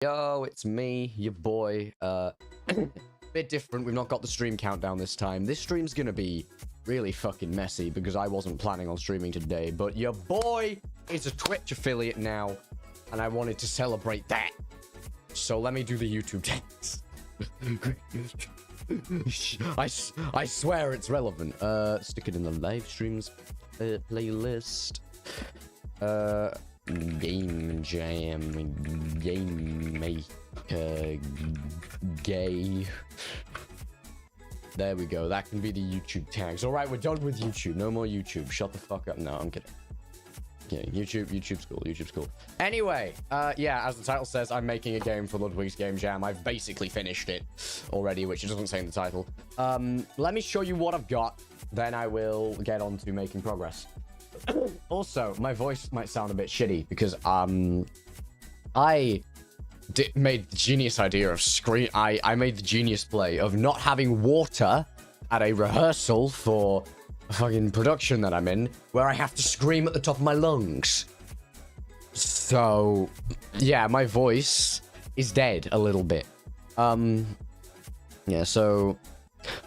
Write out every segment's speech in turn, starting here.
Yo, it's me, your boy. Bit different. We've not got the stream countdown this time. This stream's gonna be really fucking messy because I wasn't planning on streaming today, but your boy is a Twitch affiliate now, and I wanted to celebrate that. So let me do the YouTube text. I swear it's relevant. Stick it in the live streams playlist. Game jam, game maker, gay. There we go. That can be the YouTube tags. All right, we're done with YouTube. No more YouTube. Shut the fuck up. No, I'm kidding. Yeah, YouTube's cool. YouTube's cool. Anyway, yeah, as the title says, I'm making a game for Ludwig's Game Jam. I've basically finished it already, which it doesn't say in the title. Let me show you what I've got. Then I will get on to making progress. Also, my voice might sound a bit shitty because I made the genius idea of I made the genius play of not having water at a rehearsal for a fucking production that I'm in, where I have to scream at the top of my lungs. So, yeah, my voice is dead a little bit. Yeah, so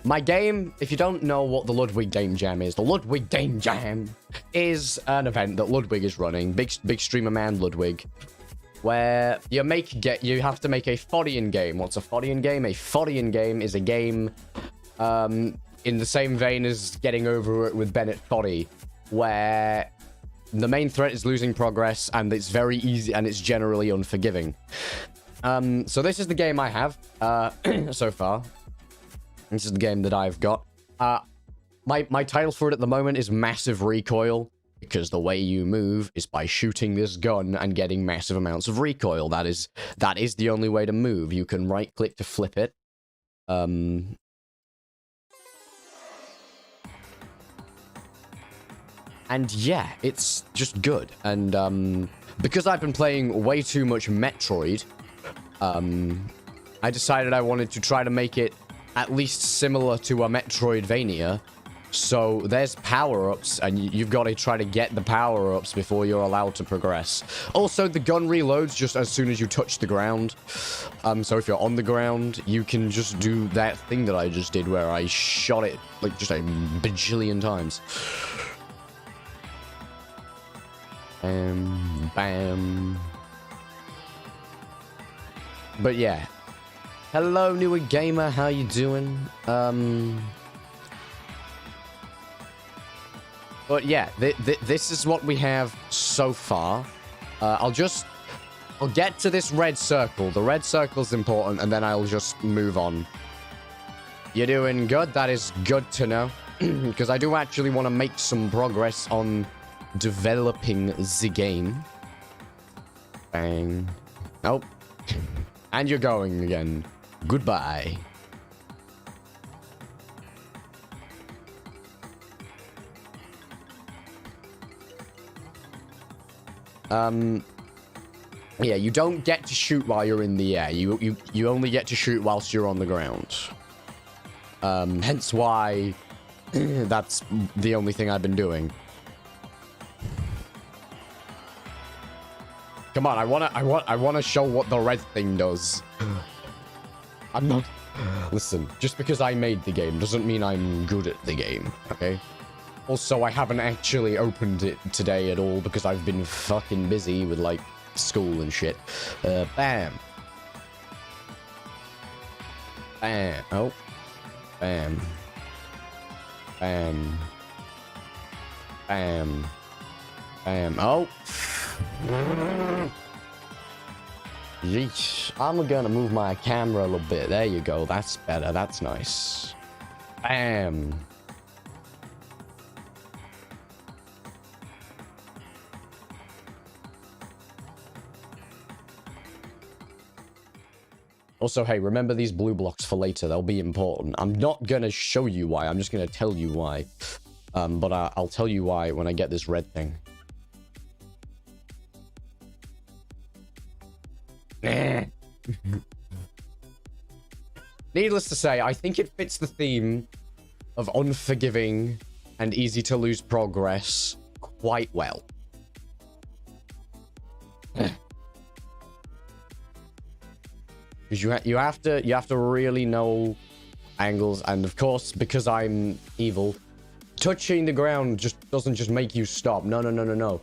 my game, if you don't know what the Ludwig Game Jam is, the Ludwig Game Jam is an event that Ludwig is running, big streamer man Ludwig, where you have to make a Fodian game. What's a Fodian game? A Fodian game is a game in the same vein as Getting Over It with Bennett Foddy, where the main threat is losing progress, and it's very easy, and it's generally unforgiving. So this is the game I have so far. This is the game that I've got. My title for it at the moment is Massive Recoil, because the way you move is by shooting this gun and getting massive amounts of recoil. That is the only way to move. You can right-click to flip it. And yeah, it's just good. And because I've been playing way too much Metroid, I decided I wanted to try to make it at least similar to a Metroidvania. So there's power-ups, and you've got to try to get the power-ups before you're allowed to progress. Also, the gun reloads just as soon as you touch the ground. So if you're on the ground, you can just do that thing that I just did where I shot it like just a bajillion times. Bam. But yeah. Hello, newer gamer. How you doing? But yeah, this is what we have so far. I'll get to this red circle. The red circle's important, and then I'll just move on. You're doing good. That is good to know, because I do actually want to make some progress on developing the game. Bang. Nope. And you're going again. Goodbye. Yeah, you don't get to shoot while you're in the air. You only get to shoot whilst you're on the ground. Hence why that's the only thing I've been doing. Come on, I wanna show what the red thing does. I'm not... Listen, just because I made the game doesn't mean I'm good at the game, okay? Also, I haven't actually opened it today at all because I've been fucking busy with, like, school and shit. Bam. Bam. Oh. Bam. Bam. Bam. Bam. Oh. Yeesh. I'm gonna move my camera a little bit. There you go. That's better. That's nice. Bam. Also, hey, remember these blue blocks for later. They'll be important. I'm not gonna show you why. I'm just gonna tell you why. But I'll tell you why when I get this red thing. Needless to say, I think it fits the theme of unforgiving and easy to lose progress quite well. because you have to really know angles, and of course, because I'm evil, touching the ground doesn't just make you stop. No, no, no, no,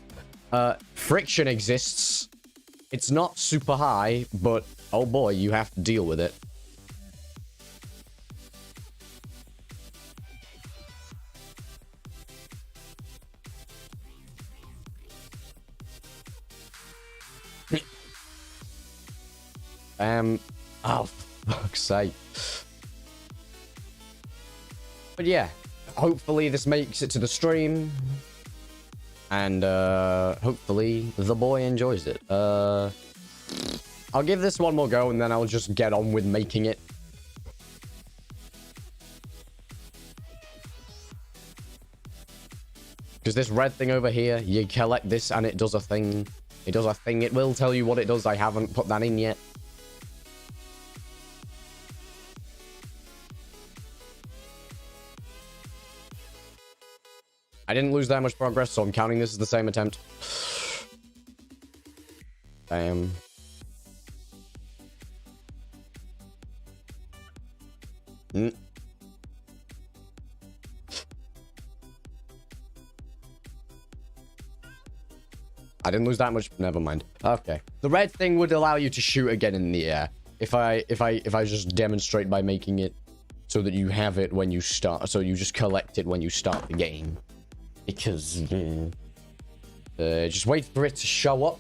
no. Friction exists. It's not super high, but oh boy, you have to deal with it. Oh, fuck's sake. But yeah, hopefully this makes it to the stream. And, hopefully the boy enjoys it. I'll give this one more go, and then I'll just get on with making it. Because this red thing over here, you collect this and it does a thing. It does a thing. It will tell you what it does. I haven't put that in yet. I didn't lose that much progress, so I'm counting this as the same attempt. Bam. I didn't lose that much. Never mind. Okay. The red thing would allow you to shoot again in the air. If I just demonstrate by making it so that you have it when you start, so you just collect it when you start the game. Because just wait for it to show up,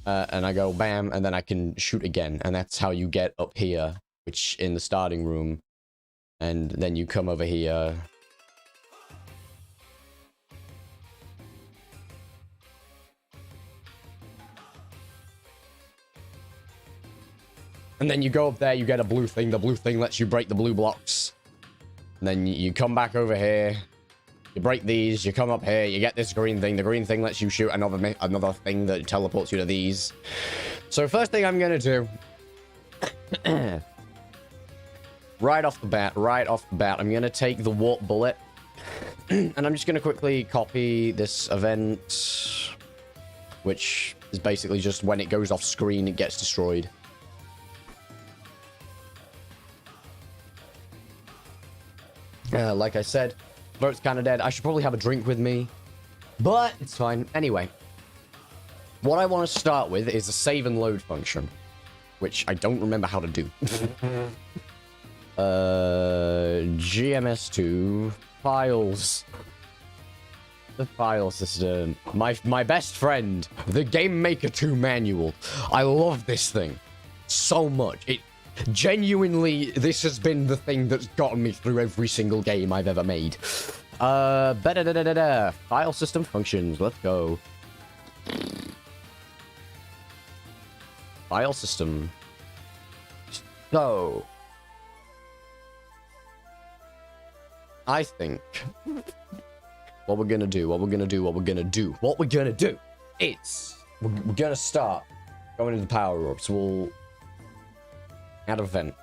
and I go bam, and then I can shoot again, and that's how you get up here, which in the starting room, and then you come over here. And then you go up there, you get a blue thing. The blue thing lets you break the blue blocks. And then you come back over here. You break these, you come up here, you get this green thing. The green thing lets you shoot another thing that teleports you to these. So first thing I'm going to do... right off the bat, I'm going to take the warp bullet. And I'm just going to quickly copy this event. Which is basically just when it goes off screen, it gets destroyed. Like I said... Boat's kind of dead. I should probably have a drink with me. But it's fine. Anyway. What I want to start with is a save and load function. Which I don't remember how to do. GMS2. Files. The file system. My best friend. The Game Maker 2 manual. I love this thing. So much. Genuinely, this has been the thing that's gotten me through every single game I've ever made. File system functions. Let's go. File system. So, I think what we're gonna do is we're gonna start going into the power-ups. We'll add event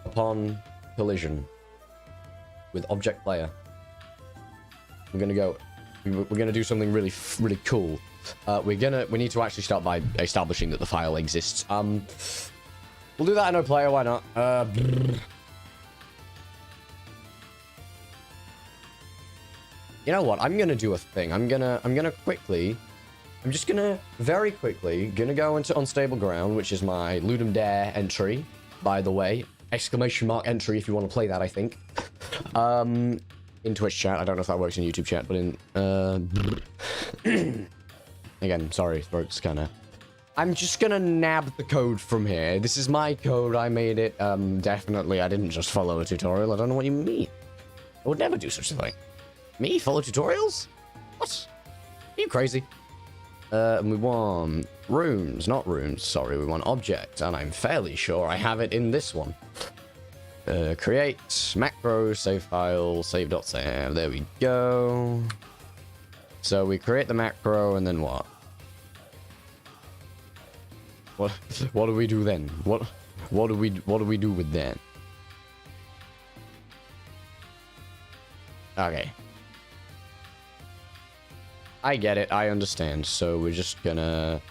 upon collision with object player. We're gonna do something really cool. We need to actually start by establishing that the file exists. We'll do that in no player. Why not? You know what? I'm gonna do a thing. I'm just gonna very quickly go into unstable ground, which is my Ludum Dare entry, by the way. Exclamation mark entry if you want to play that, I think. In Twitch chat. I don't know if that works in YouTube chat, but in again, sorry, throat's kinda. I'm just gonna nab the code from here. This is my code, I made it. Definitely I didn't just follow a tutorial. I don't know what you mean. I would never do such a thing. Me? Follow tutorials? What? Are you crazy? And we want rooms, not rooms, sorry, we want object, and I'm fairly sure I have it in this one. Create, macro, save file, save.save, there we go. So we create the macro, and then what? What do we do then? What do we do with that? Okay. I get it, I understand. So we're just gonna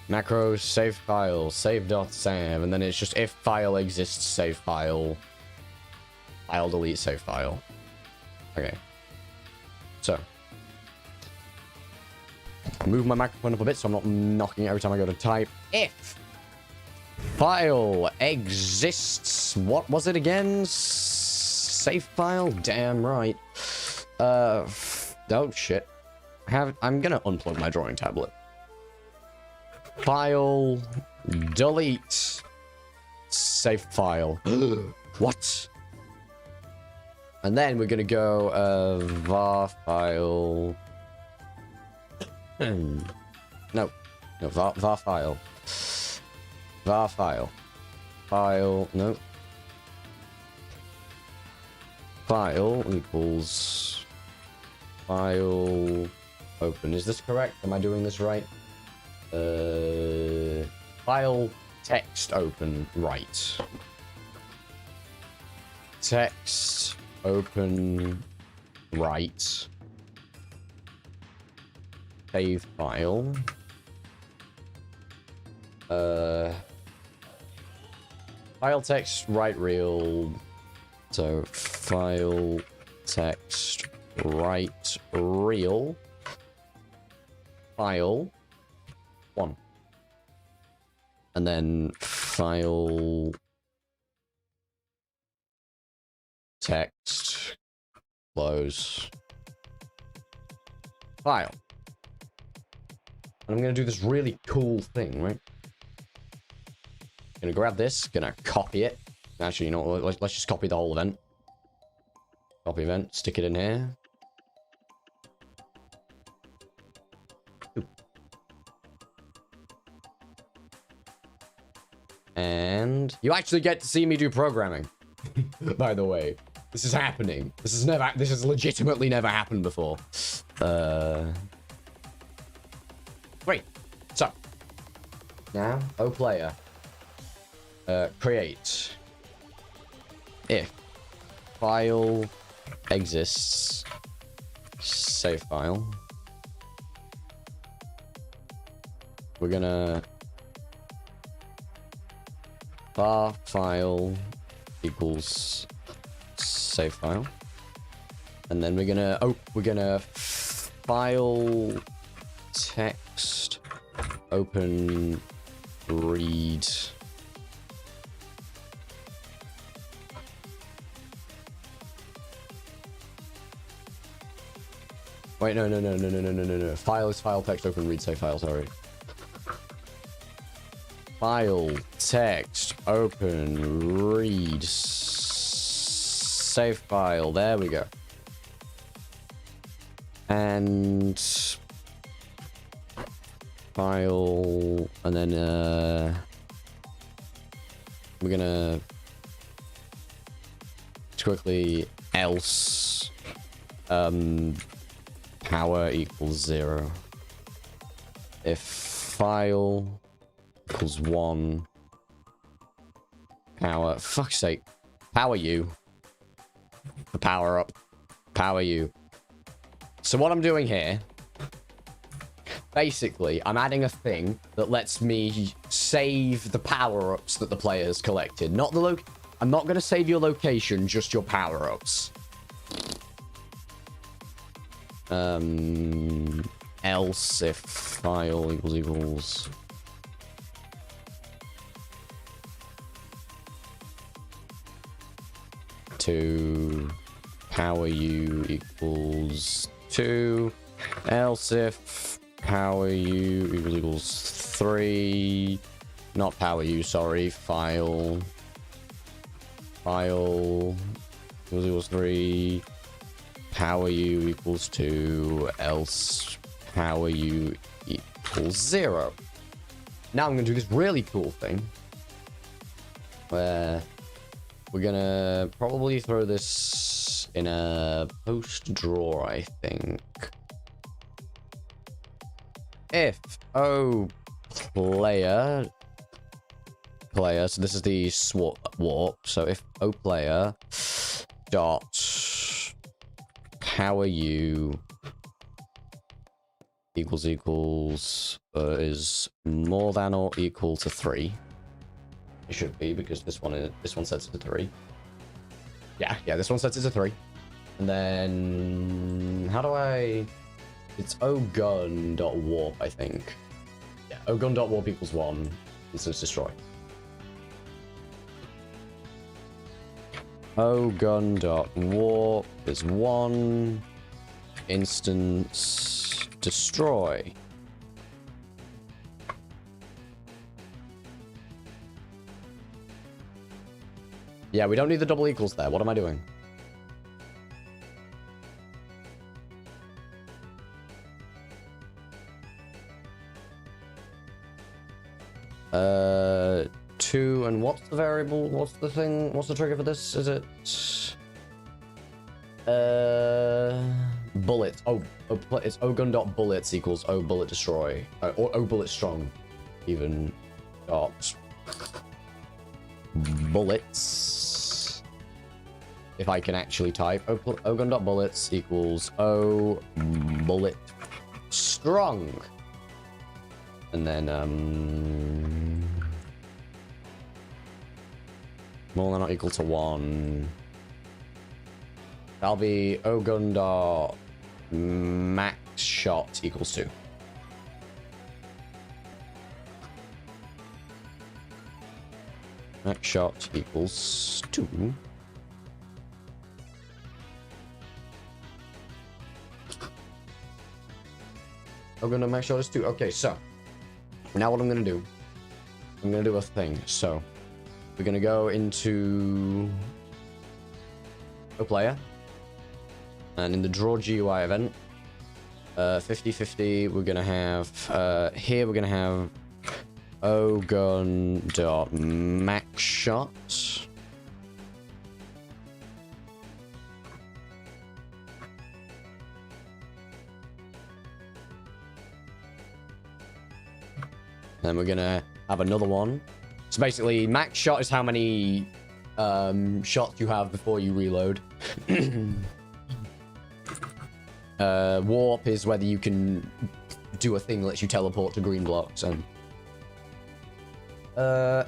Macro save file, save.sav, and then it's just if file exists, save file. I'll delete save file. Okay. So. Move my microphone up a bit so I'm not knocking it every time I go to type. If file exists. What was it again? Save file? Damn right. Oh shit. I'm gonna unplug my drawing tablet. File, delete, save file. What? And then we're gonna go var file. No, var file. Var file. File, no. File equals file open. Is this correct? Am I doing this right? File text open right. Text open right. Save file. File text write real. So file text write real. File 1. And then file text close file. And I'm gonna do this really cool thing, right? Gonna grab this, gonna copy it. Actually, you know what? Let's just copy the whole event. Copy event, stick it in here. And you actually get to see me do programming. By the way, this is happening. This has legitimately never happened before. Great. So now, player. Create. If file exists, save file. We're gonna var file equals save file, and then we're gonna file text open read. Wait, no. File is file text open read save file, sorry. File text open read save file. There we go. And file, and then we're gonna quickly else power equals 0. If file equals 1, power, fuck's sake, power you. The power up, power you. So what I'm doing here, basically, I'm adding a thing that lets me save the power-ups that the players collected. Not the I'm not going to save your location, just your power-ups. Else if file equals to power u equals 2, else if power u equals 3, not power u, sorry, file equals 3, power u equals 2, else power u equals 0. Now I'm going to do this really cool thing where we're going to probably throw this in a post draw, I think. If player, so this is the warp, so if player dot power u is more than or equal to 3. It should be, because this one sets it to 3. Yeah, this one sets it to 3. And then how do I... It's ogun.warp, I think. Yeah, ogun.warp equals 1. Instance destroy. Ogun.warp is 1. Instance destroy. Yeah, we don't need the double equals there. What am I doing? Two, and what's the variable? What's the thing? What's the trigger for this? Is it... bullets. Oh, it's ogun.bullets equals o-bullet destroy. Or o-bullet strong. Even. Dot. Bullets. If I can actually type. Ogun.bullets equals o-bullet strong. And then, more than or equal to 1. That'll be ogun dot max shot equals 2. Max shot equals 2. Ogun dot max shot is 2. Okay, so now what I'm gonna do? I'm gonna do a thing. So we're gonna go into a player. And in the draw GUI event, 50-50, we're gonna have here we're gonna have ogun.max shot. Then we're gonna have another one. So basically, max shot is how many shots you have before you reload. Warp is whether you can do a thing that lets you teleport to green blocks. And I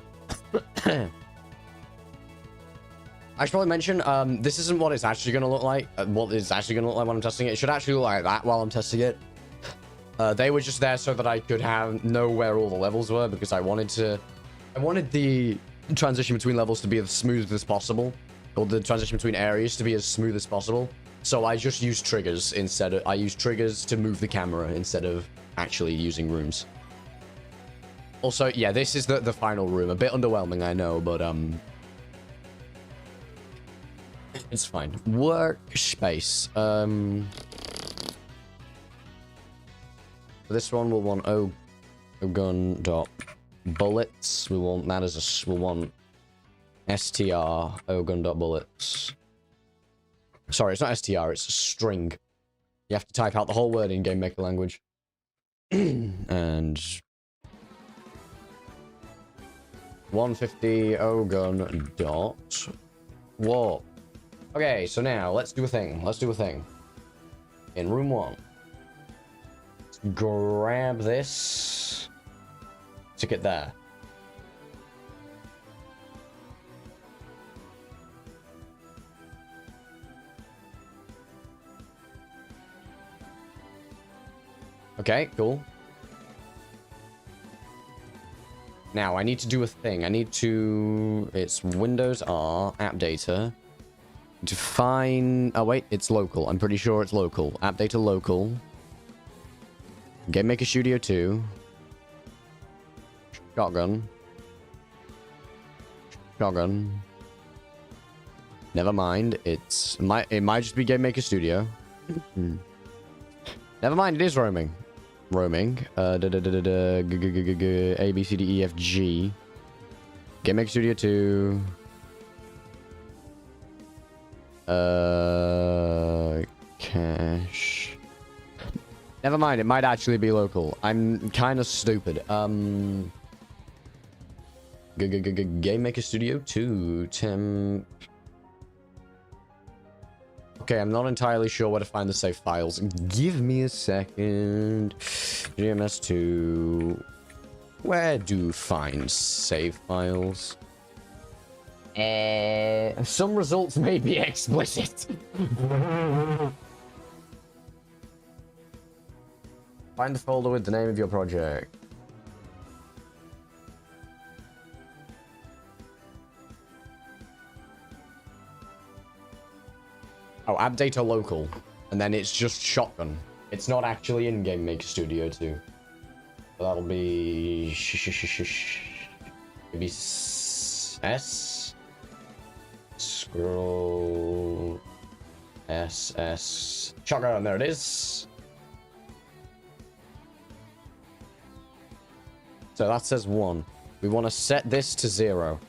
should probably mention, this isn't what it's actually going to look like. What it's actually going to look like when I'm testing it. It should actually look like that while I'm testing it. They were just there so that I could know where all the levels were, because I wanted the transition between levels to be as smooth as possible, or the transition between areas to be as smooth as possible. So I just used triggers instead of... I used triggers to move the camera instead of actually using rooms. Also, yeah, this is the final room. A bit underwhelming, I know, but it's fine. Workspace. This one we'll want ogun.bullets. We want that as a... We'll want str ogun.bullets. Sorry, it's not str, it's a string. You have to type out the whole word in Game Maker language. And 150 ogun dot warp. Okay, so now let's do a thing. In room 1. Let's grab this. Stick it there. Okay, cool. Now, I need to do a thing. It's Windows R, app data. Define... Oh, wait, it's local. I'm pretty sure it's local. App data local. Game Maker Studio 2. Shotgun. Never mind. It might just be Game Maker Studio. Never mind, it is roaming. A, B, C, D, E, F, G. Game Maker Studio 2. Cache. Never mind, it might actually be local. I'm kind of stupid. Game Maker Studio 2. Okay, I'm not entirely sure where to find the save files. Give me a second. GMS2. Where do find save files? Some results may be explicit. Find the folder with the name of your project. Oh, add data local. And then it's just shotgun. It's not actually in-game Maker Studio 2. So that'll be... Maybe S? Scroll... SS... Shotgun, there it is. So that says 1. We want to set this to 0.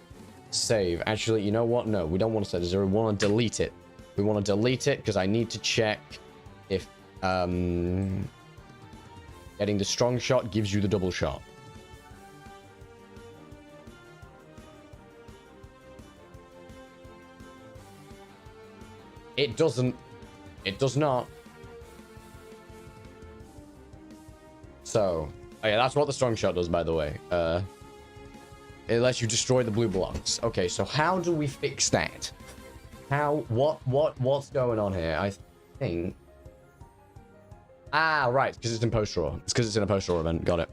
Save. Actually, you know what? No, we don't want to set it to 0. We want to delete it. We want to delete it because I need to check if getting the strong shot gives you the double shot. It doesn't. It does not. So, oh yeah, that's what the strong shot does, by the way. It lets you destroy the blue blocks. Okay, so how do we fix that? What's going on here? I think... Ah, right, because it's in post-draw. It's because it's in a post-draw event. Got it.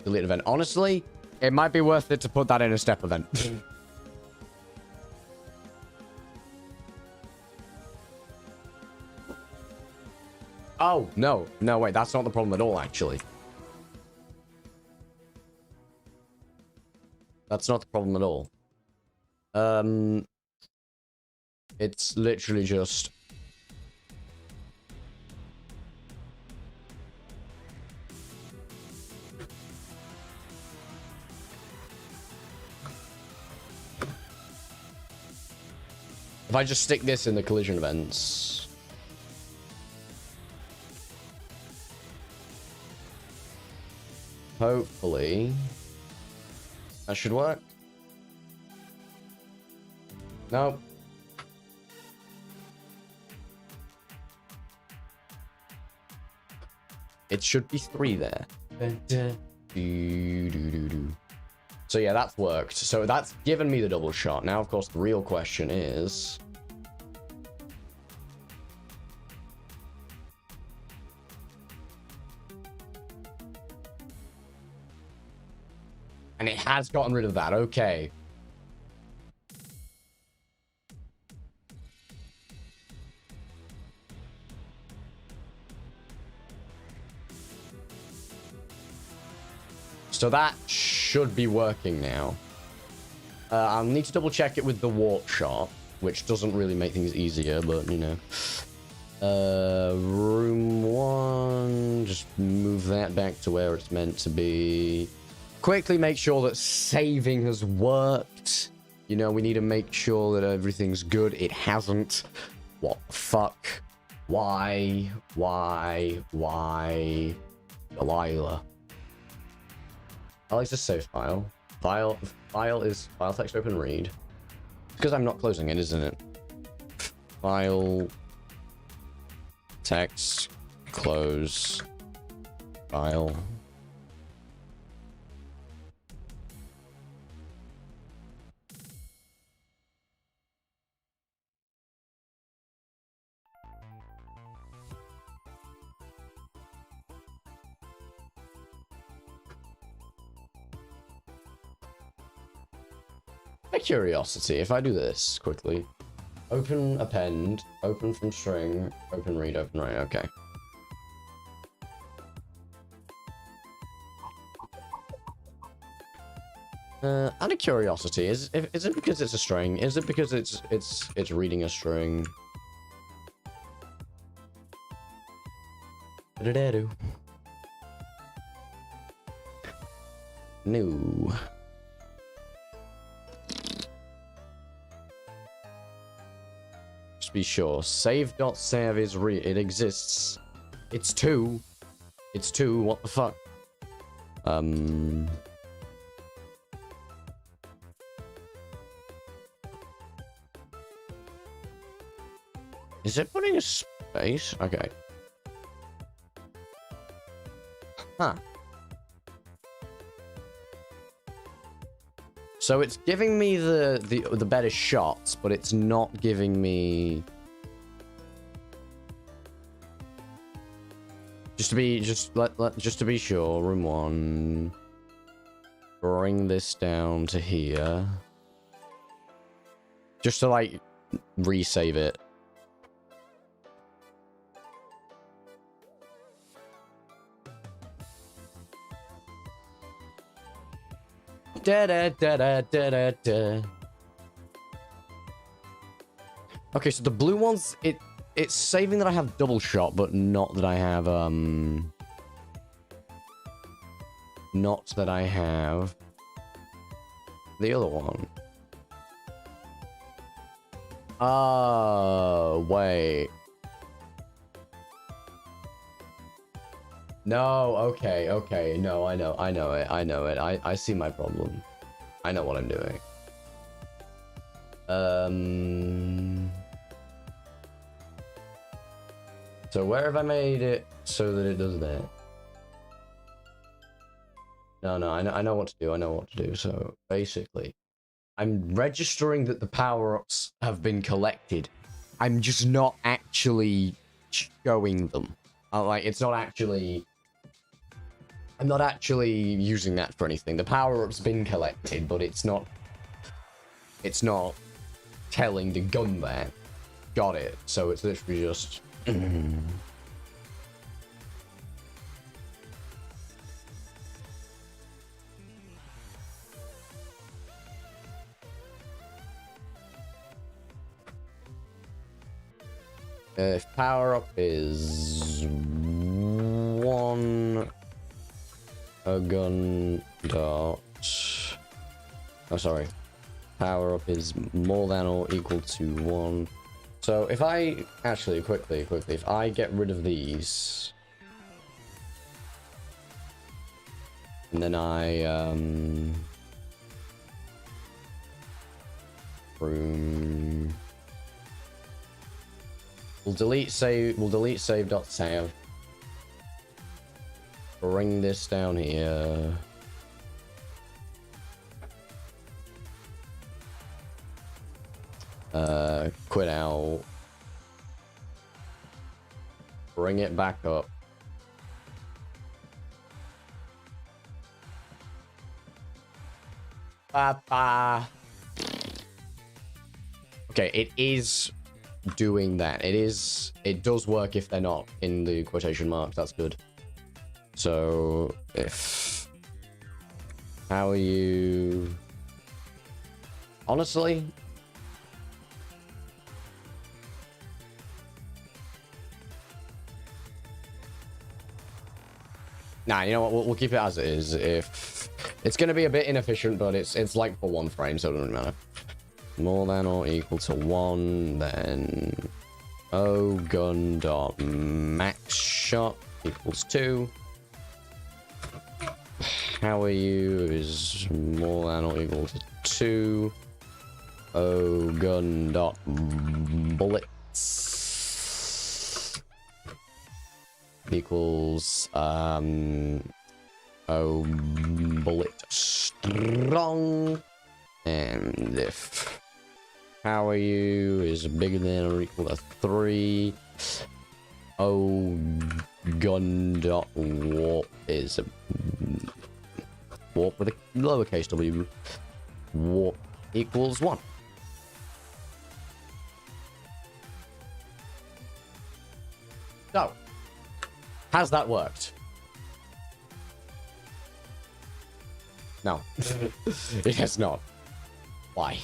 Delete event. Honestly, it might be worth it to put that in a step event. Oh, no. No, wait, that's not the problem at all, actually. That's not the problem at all. It's literally just... If I just stick this in the collision events... Hopefully... That should work. No. It should be 3 there. So yeah, that's worked. So that's given me the double shot. Now, of course, the real question is... And it has gotten rid of that. Okay. So that should be working now. I'll need to double check it with the warp shot, which doesn't really make things easier, but you know. Room 1, just move that back to where it's meant to be. Quickly make sure that saving has worked. You know, we need to make sure that everything's good. It hasn't. What the fuck? Why? Delilah. Alex, just save file. File is file text open read. Because I'm not closing it, isn't it? File text close file. My curiosity, if I do this quickly, open append, open from string, open read, open write, okay. Out of curiosity, is it because it's a string? Is it because it's reading a string? No. Just be sure. Save.sav is it exists. It's 2. It's 2. What the fuck? Is it putting a space? Okay. Huh. So it's giving me the better shots, but it's not giving me... Just to be sure, room 1. Bring this down to here. Just to like resave it. Da da da da da da da. Okay, so the blue ones, it's saving that I have double shot, but not that I have not that I have the other one. Oh, wait. No, okay, okay. No, I know it. I see my problem. I know what I'm doing. So where have I made it so that it does that? No, I know what to do. I know what to do. So basically, I'm registering that the power-ups have been collected. I'm just not actually showing them. Like, it's not actually... I'm not actually using that for anything. The power-up's been collected, but it's not... It's not telling the gun that. Got it. So it's literally just... If power up is 1 a gun dot. Oh, sorry. Power up is more than or equal to 1. So if I actually quickly, if I get rid of these, and then I room. We'll delete save dot save. Bring this down here. Quit out. Bring it back up. Okay, it is doing that. It does work if they're not in the quotation marks. That's good. So how are you? Honestly, nah, you know what, we'll keep it as it is. If it's gonna be a bit inefficient, but it's like for 1 frame, so it doesn't matter. More than or equal to 1, then O gun dot max shot equals 2. How are you is more than or equal to 2. O gun dot bullets equals O bullet strong. And if how are you is bigger than or equal to 3, O gun dot warp is a warp with a lowercase w. Warp equals 1. So, has that worked? No, it has not. Why?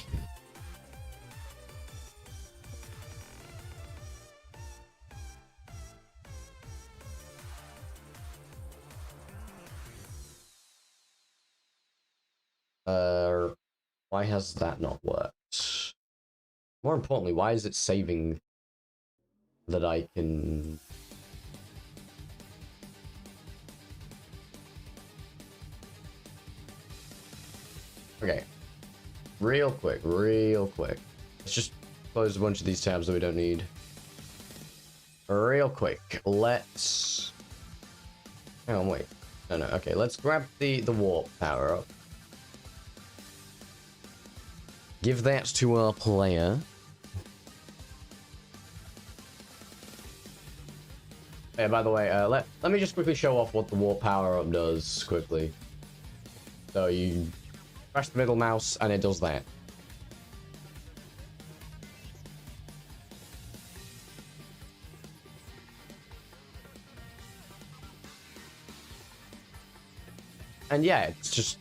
Why has that not worked? More importantly, why is it saving that I can... Okay. Real quick. Let's just close a bunch of these tabs that we don't need. real quick, let's... Hang on, wait. No, no, okay, let's grab the warp power up. Give that to our player. Hey, by the way, let me just quickly show off what the warp power up does quickly. So you press the middle mouse and it does that. And yeah, it's just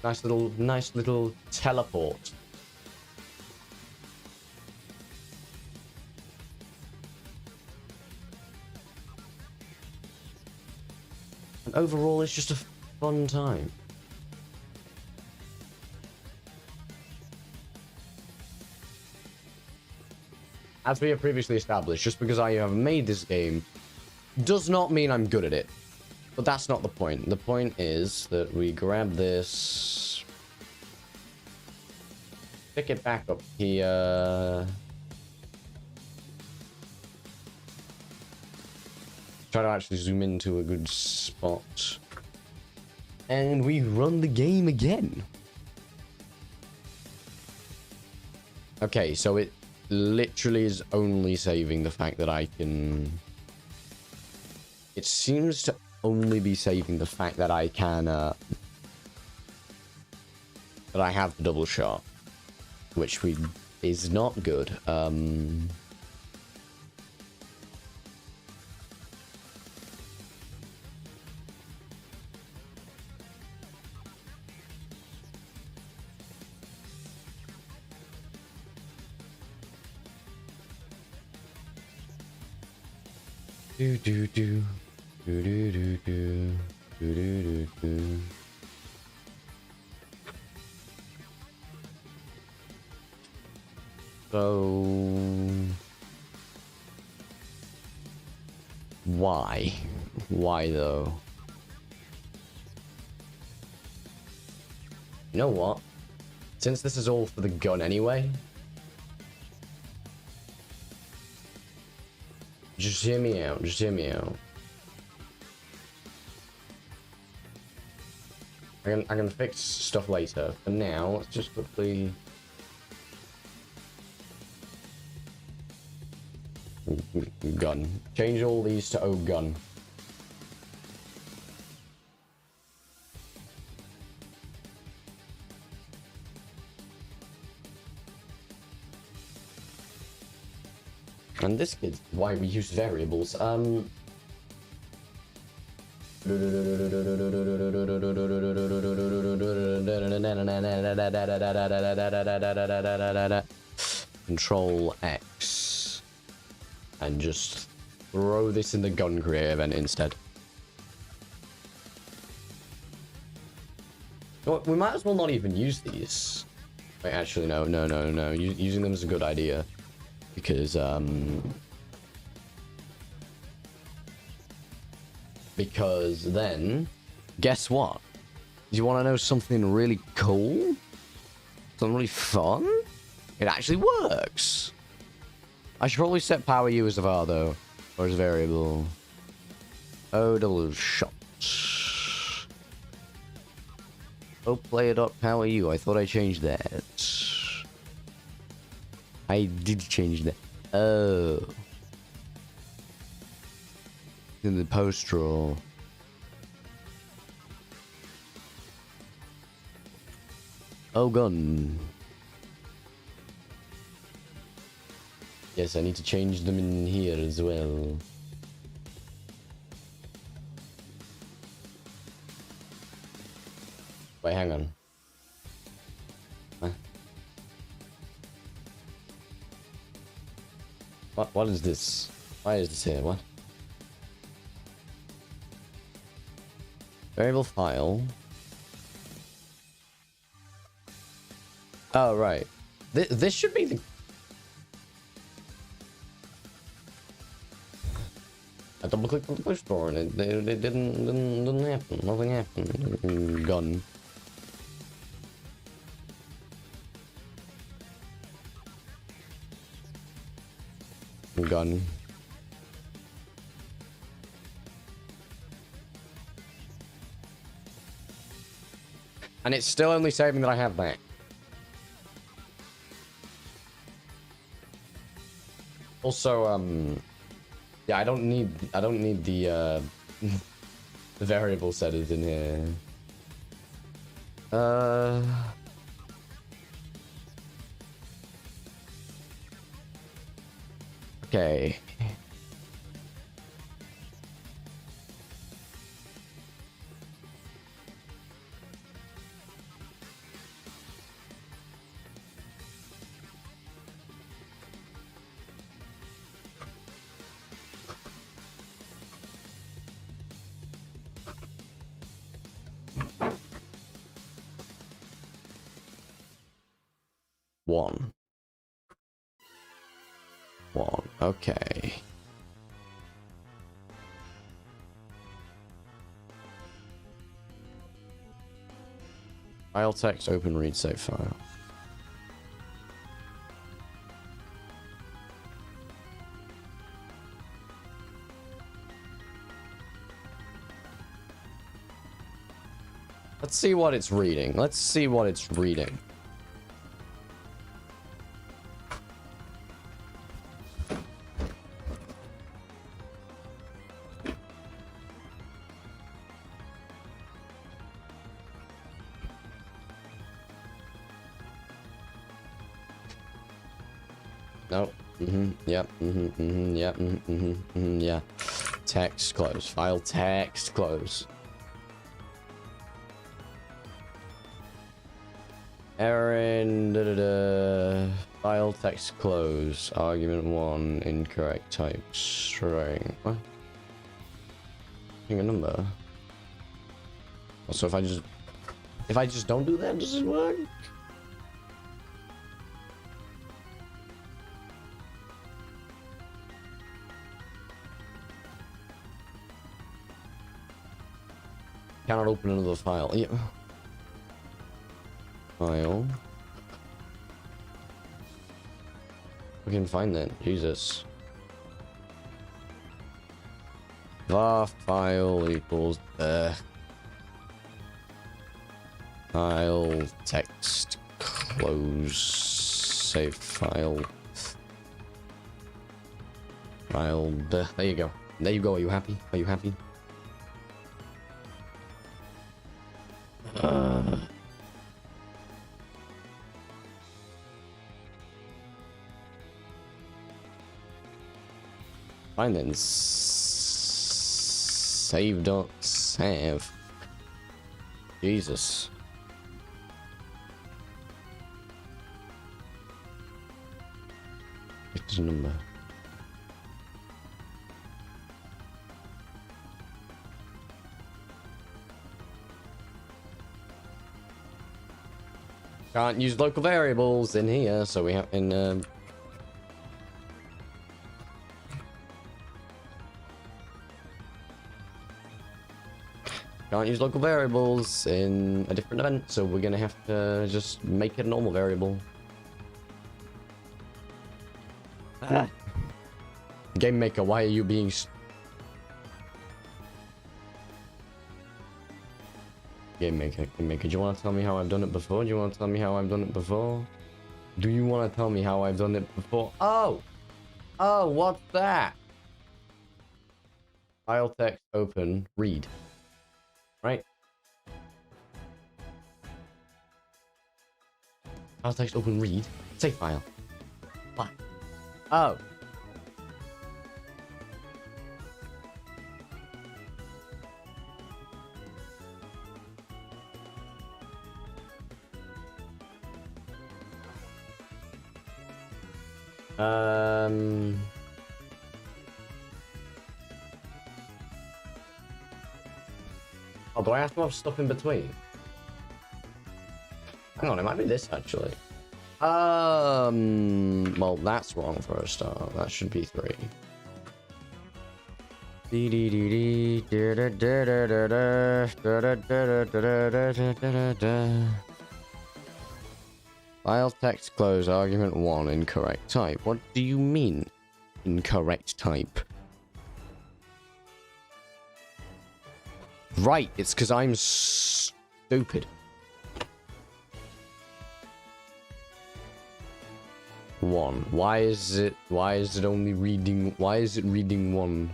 nice little teleport. And overall, it's just a fun time. As we have previously established, just because I have made this game does not mean I'm good at it. But that's not the point. The point is that we grab this, pick it back up here, try to actually zoom into a good spot, and we run the game again. Okay, so it literally is only saving the fact that I can... It seems to only be saving the fact that I can, that I have the double shot, which is not good. Do do do. Do do do do do do do. So why though? You know what? Since this is all for the gun anyway, just hear me out. Just hear me out. I can fix stuff later. For now, let's just quickly... Gun. Change all these to O gun. And this is why we use variables. Control X and just throw this in the gun creator event instead. Well, we might as well not even use these. Wait, actually, no. Using them is a good idea because then, guess what? Do you want to know something really cool? Something really fun? It actually works. I should probably set power U as a var though, or as a variable. O double shot. O player dot power U. I thought I changed that. I did change that. Oh. In the post roll. Oh, gun. Yes, I need to change them in here as well. Wait, hang on. Huh? What is this? Why is this here? What? Variable file. Oh, right. This should be the... I double clicked on the push door and it didn't happen. Nothing happened. Gun. Gun. And it's still only saving that I have back. Also, yeah, I don't need the the variable settings in here. Okay. One. Okay. File text, open, read, save file. Let's see what it's reading. Let's see what it's reading. Nope. Yep. Yep. Yeah. Text close. File text close. Error. File text close. Argument 1. Incorrect type string. What? A number. So if I just don't do that, does it work? Cannot open another file. Yep. File. We can find that. Jesus. var file equals file text close save file there you go. There you go. Are you happy? Are you happy? Fine then. Save dot save. Jesus. It's a number. Can't use local variables in here, so we have in can't use local variables in a different event, so we're gonna have to just make it a normal variable. Game maker, why are you being Game maker, do you want to tell me how I've done it before? Do you want to tell me how I've done it before? Do you want to tell me how I've done it before? Oh! Oh, what's that? File text open, read. Right? File text open, read. Save file. What? Oh. Oh, do I have to have stuff in between? Hang on, it might be this actually. Well, that's wrong for a start. That should be 3. File text close, argument 1, incorrect type. What do you mean, incorrect type? Right, it's because I'm stupid. 1. Why is it only reading, why is it reading 1?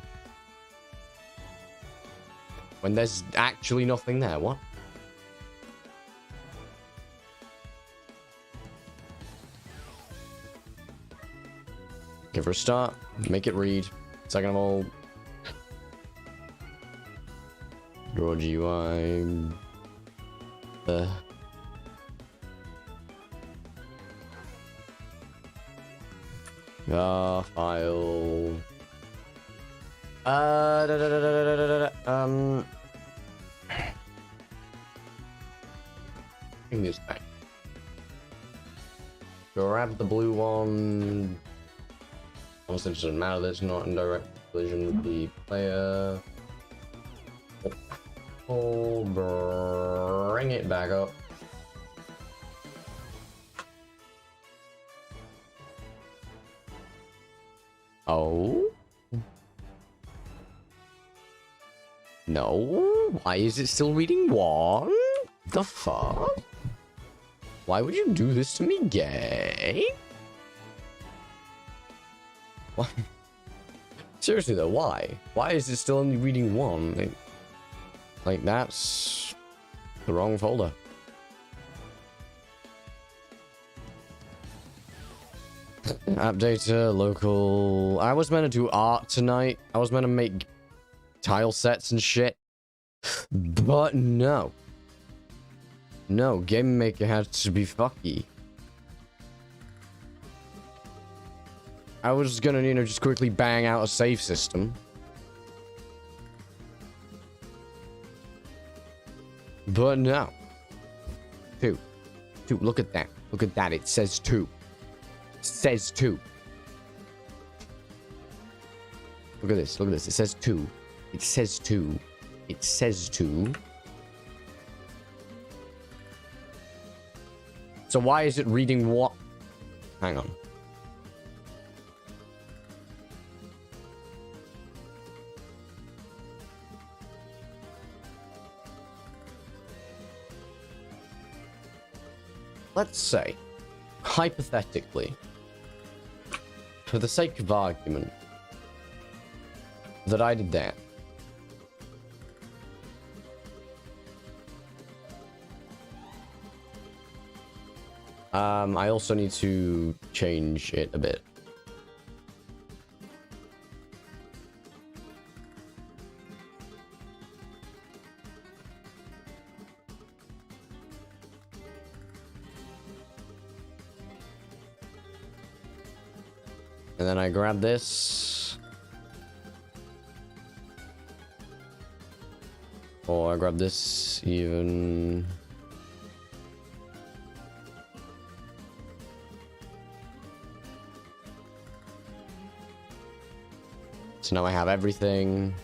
When there's actually nothing there, what? Give her a start, make it read. Second of all, draw GUI. File. Bring this back. Grab the blue one. Honestly, it doesn't matter. That's not in direct collision with the player. Oh, bring it back up. Oh? No? Why is it still reading 1? The fuck? Why would you do this to me, gay? What? Seriously though, why? Why is it still only reading 1? Like that's the wrong folder. App data, local. I was meant to do art tonight. I was meant to make tile sets and shit. But no. No, Game Maker had to be fucky. I was gonna, you know, just quickly bang out a save system. But no. 2. Look at that. Look at that. It says 2. It says 2. Look at this. Look at this. It says 2. It says 2. It says 2. So why is it reading what? Hang on. Let's say, hypothetically, for the sake of argument, that I did that. I also need to change it a bit. And then I grab this. Or I grab this even. So now I have everything.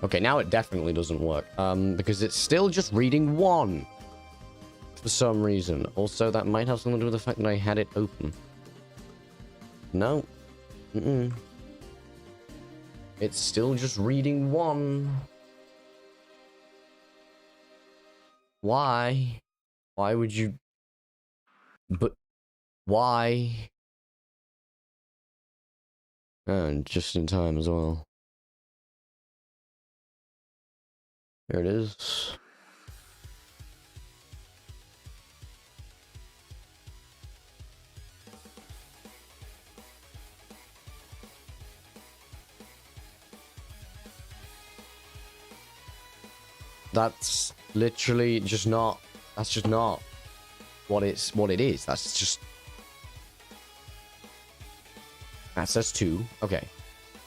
Okay, now it definitely doesn't work. Because it's still just reading 1. For some reason. Also, that might have something to do with the fact that I had it open. No. It's still just reading 1. Why? Why would you... But... Why? And just in time as well. Here it is. That's literally just not, that's just not what it is. That's just, that says 2. Okay.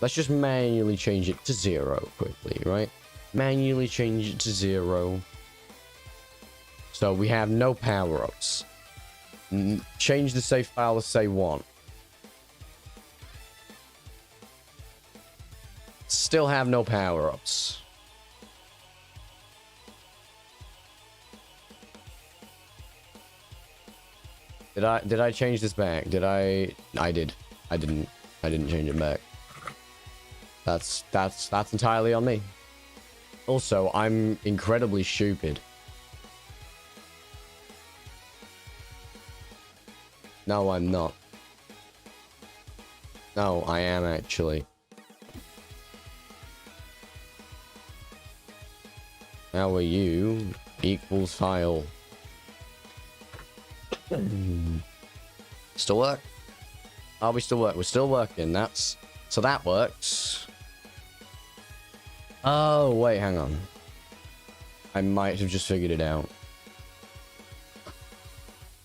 Let's just manually change it to 0 quickly, right? Manually change it to 0. So we have no power-ups. Change the save file to say 1. Still have no power-ups. Did I change this back? Did I did. I didn't change it back. That's entirely on me. Also, I'm incredibly stupid. No, I'm not. No, I am actually. How are you? Equals file. Still work? Oh, we still work. We're still working. That's... So that works. Oh, wait, hang on. I might have just figured it out.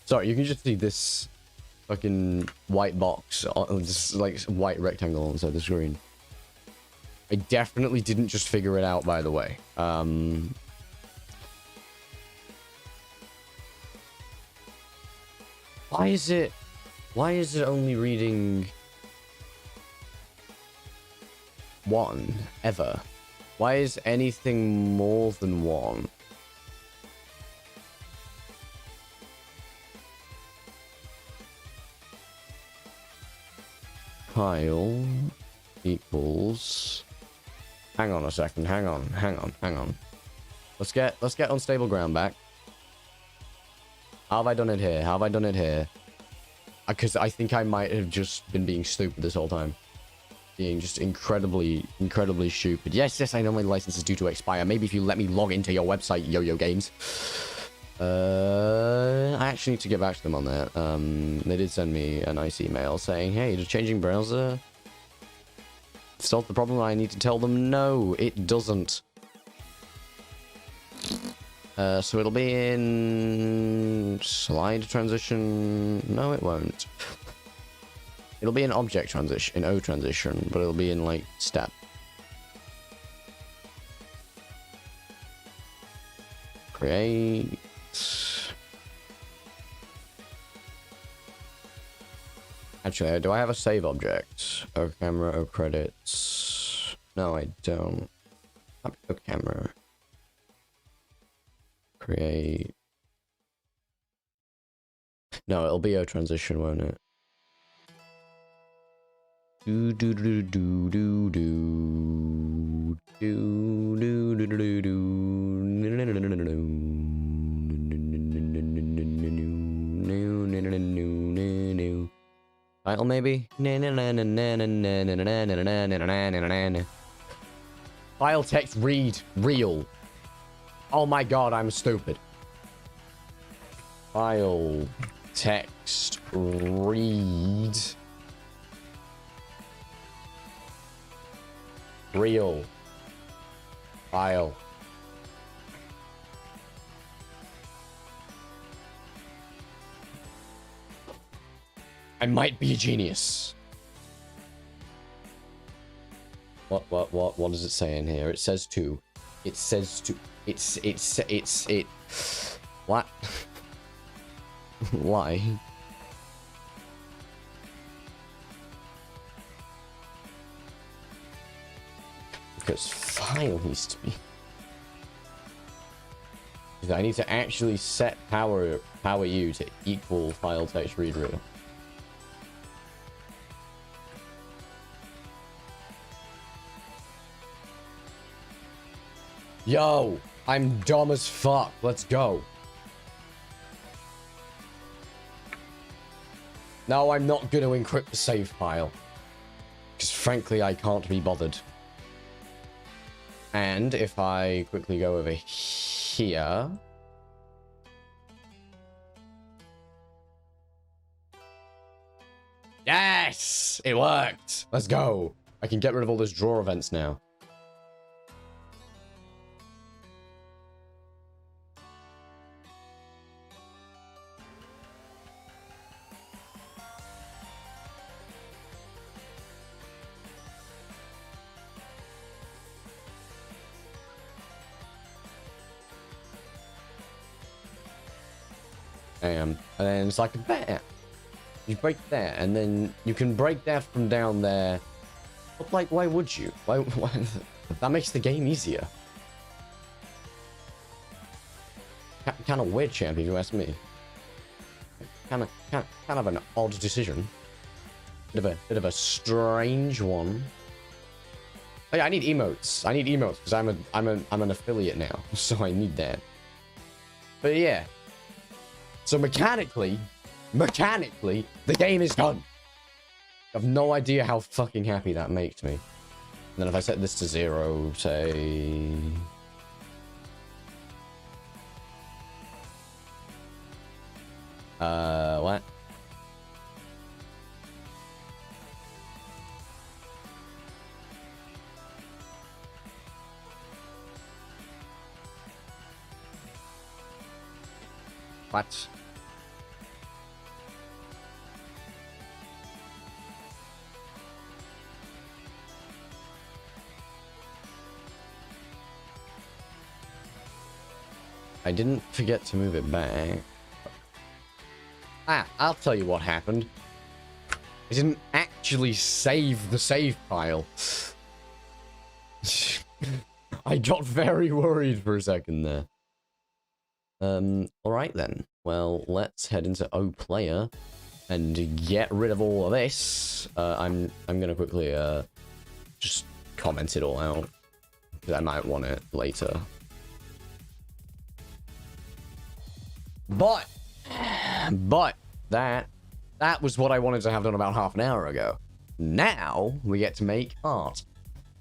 Sorry, you can just see this fucking white box, this like white rectangle inside the screen. I definitely didn't just figure it out, by the way. Why is it only reading one ever? Why is anything more than one? Pile equals... Hang on a second. Hang on. Let's get unstable ground back. How have I done it here? Because I think I might have just been being stupid this whole time. Being just incredibly stupid. Yes, I know my license is due to expire. Maybe if you let me log into your website, Yo-Yo Games. I actually need to get back to them on that. They did send me a nice email saying, hey, does changing browser solve the problem? I need to tell them no, it doesn't. So it'll be in slide transition. No, it won't. It'll be an object transition, in O transition, but it'll be in like step. Create. Actually, do I have a save object? O camera, O credits. No, I don't. O camera. Create. No, it'll be O transition, won't it? Do do do do do do do do do do do. Title maybe? File text read real. Oh my god, I'm stupid. File text read real file. I might be a genius. What does it say in here? It says to. It says to. It. What? Why? Because file needs to be. I need to actually set power U to equal file text read real. Yo, I'm dumb as fuck. Let's go. No, I'm not going to encrypt the save file. Because frankly, I can't be bothered. And if I quickly go over here... Yes! It worked! Let's go. I can get rid of all those draw events now. And then it's like a bear. You break that, and then you can break that from down there. But like, why would you? Why that makes the game easier. Kind of weird, champ, if you ask me. Kind of an odd decision. Bit of a strange one. Oh, yeah, I need emotes. I need emotes because I'm an affiliate now, so I need that. But yeah. So mechanically, the game is done. I have no idea how fucking happy that makes me. And then if I set this to 0, say... what? What? I didn't forget to move it back. Ah, I'll tell you what happened. I didn't actually save the save file. I got very worried for a second there. Alright then. Well, let's head into O Player and get rid of all of this. I'm gonna quickly just comment it all out, because I might want it later. But that was what I wanted to have done about half an hour ago. Now we get to make art,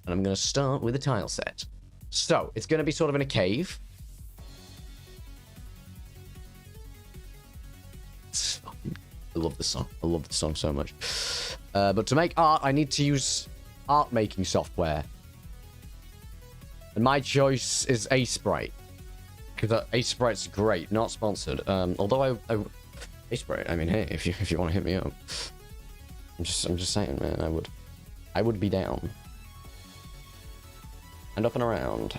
and I'm gonna start with a tile set. So it's gonna be sort of in a cave. I love this song. I love this song so much. But to make art, I need to use art making software. And my choice is Sprite. Because Sprite's great, not sponsored. Although Sprite, I mean, hey, if you want to hit me up. I'm just saying, man, I would be down. And up and around.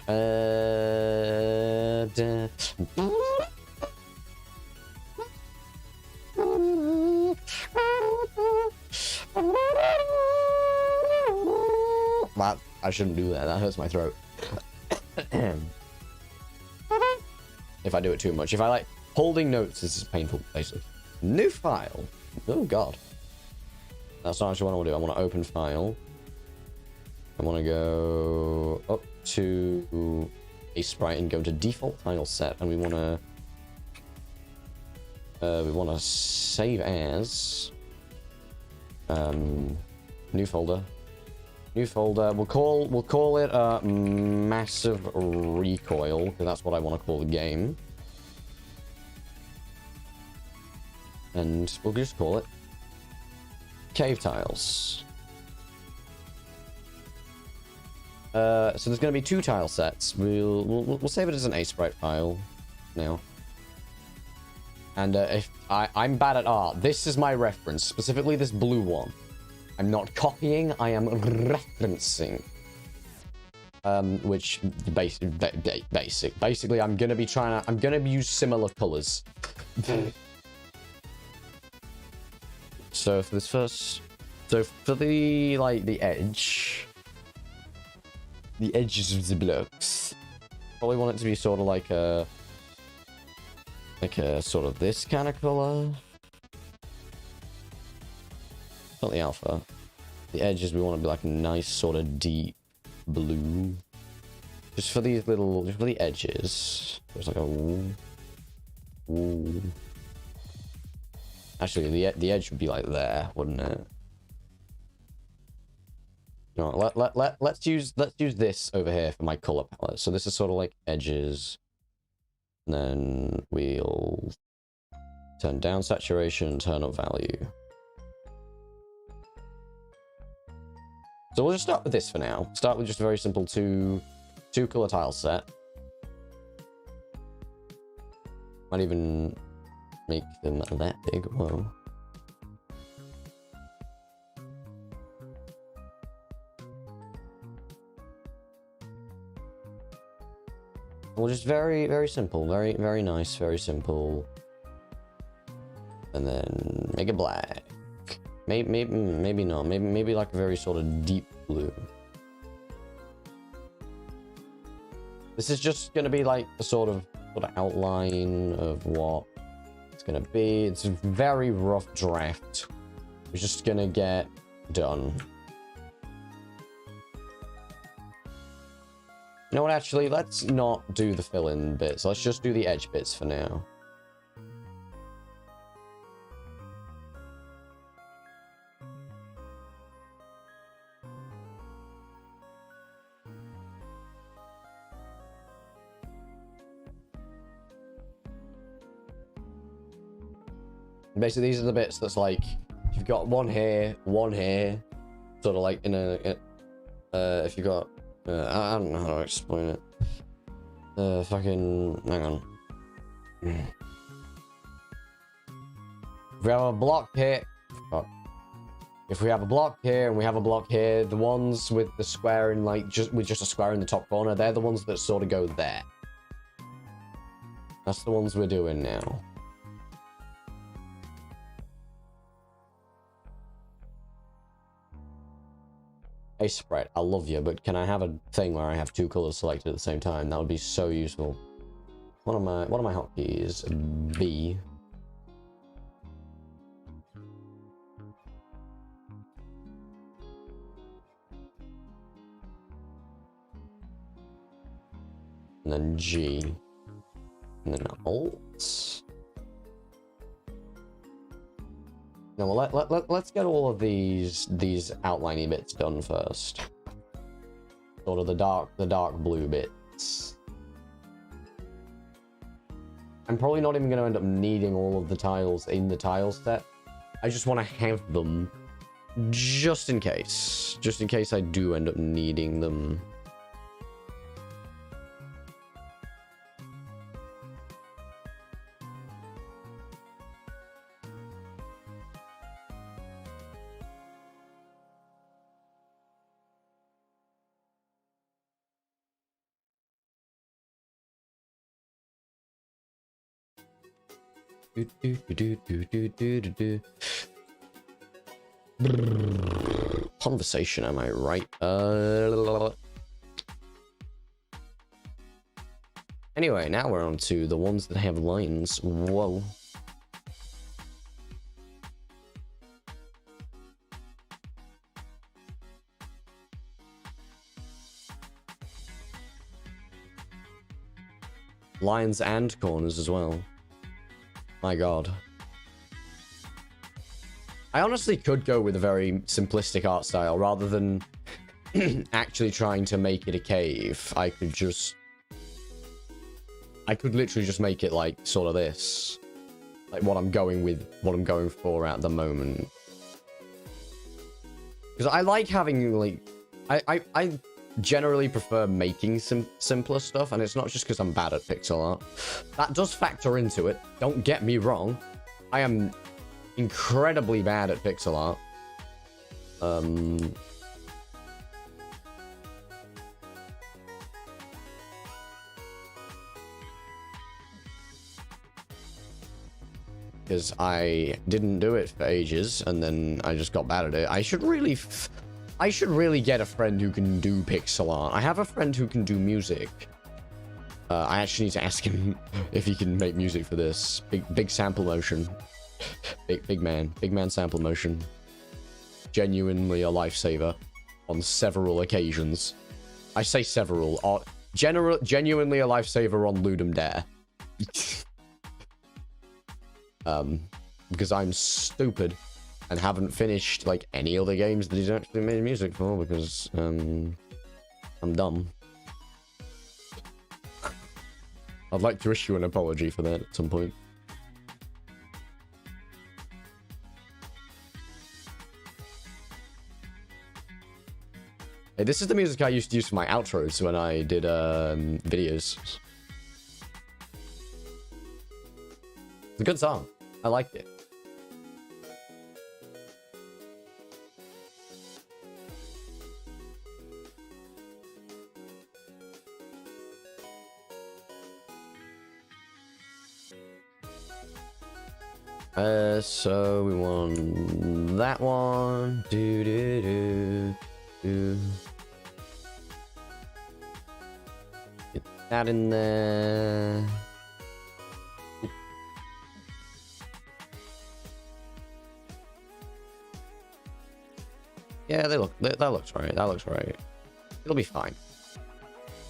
That, I shouldn't do that. That hurts my throat. If I do it too much. If I like holding notes, this is painful, basically. New file. Oh, God. That's not actually what I want to do. I want to open file. I want to go up to a sprite and go to default tile set. And we want to save as new folder. New folder. We'll call it massive recoil, because that's what I want to call the game. And we'll just call it cave tiles. So there's going to be 2 tile sets. We'll save it as an sprite file now. And if I'm bad at art, this is my reference, specifically this blue one. I'm not copying, I am referencing. Which basically I'm gonna be use similar colors. So for this first, so for the edges of the blocks, probably want it to be sort of like a sort of this kind of color. Not the alpha. The edges, we want to be like a nice sort of deep blue. Just for these little, just for the edges. There's like a ooh. Actually, the edge would be like there, wouldn't it? No, let's use this over here for my color palette. So this is sort of like edges. And then we'll turn down saturation, turn up value. So we'll just start with this for now. Start with just a very simple two color tile set. Might even make them that big. Whoa. Well, just very simple, very nice, very simple. And then make it black. Maybe not. Maybe like a very sort of deep blue. This is just gonna be like a sort of outline of what it's gonna be. It's a very rough draft. We're just gonna get done. You know what, actually, let's not do the fill-in bits. Let's just do the edge bits for now. Basically, these are the bits that's like, you've got one here, sort of like in a if you got, I don't know how to explain it. Fucking, hang on. If we have a block here, fuck. If we have a block here and we have a block here, the ones with the square in like, with just a square in the top corner, they're the ones that sort of go there. That's the ones we're doing now. Hey Sprite, I love you, but can I have a thing where I have two colors selected at the same time? That would be so useful. What are my hotkeys? B. And then G. And then Alt. No, well, let's get all of these outliney bits done first. Sort of the dark blue bits. I'm probably not even going to end up needing all of the tiles in the tile set. I just want to have them just in case. Just in case I do end up needing them. Conversation, am I right? Anyway, now we're on to the ones that have lines. Whoa. Lines and corners as well. My god. I honestly could go with a very simplistic art style rather than actually trying to make it a cave. I could literally just make it like sort of this. Like what I'm going for at the moment. Because I like having like I generally prefer making simpler stuff, and it's not just because I'm bad at pixel art. That does factor into it, don't get me wrong. I am incredibly bad at pixel art. Because I didn't do it for ages, and then I just got bad at it. I should really get a friend who can do pixel art. I have a friend who can do music. I actually need to ask him if he can make music for this. Big sample motion. Big man sample motion. Genuinely a lifesaver on several occasions. I say several. Genuinely a lifesaver on Ludum Dare. Because I'm stupid and haven't finished like any other games that he's actually made music for, because I'm dumb. I'd like to issue an apology for that at some point. Hey, this is the music I used to use for my outros when I did videos. It's a good song. I liked it. So we want that one. Get that in there. Yeah, that looks right. That looks right. It'll be fine.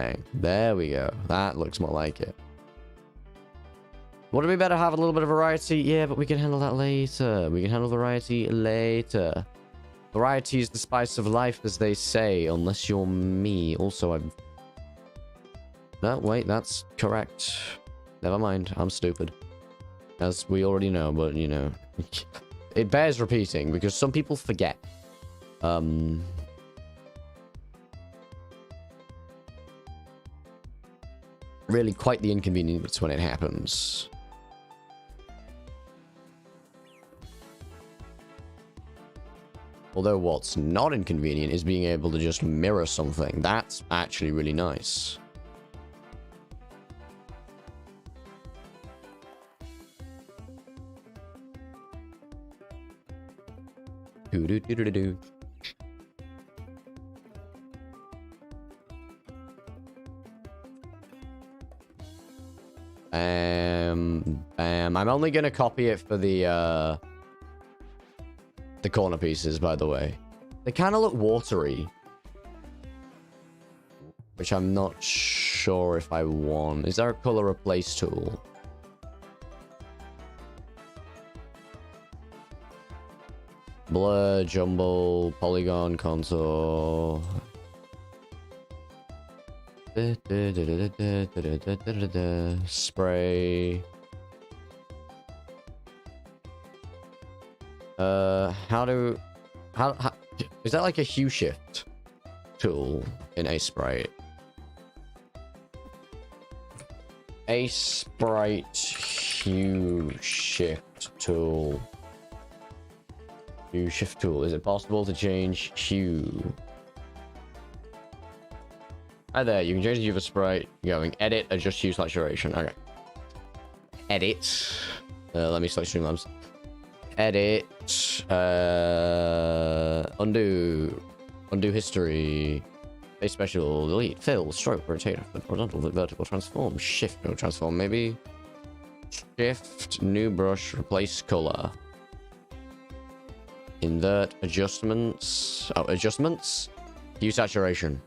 Bang. There we go. That looks more like it. Wouldn't it be better to have a little bit of variety? Yeah, but we can handle that later. We can handle variety later. Variety is the spice of life, as they say, unless you're me. Also, I'm... No, wait, that's correct. Never mind, I'm stupid. As we already know, but, you know... It bears repeating, because some people forget. Really quite the inconvenience when it happens. Although what's not inconvenient is being able to just mirror something. That's actually really nice. Do-do-do-do-do. I'm only gonna copy it for the corner pieces, by the way. They kind of look watery, which I'm not sure if I want. Is there a color replace tool? Blur, jumble, polygon, contour. Spray. How is that like a hue shift tool in Ace Sprite? Ace Sprite hue shift tool. Hue shift tool. Is it possible to change hue? Hi there, you can change the hue of a sprite. Going edit, adjust hue saturation. Okay. Edit. Let me select Streamlabs. Edit. Undo. Undo history. Base special. Delete. Fill. Stroke. Rotate. Horizontal. Vertical. Transform. Shift. No transform. Maybe. Shift. New brush. Replace color. Invert. Adjustments. Oh, adjustments. Hue saturation.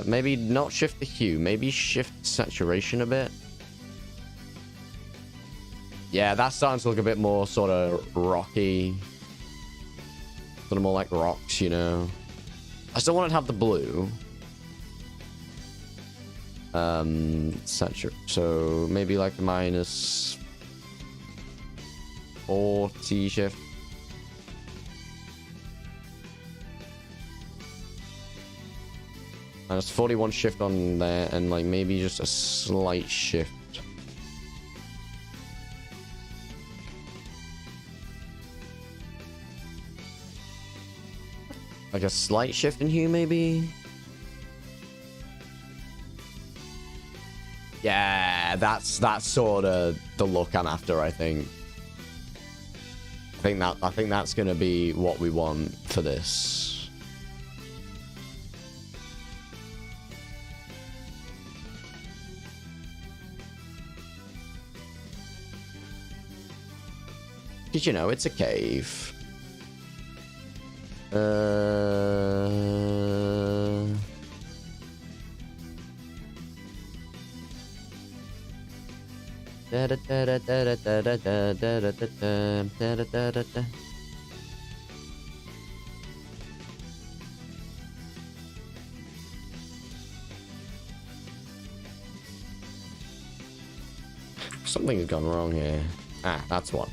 Maybe not shift the hue, maybe shift saturation a bit. Yeah, that's starting to look a bit more sort of rocky. Sort of more like rocks, you know. I still want to have the blue. So maybe like minus 40 shift. Minus 41 shift on there, and like maybe just a slight shift. Like a slight shift in hue, maybe? Yeah, that's sort of the look I'm after, I think. I think that's gonna be what we want for this. Because, you know, it's a cave. Something's gone wrong here. Ah, that's one.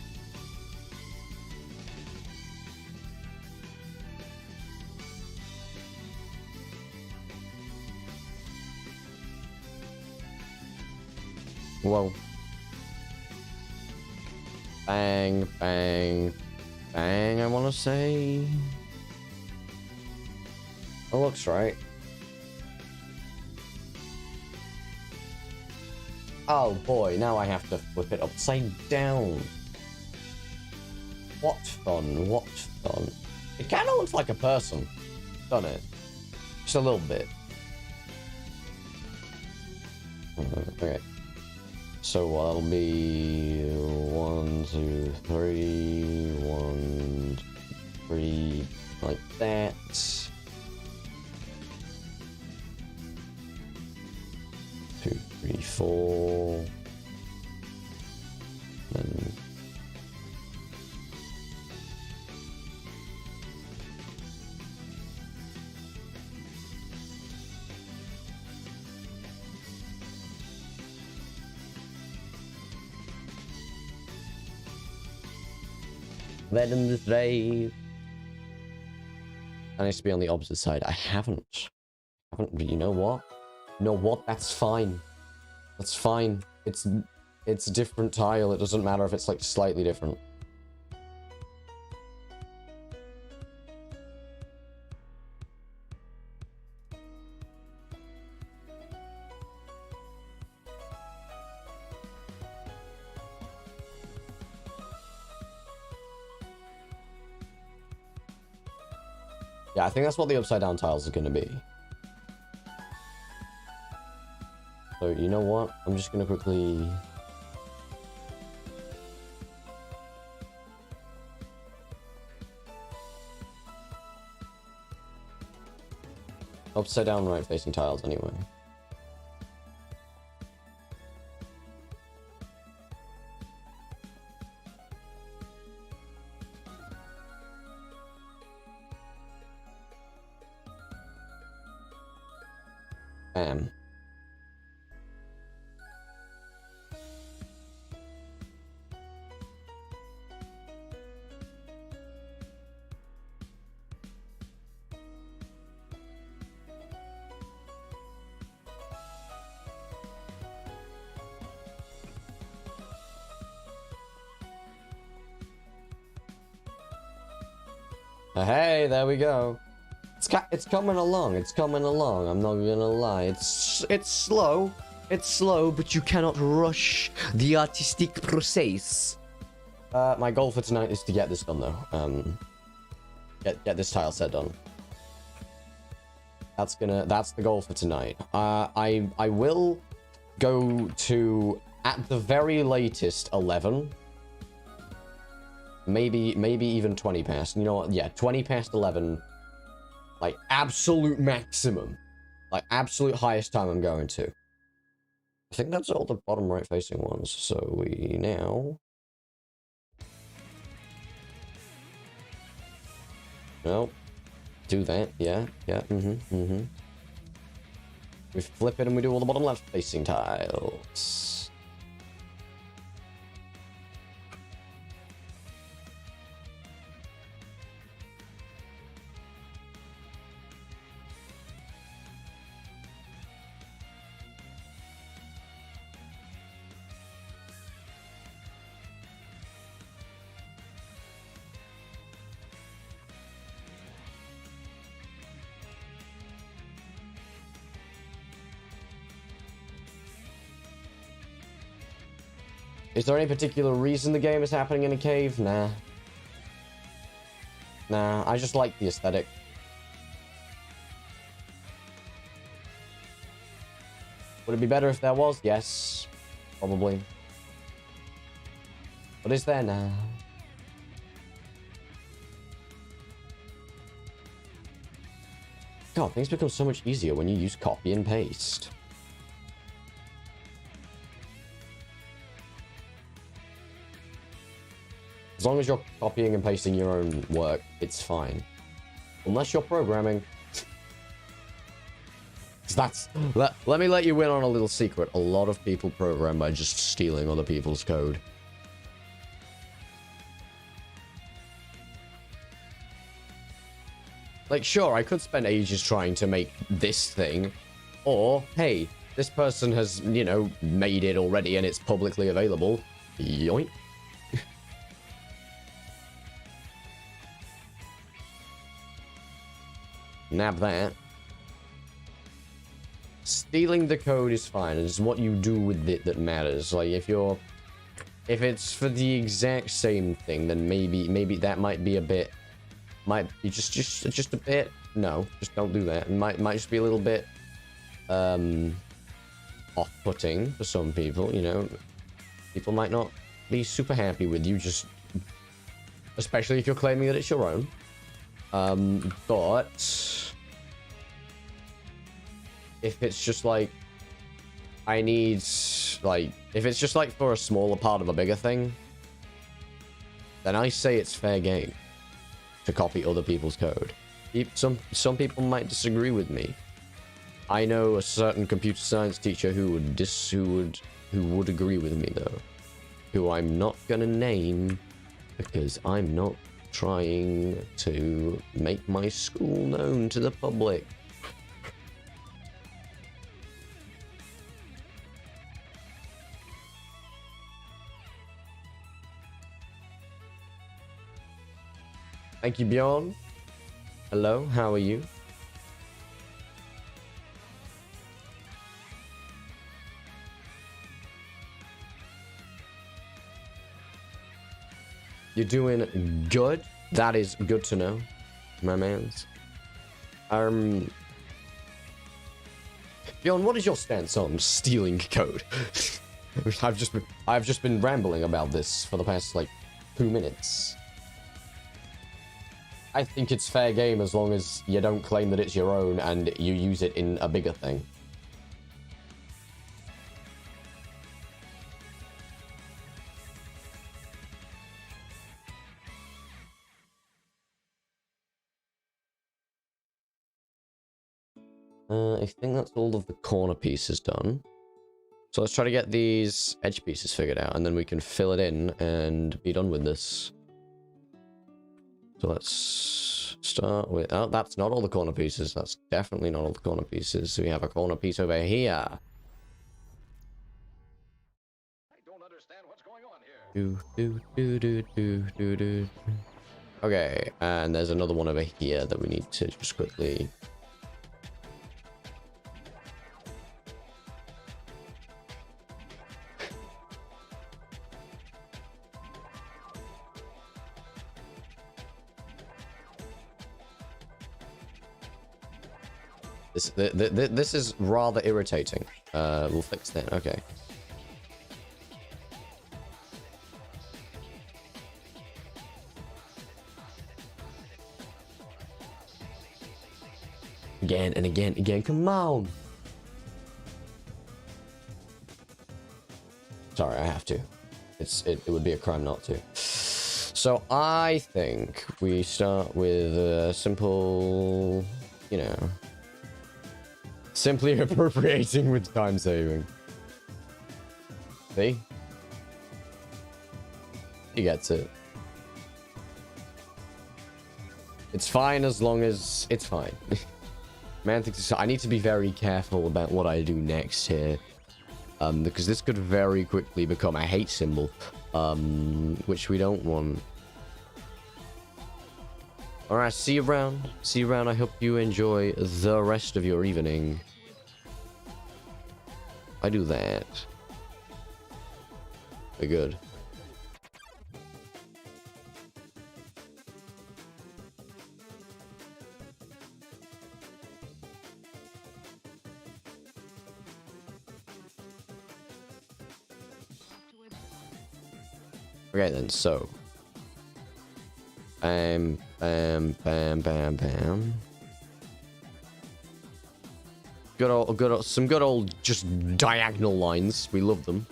Whoa. Bang, bang, bang, I want to say. That looks right. Oh boy, now I have to flip it upside down. What fun, what fun. It kind of looks like a person, doesn't it? Just a little bit. Okay. So that'll be 1, 2, 3, 1, 3, like that. 2, 3, 4. Then Venom's Rave. That needs to be on the opposite side. I haven't, but you know what? You know what? That's fine. That's fine. It's a different tile. It doesn't matter if it's like slightly different. Yeah, I think that's what the upside down tiles are going to be. So, you know what? I'm just going to quickly... upside down right facing tiles anyway. Bam. Hey, there we go. It's coming along. It's coming along. I'm not gonna lie. It's slow. It's slow, but you cannot rush the artistic process. My goal for tonight is to get this done, though. Get this tile set done. That's the goal for tonight. I will go to, at the very latest, 11. Maybe even 20 past. You know what? Yeah, 20 past 11. Like, absolute maximum. Like, absolute highest time I'm going to. I think that's all the bottom right facing ones. So we now... No. Do that. Yeah. We flip it and we do all the bottom left facing tiles. Is there any particular reason the game is happening in a cave? Nah. Nah, I just like the aesthetic. Would it be better if there was? Yes. Probably. But is there now? God, things become so much easier when you use copy and paste. As long as you're copying and pasting your own work, it's fine. Unless you're programming. Let me let you in on a little secret. A lot of people program by just stealing other people's code. Like, sure, I could spend ages trying to make this thing. Or, hey, this person has, you know, made it already and it's publicly available. Yoink. Nab that. Stealing the code is fine. It's what you do with it that matters. Like, if it's for the exact same thing, then maybe that might be a bit, might be just a bit. No, just don't do that. It might just be a little bit off-putting for some people. You know, people might not be super happy with you, just especially if you're claiming that it's your own. But if it's just like I need, like, if it's just like for a smaller part of a bigger thing, then I say it's fair game to copy other people's code. Some people might disagree with me. I know a certain computer science teacher who would agree with me though, who I'm not gonna name because I'm not trying to make my school known to the public. Thank you, Bjorn. Hello, how are you? You're doing good. That is good to know, my mans. Bjorn, what is your stance on stealing code? I've just been rambling about this for the past like 2 minutes. I think it's fair game as long as you don't claim that it's your own and you use it in a bigger thing. I think that's all of the corner pieces done. So let's try to get these edge pieces figured out, and then we can fill it in and be done with this. So let's start with... Oh, that's not all the corner pieces. That's definitely not all the corner pieces. So we have a corner piece over here. I don't understand what's going on here. Okay, and there's another one over here that we need to just quickly... This is rather irritating. We'll fix that. Okay. Again and again, again. Come on. Sorry, I have to. It would be a crime not to. So I think we start with a simple, you know, simply appropriating with time saving. See? He gets it. It's fine as long as it's fine. Man thinks I need to be very careful about what I do next here. Because this could very quickly become a hate symbol. Which we don't want. Alright, see you around. See you around. I hope you enjoy the rest of your evening. I do that. We're good. Okay then, so bam, bam, bam, bam, bam. Some good old just diagonal lines. We love them.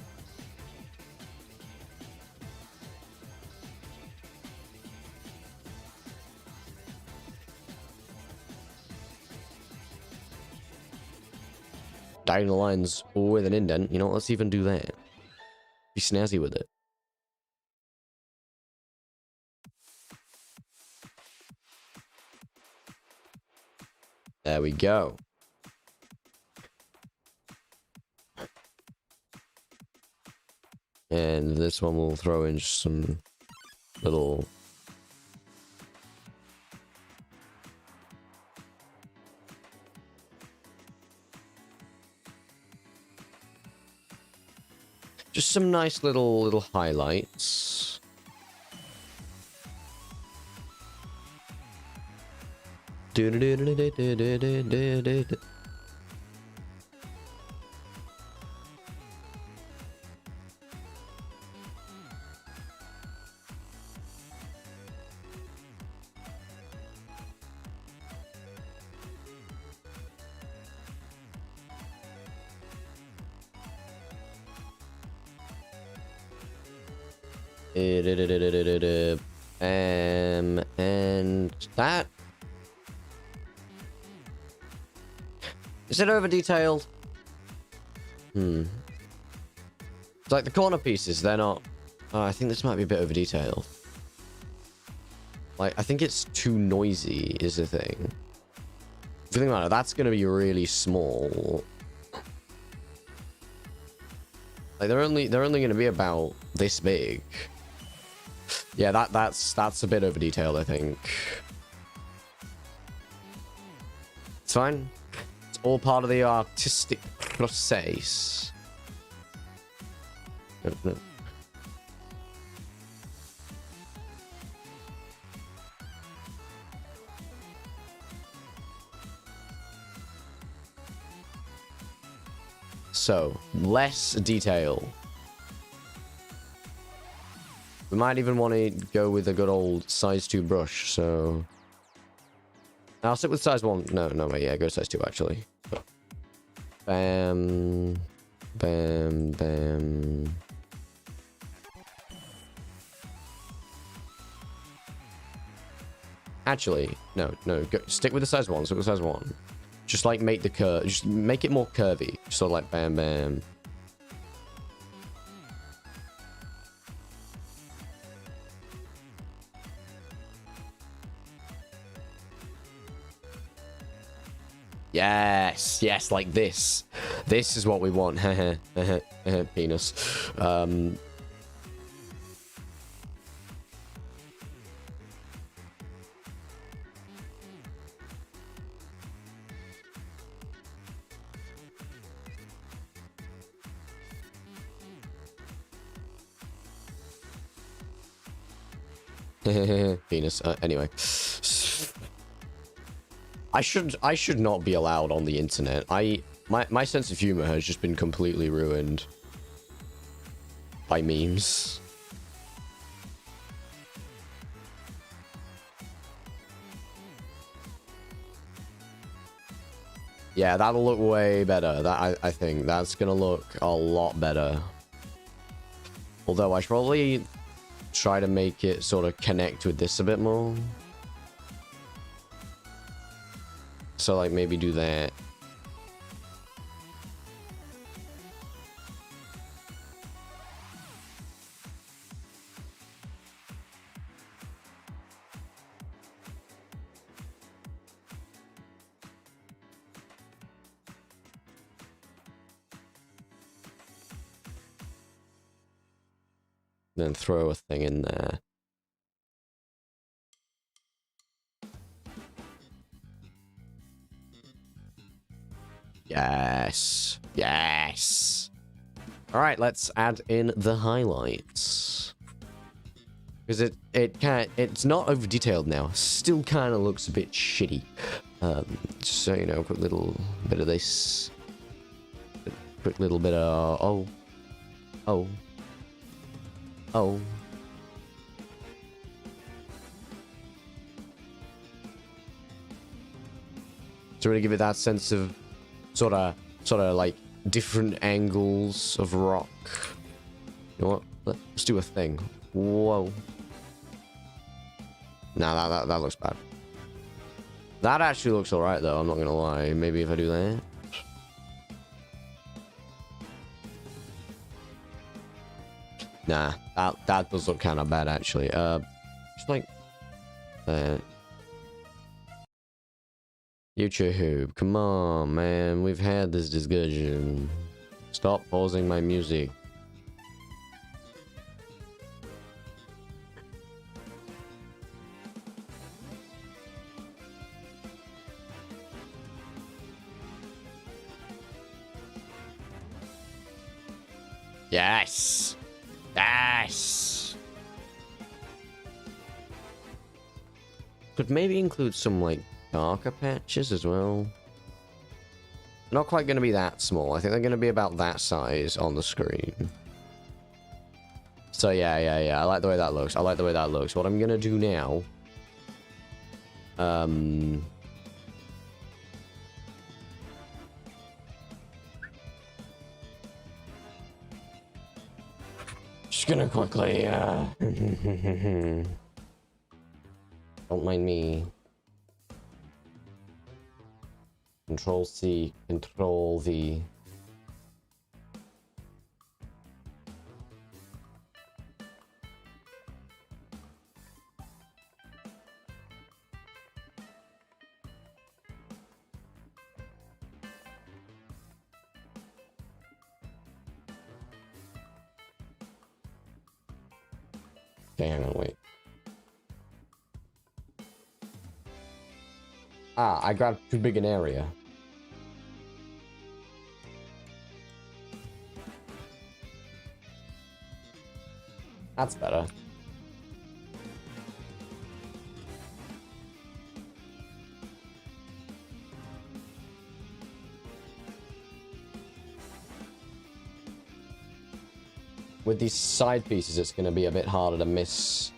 Diagonal lines with an indent. You know, let's even do that. Be snazzy with it. There we go. And this one will throw in some little... just some nice little highlights. And that. Is it over detailed? It's like the corner pieces, they're not. Oh, I think this might be a bit over detailed. Like, I think it's too noisy, is the thing. If you think about it, that's gonna be really small. Like, they're only gonna be about this big. Yeah, that's a bit over detailed, I think. It's fine. It's all part of the artistic process. No. So, less detail. We might even want to go with a good old size 2 brush, so... I'll stick with size 1. No, wait, yeah, go size 2, actually. Bam. Bam, bam. Actually, no, go, stick with the size 1, stick with size 1. Just like make the curve, just make it more curvy. Just sort of like bam, bam. Yes, like this. This is what we want. Penis. Penis. Anyway. I should not be allowed on the internet. My sense of humor has just been completely ruined by memes. Yeah, that'll look way better. That I think that's gonna look a lot better. Although I should probably try to make it sort of connect with this a bit more. So, like, maybe do that. Then throw a thing in there. Yes. All right, let's add in the highlights. Because it's not over detailed now. Still kind of looks a bit shitty. Just so you know, quick little bit of this. Quick little bit of oh. To really give it that sense of sort of like different angles of rock. You know what? Let's do a thing. Whoa. Nah, that looks bad. That actually looks alright though, I'm not gonna lie. Maybe if I do that. Nah, that does look kind of bad actually. Just like that. YouTube, come on, man. We've had this discussion. Stop pausing my music. Yes. Could maybe include some, like, darker patches as well. Not quite going to be that small. I think they're going to be about that size on the screen. So yeah. I like the way that looks. What I'm going to do now... Just gonna quickly, don't mind me. Control C, Control V. Okay, hang on, wait. Ah, I grabbed too big an area. That's better. With these side pieces, it's going to be a bit harder to miss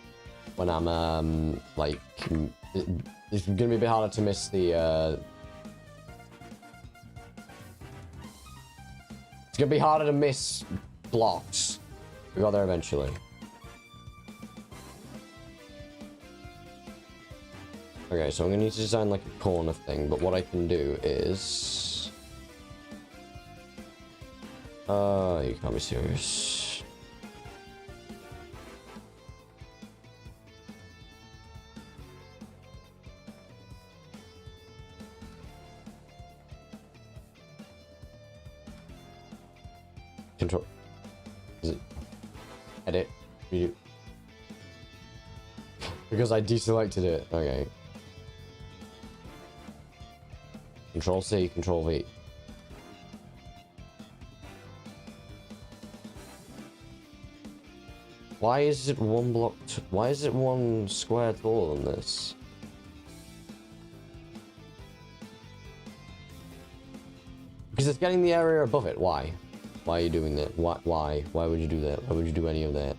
when I'm, like, it's going to be a bit harder to miss the, it's going to be harder to miss blocks. We got there eventually. Okay, so I'm going to need to design, like, a corner thing, but what I can do is... you can't be serious. Control. Is it edit? Redo. Because I deselected it. Okay. Control C, Control V. Why is it one block? Why is it one square taller than this? Because it's getting the area above it. Why? Why are you doing that? Why? Why would you do that? Why would you do any of that?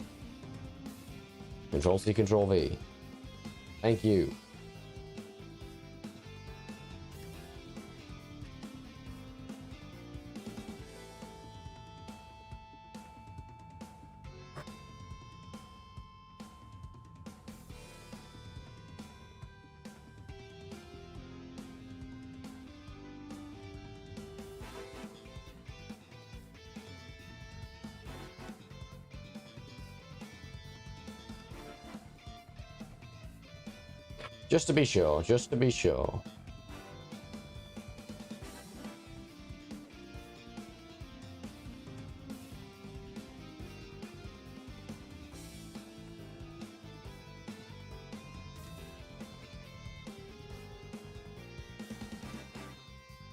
Control C, Control V. Thank you. Just to be sure, just to be sure.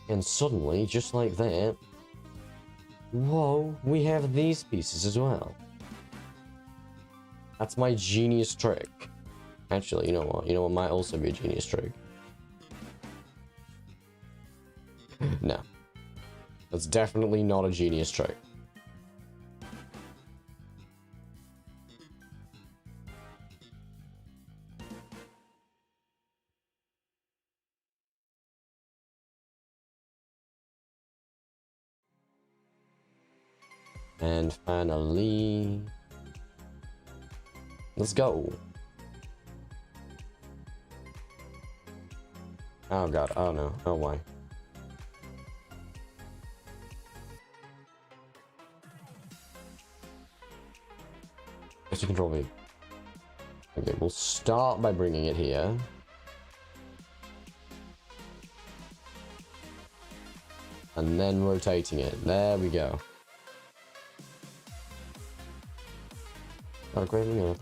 And suddenly, just like that, whoa, we have these pieces as well. That's my genius trick. Actually, you know what? You know what might also be a genius trick? No. That's definitely not a genius trick. And finally... let's go. Oh god, oh no, oh why. Let's Control V. Okay, we'll start by bringing it here. And then rotating it. There we go. Oh, great, you know,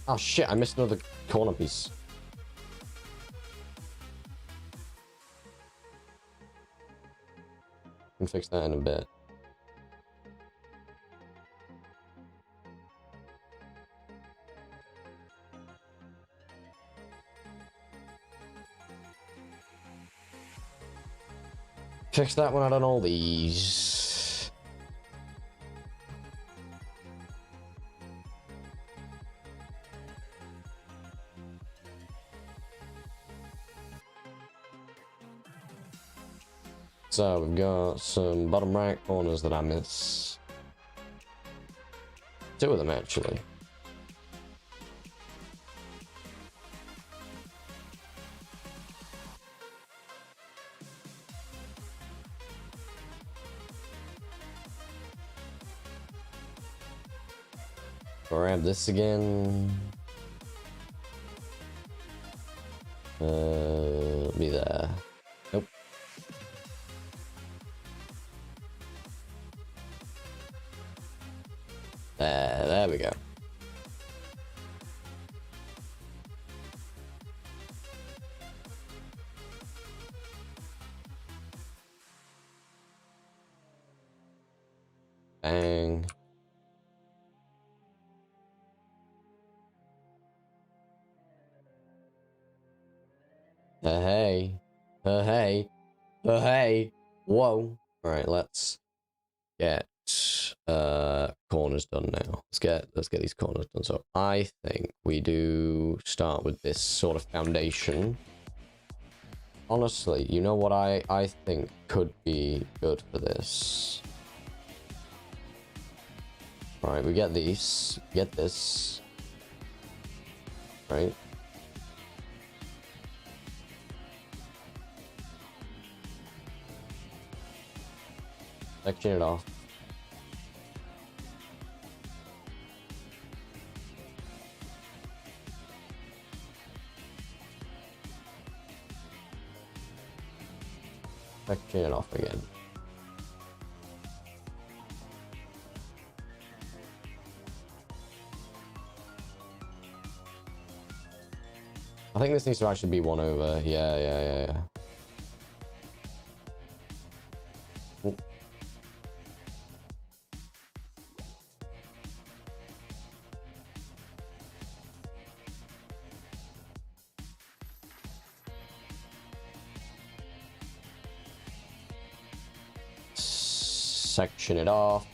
oh shit, I missed another corner piece. Can fix that in a bit. fix that when I done all these. So we've got some bottom right corners that I miss. 2 of them actually. Grab this again. Be there. Nope. There we go. Bang. Hey. Hey. Hey. Whoa. Alright, let's get corners done now. Let's get these corners done. So I think we do start with this sort of foundation. Honestly, you know what I think could be good for this? Alright, we get these. Get this. Right. Section it off. Section it off again. I think this needs to actually be one over. Yeah. Ooh. Section it off.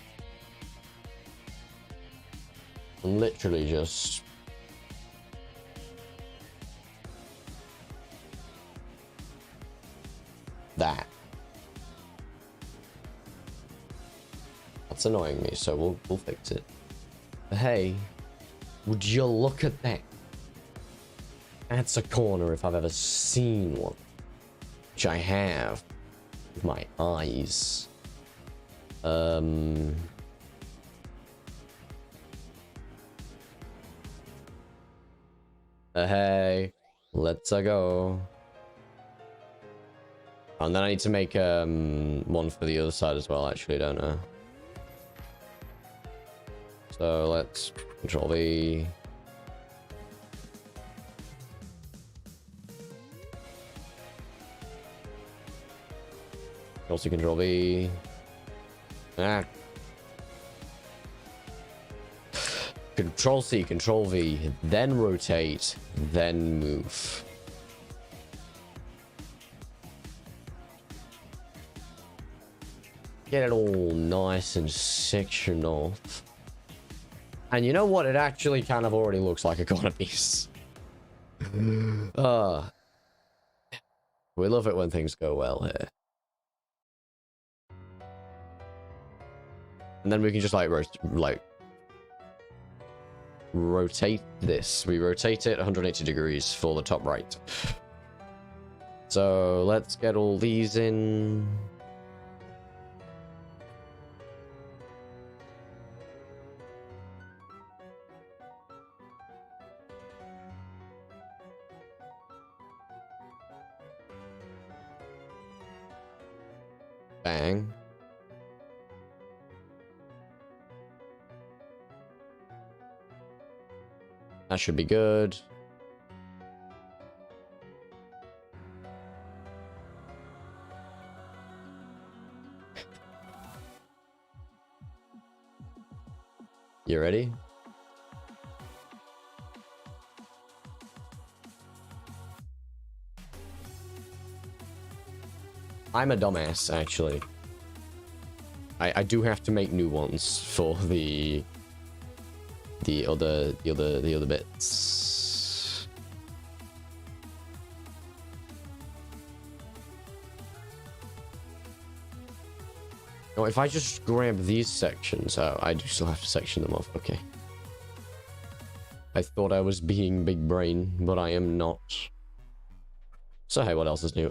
And literally just that. That's annoying me, so we'll fix it. But hey, would you look at that? That's a corner if I've ever seen one. Which I have with my eyes. Hey, let's go. And then I need to make one for the other side as well, actually, don't I? So let's Control V. Also Control V. Ah. Control C, Control V, then rotate, then move. Get it all nice and sectioned off. And you know what? It actually kind of already looks like a corner piece. We love it when things go well here. And then we can just rotate this. We rotate it 180 degrees for the top right. So let's get all these in. Bang. That should be good. You ready? I'm a dumbass, actually. I do have to make new ones for the other bits. Oh, if I just grab these sections, oh, I do still have to section them off. Okay. I thought I was being big brain, but I am not. So hey, what else is new?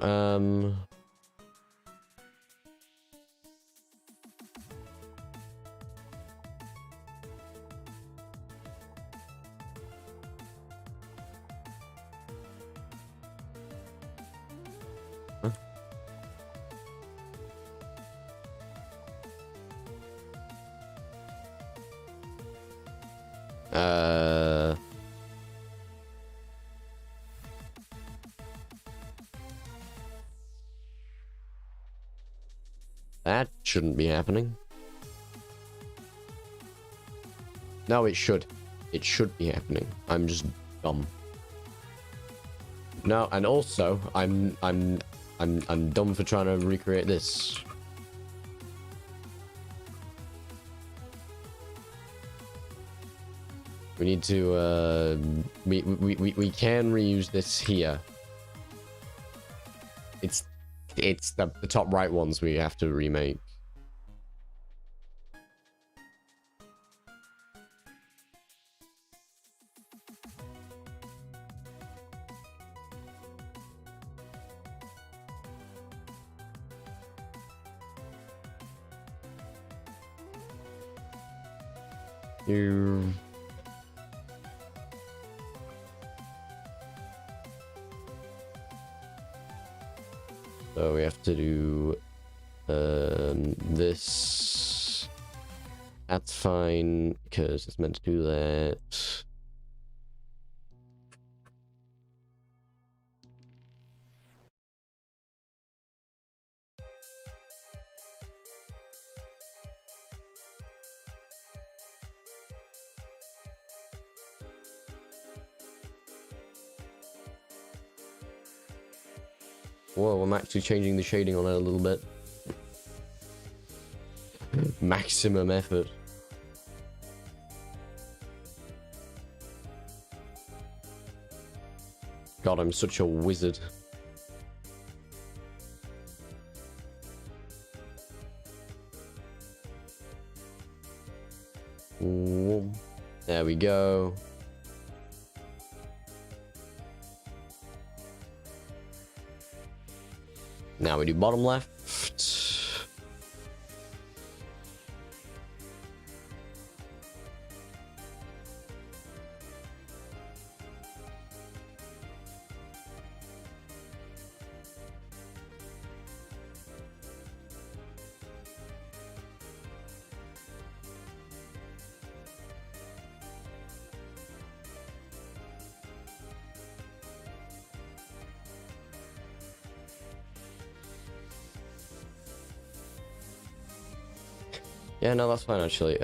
That shouldn't be happening. No, it should. It should be happening. I'm just dumb. No, and also, I'm dumb for trying to recreate this. We need to, we can reuse this here. It's the top right ones we have to remake. So we have to do this. That's fine because it's meant to do that. Whoa, I'm actually changing the shading on it a little bit. Maximum effort. God, I'm such a wizard. Ooh, there we go. Now we do bottom left. Yeah, no, that's fine actually.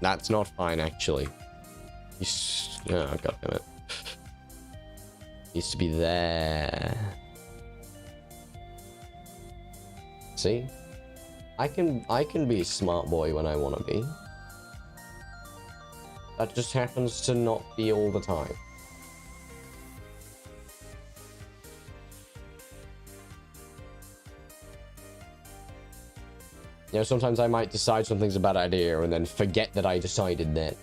That's not fine actually. Oh, God damn it. Needs to be there. See? I can be a smart boy when I want to be. That just happens to not be all the time. You know, sometimes I might decide something's a bad idea and then forget that I decided that.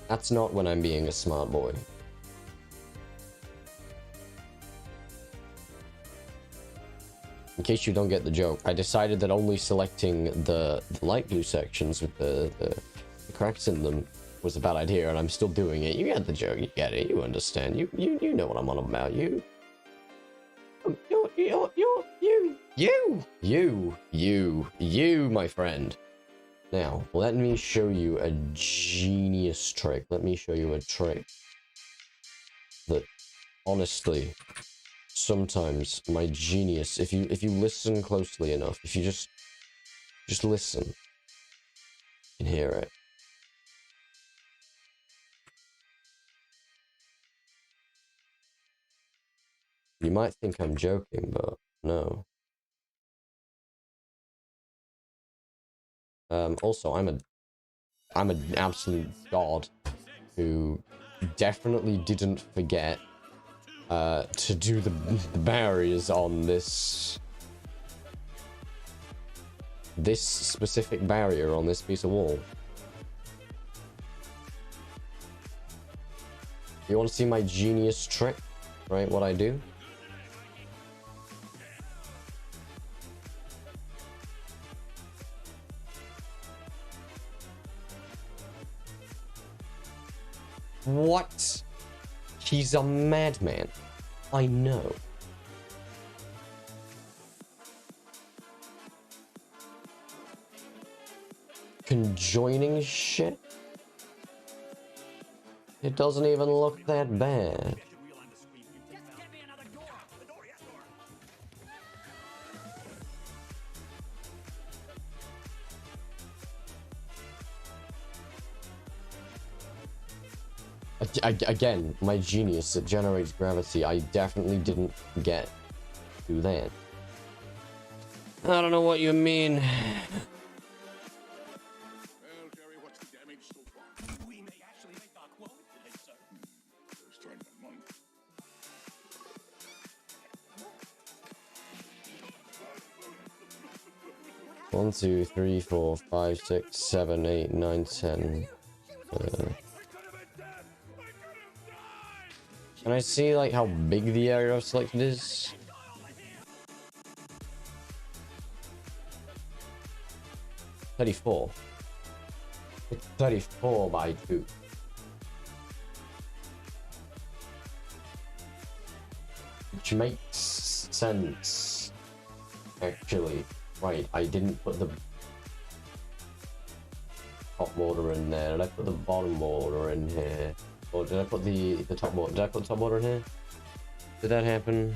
That's not when I'm being a smart boy. In case you don't get the joke, I decided that only selecting the light blue sections with the cracks in them was a bad idea, and I'm still doing it. You get the joke, you get it, you understand. You know what I'm on about, you. You, my friend. Now, let me show you a genius trick. Let me show you a trick that, honestly, sometimes my genius, if you listen closely enough, if you just listen, can hear it. You might think I'm joking, but no. Also, I'm an absolute god who definitely didn't forget to do the barriers on this specific barrier on this piece of wall. You want to see my genius trick, right? What I do? What? He's a madman. I know. Conjoining shit? It doesn't even look that bad. Again, my genius, it generates gravity. I definitely didn't get to that. I don't know what you mean. Well, Jerry, what's the damage so far? We may actually make our quota today, sir. First time in a month. 1, 2, 3, 4, 5, 6, 7, 8, 9, 10. Can I see like how big the area I've selected is? It's 34 by 2. Which makes sense. Actually. Right, I didn't put the top border in there. Did I put the bottom border in here? Or did I put the top border? Did I put the top border in here? Did that happen?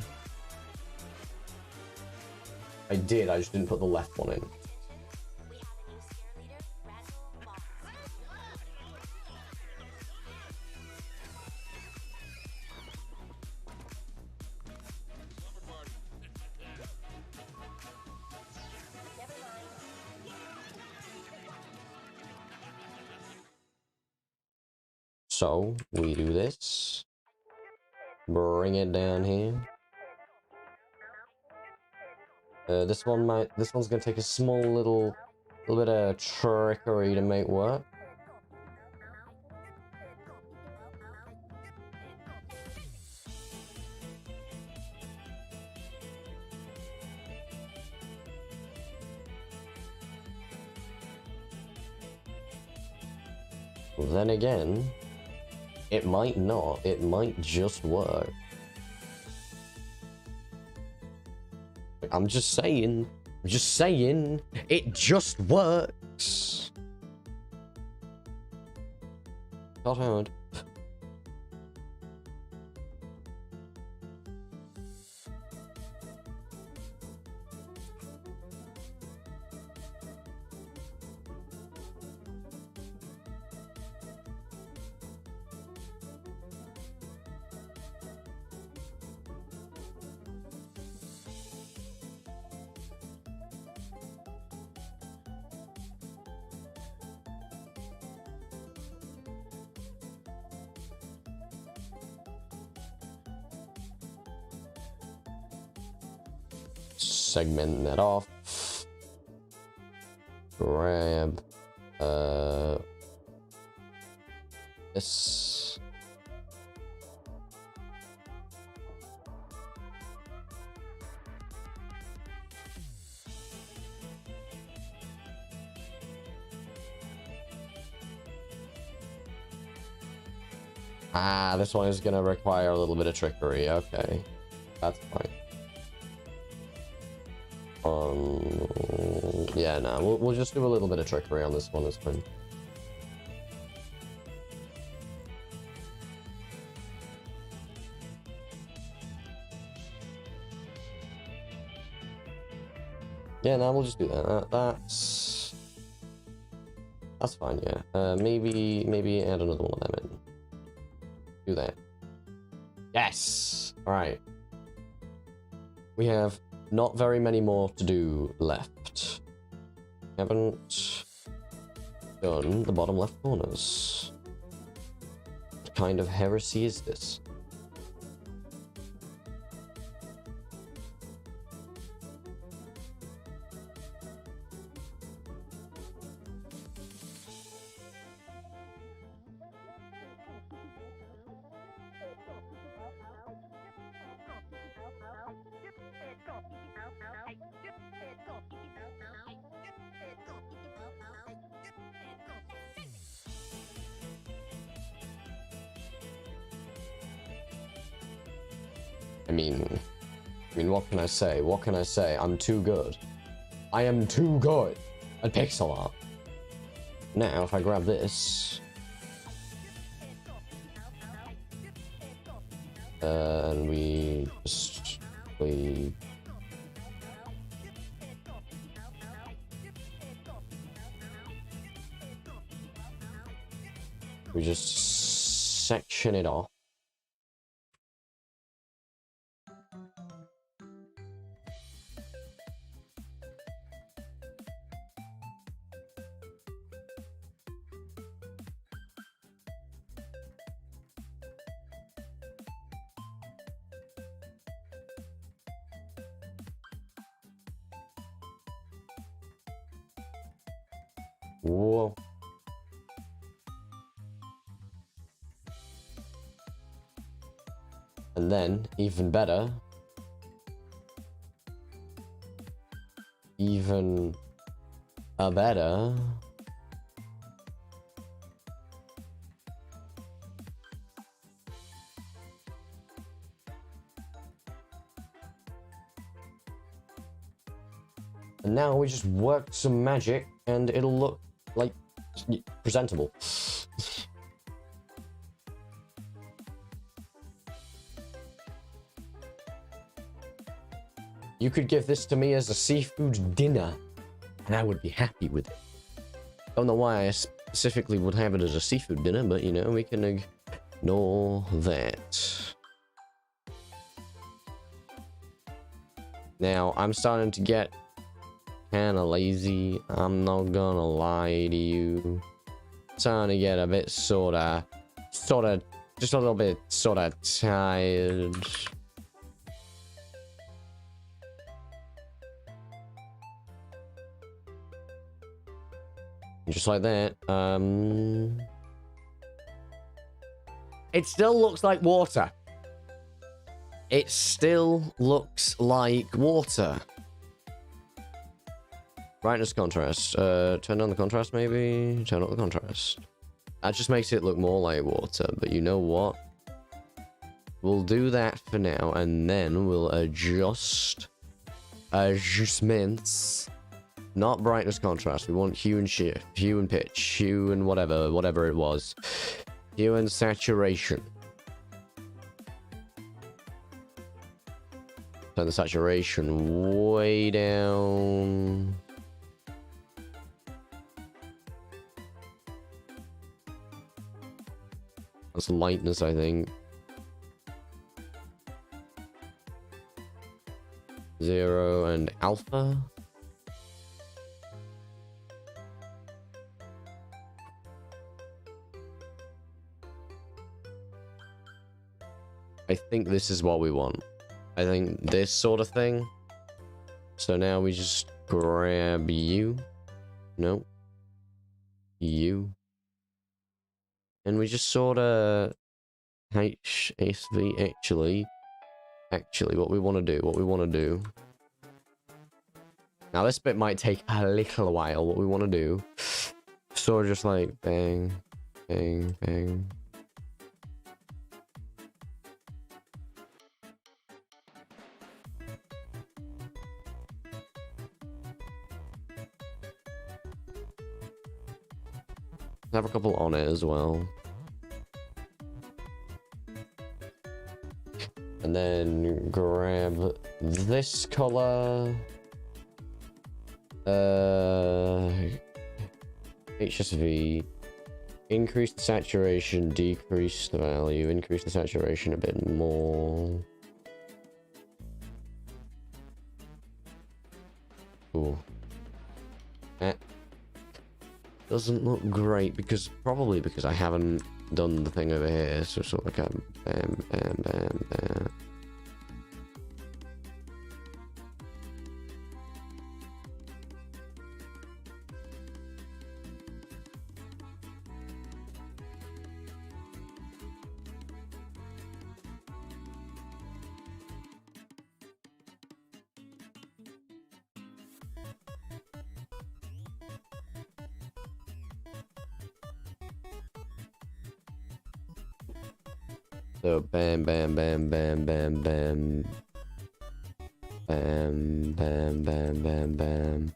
I did, I just didn't put the left one in. So we do this, bring it down here. This one's gonna take a small little bit of trickery to make work. Then again, it might not. It might just work. I'm just saying. It just works. Not hard. Segment that off. Grab this. Ah, this one is gonna require a little bit of trickery. Okay, that's fine. Yeah, no, we'll just do a little bit of trickery on this one. It's fine. Yeah, no, we'll just do that. That's fine, yeah. Maybe add another one of them in. Do that. Yes! Alright. We have not very many more to do left. Haven't done the bottom left corners. What kind of heresy is this? I mean, what can I say? What can I say? I'm too good. I am too good at pixel art. Now, if I grab this... and we just... We just section it off. Whoa. And then, even better, even a better, and now we just work some magic and it'll look like presentable. You could give this to me as a seafood dinner, and I would be happy with it. Don't know why I specifically would have it as a seafood dinner, but you know, we can ignore that. Now, I'm starting to get kind of lazy. I'm not gonna lie to you. Starting to get a bit just a little bit tired. Just like that. It still looks like water. It still looks like water. Brightness contrast. Turn down the contrast, maybe? Turn up the contrast. That just makes it look more like water, but you know what? We'll do that for now, and then we'll adjust. Adjustments. Not brightness contrast. We want hue and shift, hue and pitch, hue and whatever it was. Hue and saturation. Turn the saturation way down. That's lightness, I think. 0 and alpha. I think this is what we want. I think this sort of thing. So now we just grab you. No. You. And we just sort of... HSV, actually, what we want to do. Now this bit might take a little while. What we want to do. Sort of just like bang, bang, bang. Have a couple on it as well. And then grab this color. HSV. Increase the saturation, decrease the value, increase the saturation a bit more. Ooh. That doesn't look great because probably because I haven't done the thing over here. So sort of like a bam, bam, bam, bam. So bam, bam, bam, bam, bam, bam. Bam, bam, bam, bam, bam.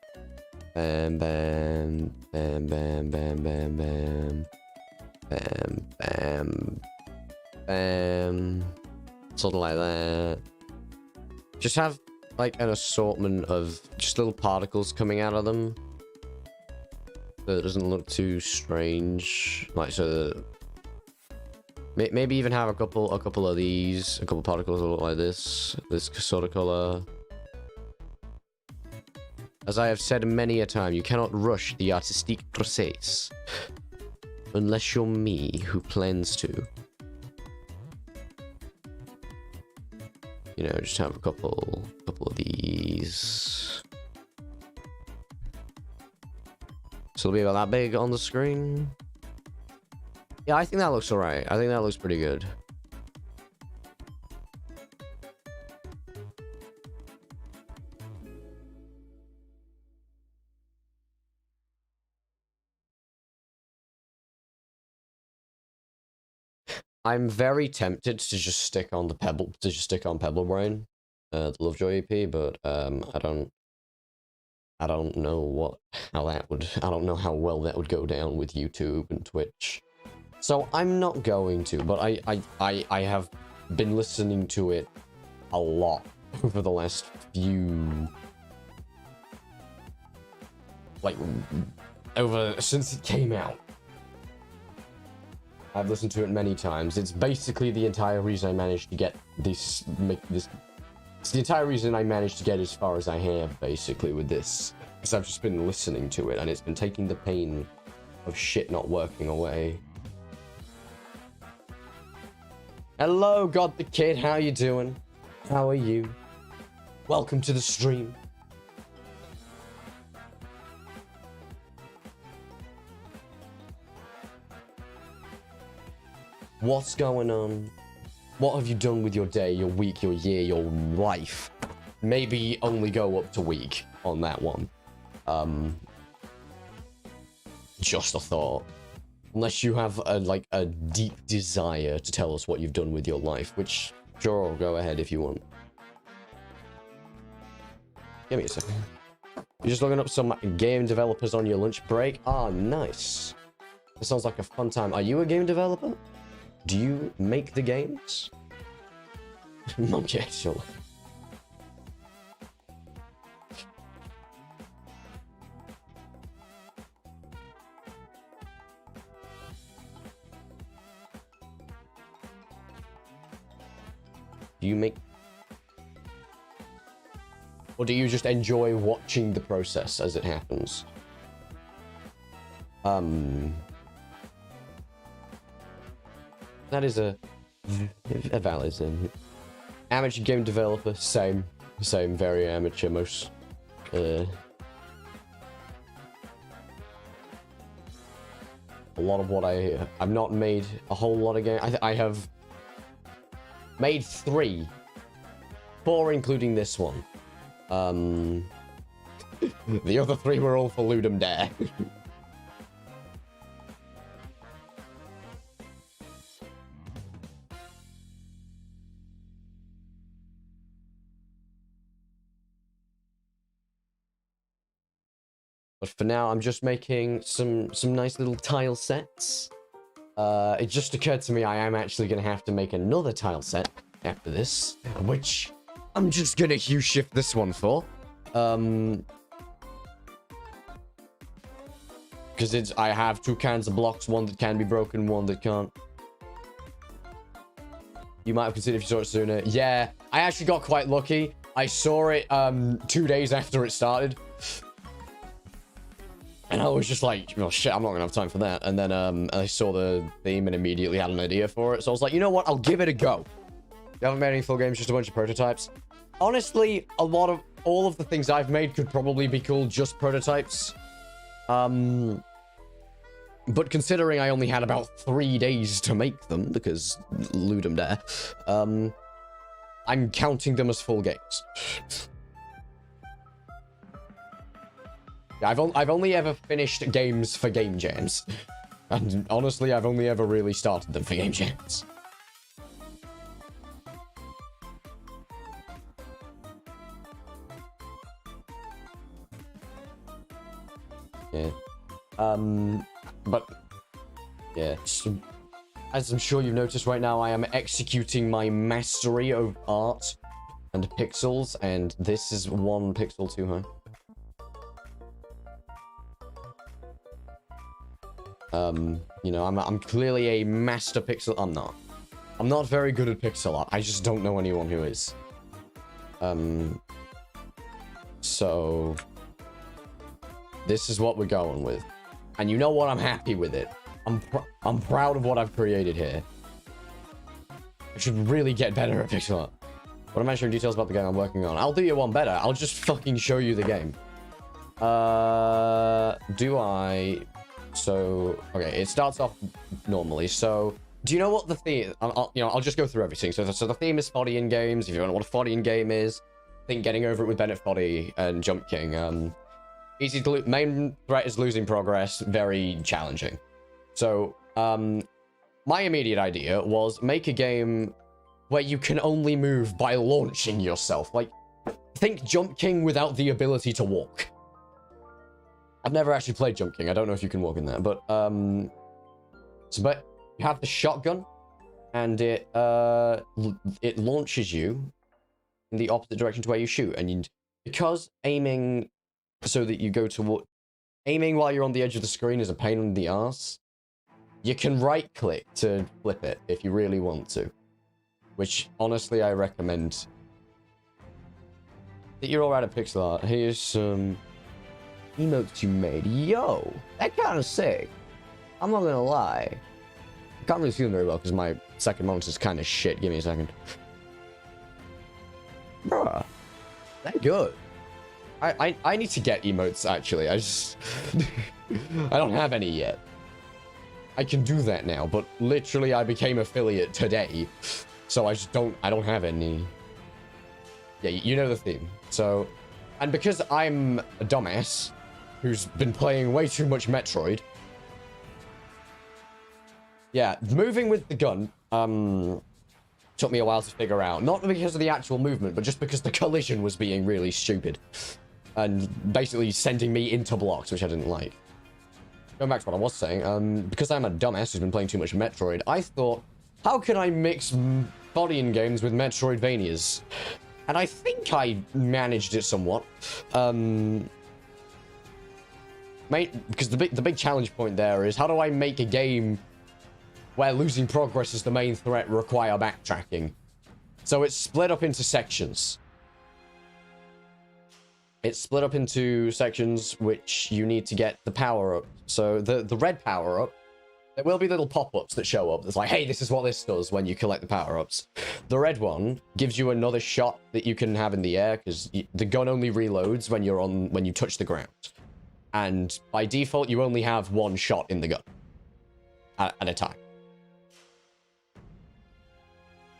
Bam, bam, bam, bam, bam, bam, bam. Bam, bam, bam. Something like that. Just have, like, an assortment of just little particles coming out of them. So it doesn't look too strange. Like, so that maybe even have a couple of these, a couple particles that look like this sort of color. As I have said many a time, you cannot rush the artistique process unless you're me, who plans to. You know, just have a couple of these. So it'll be about that big on the screen. Yeah, I think that looks alright. I think that looks pretty good. I'm very tempted to just stick on Pebble Brain, the Lovejoy EP, but I don't know I don't know how well that would go down with YouTube and Twitch. So I'm not going to, but I have been listening to it a lot over the last few, like, since it came out. I've listened to it many times. It's basically the entire reason I managed to get this, it's the entire reason I managed to get as far as I have, basically, with this. Because I've just been listening to it, and it's been taking the pain of shit not working away. Hello, God the Kid, how you doing? How are you? Welcome to the stream. What's going on? What have you done with your day, your week, your year, your life? Maybe only go up to week on that one. Just a thought. Unless you have a deep desire to tell us what you've done with your life, which, sure, go ahead if you want. Give me a second. You're just looking up some game developers on your lunch break? Ah, nice. That sounds like a fun time. Are you a game developer? Do you make the games? Okay, sure. Do you make... Or do you just enjoy watching the process as it happens? That is a valid thing. Amateur game developer, same, very amateur, most, a lot of what I've not made a whole lot of games. I have made 3, 4 including this one. The other 3 were all for Ludum Dare. But for now, I'm just making some nice little tile sets. It just occurred to me I am actually going to have to make another tile set after this, which I'm just going to hue shift this one for. Because Because I have two kinds of blocks, one that can be broken, one that can't. You might have considered if you saw it sooner. Yeah, I actually got quite lucky. I saw it 2 days after it started. And I was just like, well, shit, I'm not gonna have time for that. And then I saw the theme and immediately had an idea for it. So I was like, you know what? I'll give it a go. You haven't made any full games, just a bunch of prototypes. Honestly, all of the things I've made could probably be called just prototypes. But considering I only had about 3 days to make them, because Ludum dare, I'm counting them as full games. I've only ever finished games for game jams. And honestly, I've only ever really started them for game jams. Yeah. But yeah, so, as I'm sure you've noticed right now, I am executing my mastery of art and pixels, and this is 1 pixel too high. You know, I'm clearly a master pixel. I'm not very good at pixel art. I just don't know anyone who is. So this is what we're going with. And you know what? I'm happy with it. I'm proud of what I've created here. I should really get better at pixel art. What am I showing details about the game I'm working on? I'll do you one better. I'll just fucking show you the game. Do I? So, okay, it starts off normally. So, do you know what the theme? I'll just go through everything. So the theme is Foddy in games. If you don't know what a Foddy in game is, think getting over it with Bennett Foddy and Jump King. Easy to main threat is losing progress. Very challenging. So, my immediate idea was make a game where you can only move by launching yourself. Like, think Jump King without the ability to walk. I've never actually played Jump King. I don't know if you can walk in that, but but you have the shotgun, and it launches you in the opposite direction to where you shoot, and because aiming so that you go toward aiming while you're on the edge of the screen is a pain in the ass. You can right click to flip it if you really want to, which honestly I recommend. That you're alright at pixel art. Here's some emotes you made. Yo, that kind of sick. I'm not gonna lie. I can't really see them very well because my second monitor's kind of shit. Give me a second. Bruh, that good. I need to get emotes actually. I just I don't have any yet. I can do that now, but literally I became affiliate today, so I don't have any. Yeah, you know the theme. So, and because I'm a dumbass who's been playing way too much Metroid. Yeah, moving with the gun took me a while to figure out. Not because of the actual movement, but just because the collision was being really stupid. And basically sending me into blocks, which I didn't like. Going back to what I was saying, because I'm a dumbass who's been playing too much Metroid, I thought, how can I mix body in games with Metroidvanias? And I think I managed it somewhat. Because the big challenge point there is, how do I make a game where losing progress is the main threat require backtracking? So it's split up into sections. It's split up into sections which you need to get the power up. So the red power up, there will be little pop-ups that show up. It's like, hey, this is what this does when you collect the power-ups. The red one gives you another shot that you can have in the air because the gun only reloads when you touch the ground. And by default, you only have one shot in the gun at a time.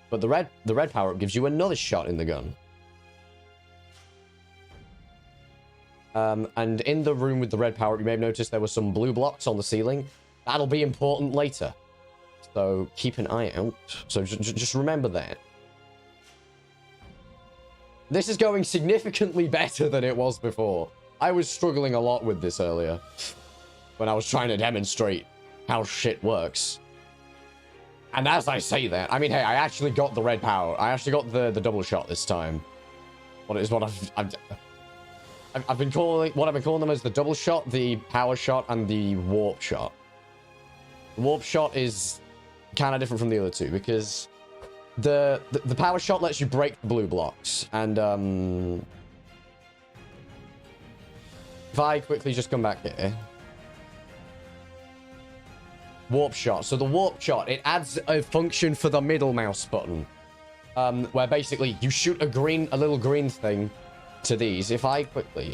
But the red power-up gives you another shot in the gun. And in the room with the red power-up, you may have noticed there were some blue blocks on the ceiling. That'll be important later. So keep an eye out. So just remember that. This is going significantly better than it was before. I was struggling a lot with this earlier when I was trying to demonstrate how shit works. And as I say that, I mean, hey, I actually got the red power. I actually got the double shot this time. What is what I've I've been calling what I've been calling them is the double shot, the power shot, and the warp shot. The warp shot is kind of different from the other two because the power shot lets you break the blue blocks, and if I quickly just come back here, warp shot. So the warp shot, it adds a function for the middle mouse button, where basically you shoot a little green thing to these. If I quickly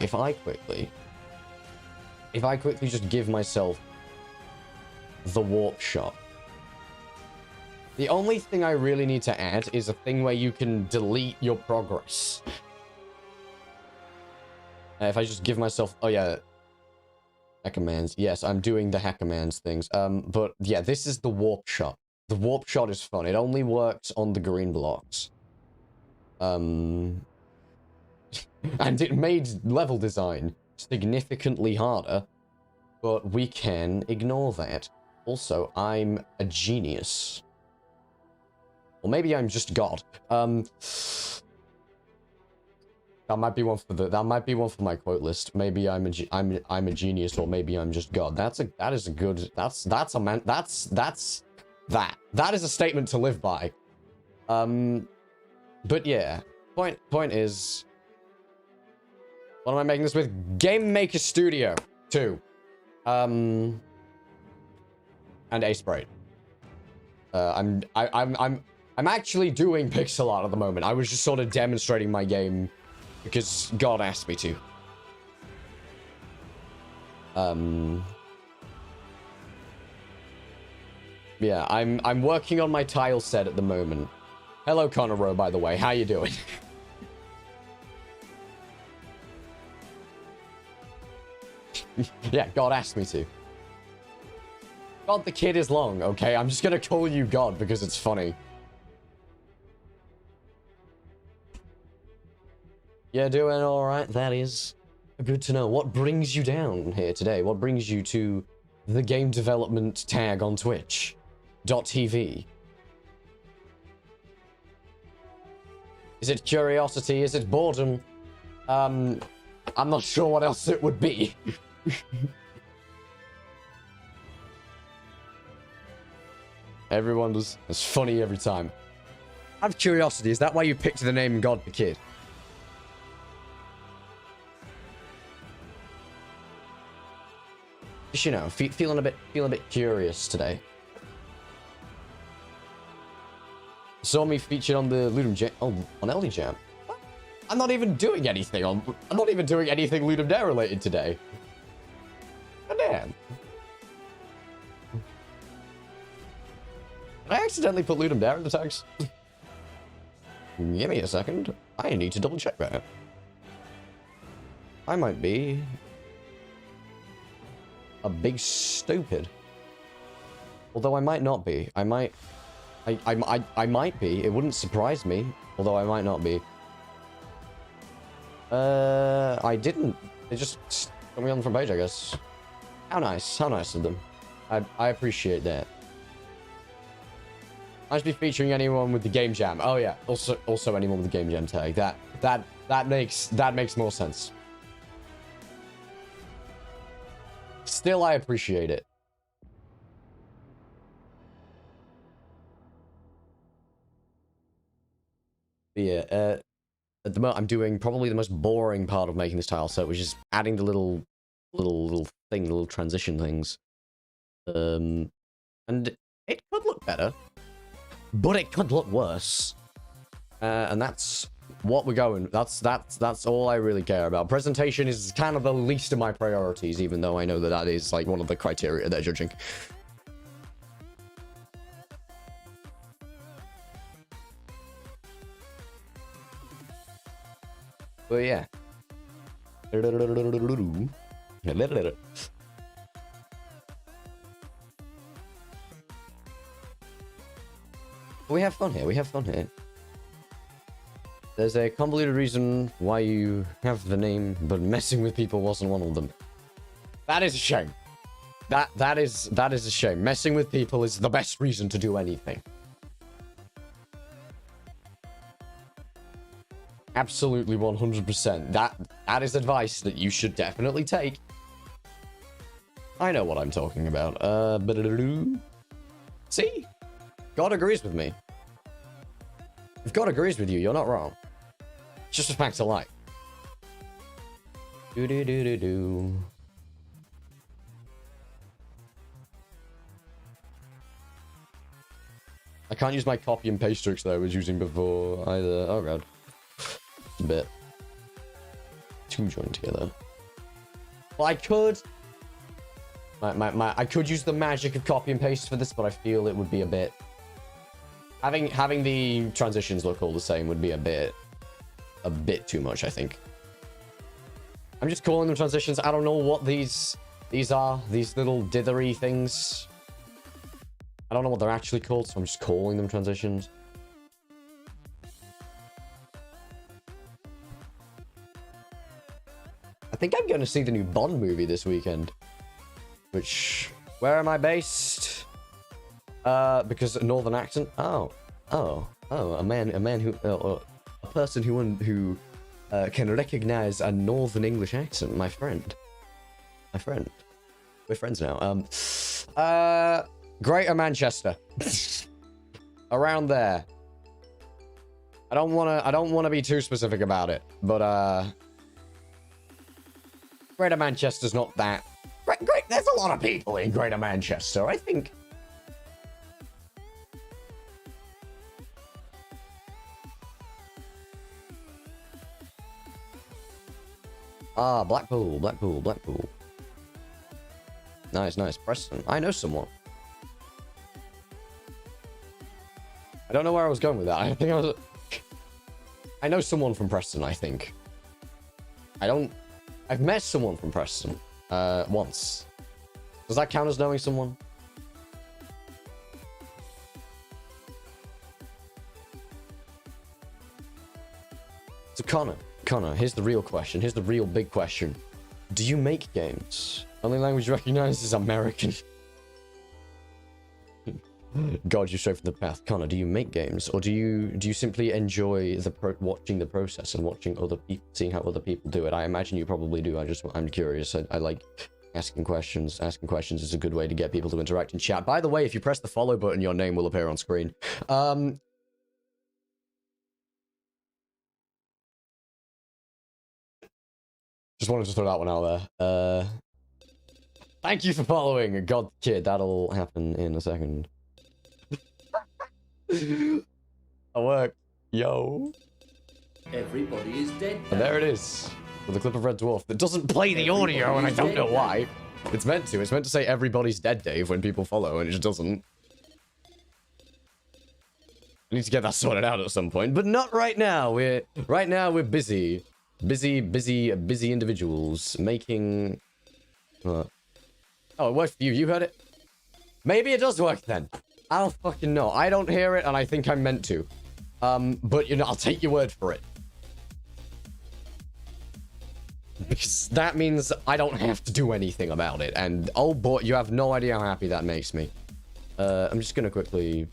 just give myself the warp shot. The only thing I really need to add is a thing where you can delete your progress. If I just give myself, oh yeah, hack commands. Yes, I'm doing the hack commands things. But yeah, this is the warp shot. The warp shot is fun. It only works on the green blocks. And it made level design significantly harder, but we can ignore that. Also, I'm a genius. Or maybe I'm just God. That might be one for my quote list. Maybe I'm a genius, or maybe I'm just God. That is a statement to live by. But yeah, point is, what am I making this with? Game Maker Studio 2, and Ace Sprite. I'm actually doing pixel art at the moment. I was just sort of demonstrating my game because God asked me to. Yeah, I'm working on my tile set at the moment. Hello, Connor Rowe, by the way. How you doing? Yeah, God asked me to. God the kid is long, okay? I'm just gonna call you God because it's funny. Yeah, doing alright, that is good to know. What brings you down here today? What brings you to the game development tag on Twitch.tv? Is it curiosity? Is it boredom? I'm not sure what else it would be. Everyone was it's funny every time. I have curiosity. Is that why you picked the name God the Kid? Just, you know, feeling a bit curious today. Saw me featured on the Ludum Jam. Oh, on LD Jam. I'm not even doing anything Ludum Dare related today. Oh, damn. Did I accidentally put Ludum Dare in the tags? Give me a second. I need to double check that. I might be a big stupid. Although I might not be. I might be. It wouldn't surprise me. Although I might not be. I didn't. They just put me on the front page, I guess. How nice. How nice of them. I appreciate that. I should be featuring anyone with the Game Jam. Oh yeah. Also anyone with the Game Jam tag. That makes more sense. Still, I appreciate it. But yeah, at the moment, I'm doing probably the most boring part of making this tile set, which is adding the little transition things. And it could look better, but it could look worse. And that's what we're going. That's all I really care about. Presentation is kind of the least of my priorities, even though I know that is like one of the criteria they're judging. But yeah. We have fun here. We have fun here. There's a convoluted reason why you have the name, but messing with people wasn't one of them. That is a shame. That is a shame. Messing with people is the best reason to do anything. Absolutely 100%. That is advice that you should definitely take. I know what I'm talking about. See? God agrees with me. If God agrees with you, you're not wrong. It's just a fact of life. Do. I can't use my copy and paste tricks that I was using before either. Oh god. A bit. Two joined together. Well, I could. I could use the magic of copy and paste for this, but I feel it would be a bit. Having the transitions look all the same would be a bit too much, I think. I'm just calling them transitions. I don't know what these are. These little dithery things. I don't know what they're actually called, so I'm just calling them transitions. I think I'm going to see the new Bond movie this weekend. Which, where am I based? Because northern accent. Oh, a man who, a person who can recognize a northern English accent. My friend. We're friends now. Greater Manchester. Around there. I don't wanna be too specific about it, but Greater Manchester's not that great. There's a lot of people in Greater Manchester, I think. Ah, Blackpool. Nice. Preston. I know someone. I don't know where I was going with that. I know someone from Preston, I think. I've met someone from Preston. Once. Does that count as knowing someone? So Connor, here's the real question. Here's the real big question. Do you make games? Only language recognized is American. God, you straight from the path. Connor, do you make games, or do you simply enjoy watching the process and watching other people, seeing how other people do it? I imagine you probably do. I'm curious. I like asking questions. Asking questions is a good way to get people to interact in chat. By the way, if you press the follow button, your name will appear on screen. Just wanted to throw that one out there. Thank you for following, God Kid. That'll happen in a second. I work. Yo. Everybody is dead. And there it is. With a clip of Red Dwarf that doesn't play the audio, and I don't know why. It's meant to. It's meant to say everybody's dead, Dave, when people follow, and it just doesn't. I need to get that sorted out at some point, but not right now. We're busy. Busy individuals making. Oh, it worked for you. You heard it. Maybe it does work then. I don't fucking know. I don't hear it, and I think I'm meant to. But you know, I'll take your word for it. Because that means I don't have to do anything about it. And oh boy, you have no idea how happy that makes me. I'm just gonna quickly.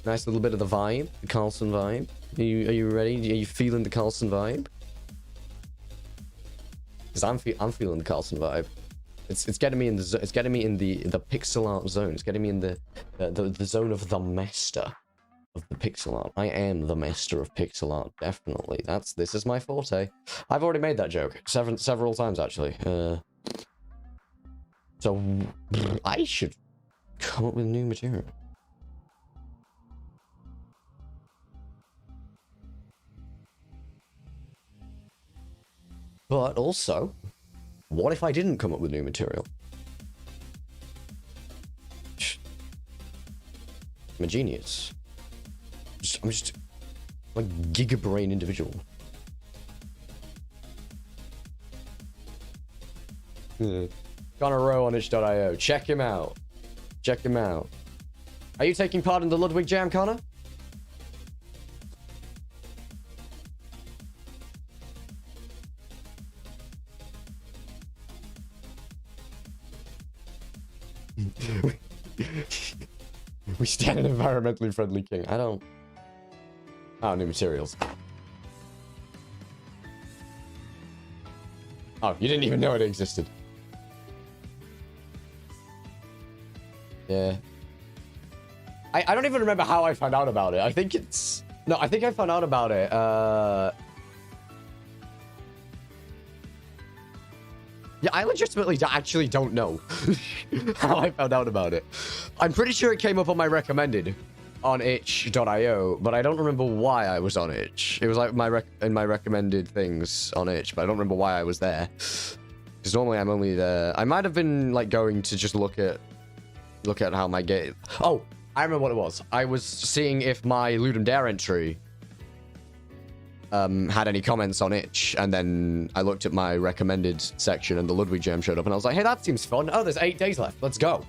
Nice little bit of the vibe, the Carlson vibe. Are you ready? Are you feeling the Carlson vibe? Because I'm feeling the Carlson vibe. It's getting me in the pixel art zone. It's getting me in the zone of the master of the pixel art. I am the master of pixel art, definitely. This is my forte. I've already made that joke several times actually. So I should come up with new material. But also, what if I didn't come up with new material? I'm a genius. I'm just a gigabrain individual. Connor Rowe on itch.io. Check him out. Check him out. Are you taking part in the Ludwig Jam, Connor? We stand an environmentally friendly king. I don't... Oh, new materials. Oh, you didn't even know it existed. Yeah. I don't even remember how I found out about it. I think it's... No, I think I found out about it. Yeah, I legitimately actually don't know how I found out about it. I'm pretty sure it came up on my recommended on itch.io, but I don't remember why I was on itch. It was like in my recommended things on itch, but I don't remember why I was there. Because normally I'm only there. I might have been like going to just look at how my game... Oh, I remember what it was. I was seeing if my Ludum Dare entry had any comments on itch, and then I looked at my recommended section and the Ludwig gem showed up, and I was like, hey, that seems fun. Oh, there's 8 days left. Let's go.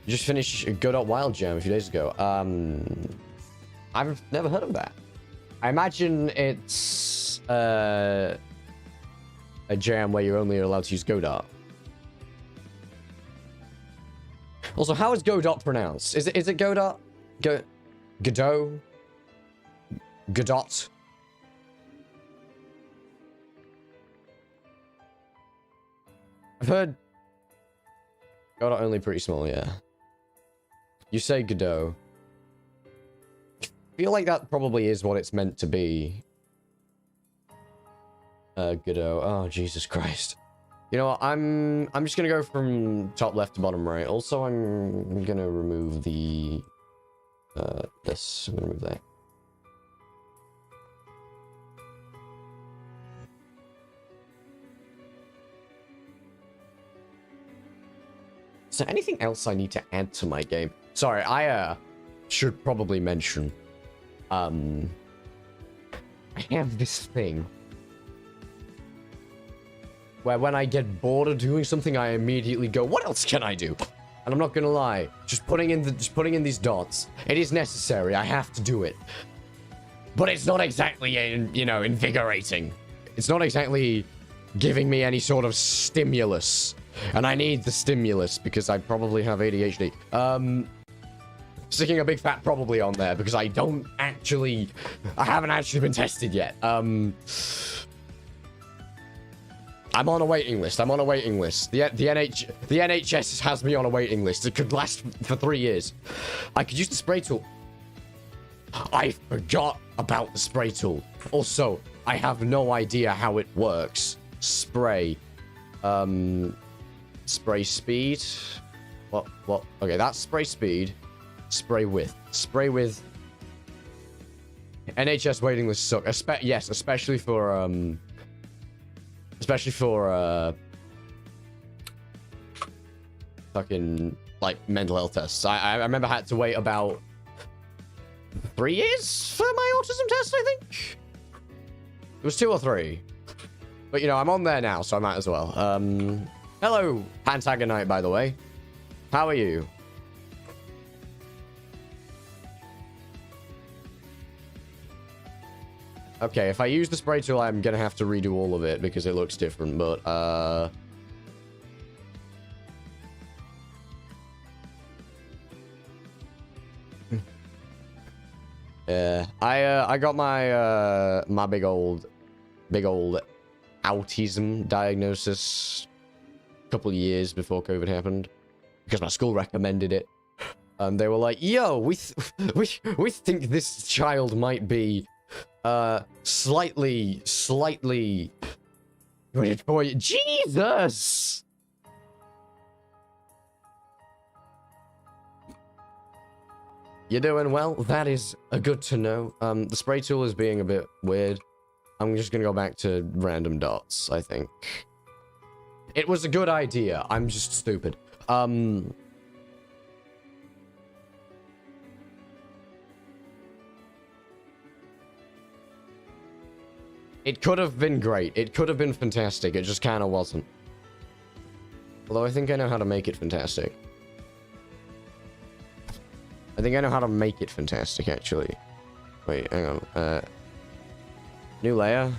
You just finished Godot Wild Gem a few days ago. I've never heard of that. I imagine it's a jam where you're only allowed to use Godot. Also, how is Godot pronounced? Is it Godot? Godot? Godot? I've heard Godot only pretty small, yeah. You say Godot. I feel like that probably is what it's meant to be. Godot. Oh, Jesus Christ. You know what? I'm just gonna go from top left to bottom right. Also, I'm gonna remove the... this. I'm gonna remove that. Is there anything else I need to add to my game? Sorry, I should probably mention. I have this thing where when I get bored of doing something, I immediately go, what else can I do? And I'm not gonna lie, just putting in these dots. It is necessary. I have to do it. But it's not exactly, you know, invigorating. It's not exactly giving me any sort of stimulus. And I need the stimulus because I probably have ADHD. Sticking a big fat probably on there because I haven't actually been tested yet. I'm on a waiting list. I'm on a waiting list. The NHS has me on a waiting list. It could last for 3 years. I could use the spray tool. I forgot about the spray tool. Also, I have no idea how it works. Spray. Spray speed. What? Okay, that's spray speed. Spray width. Spray width. NHS waiting lists suck. Yes, especially for fucking like mental health tests. I remember I had to wait about 3 years for my autism test, I think. It was 2 or 3. But you know, I'm on there now, so I might as well. Hello, Pentagonite, by the way. How are you? Okay, if I use the spray tool, I'm gonna have to redo all of it because it looks different, but, yeah, I got my, my big old autism diagnosis a couple of years before COVID happened because my school recommended it. They were like, yo, we think this child might be slightly boy, Jesus. You're doing well. That is good to know. The spray tool is being a bit weird. I'm just gonna go back to random dots, I think. It was a good idea. I'm just stupid. It could have been great. It could have been fantastic. It just kind of wasn't. Although I think I know how to make it fantastic. I think I know how to make it fantastic, actually. Wait, hang on. New layer.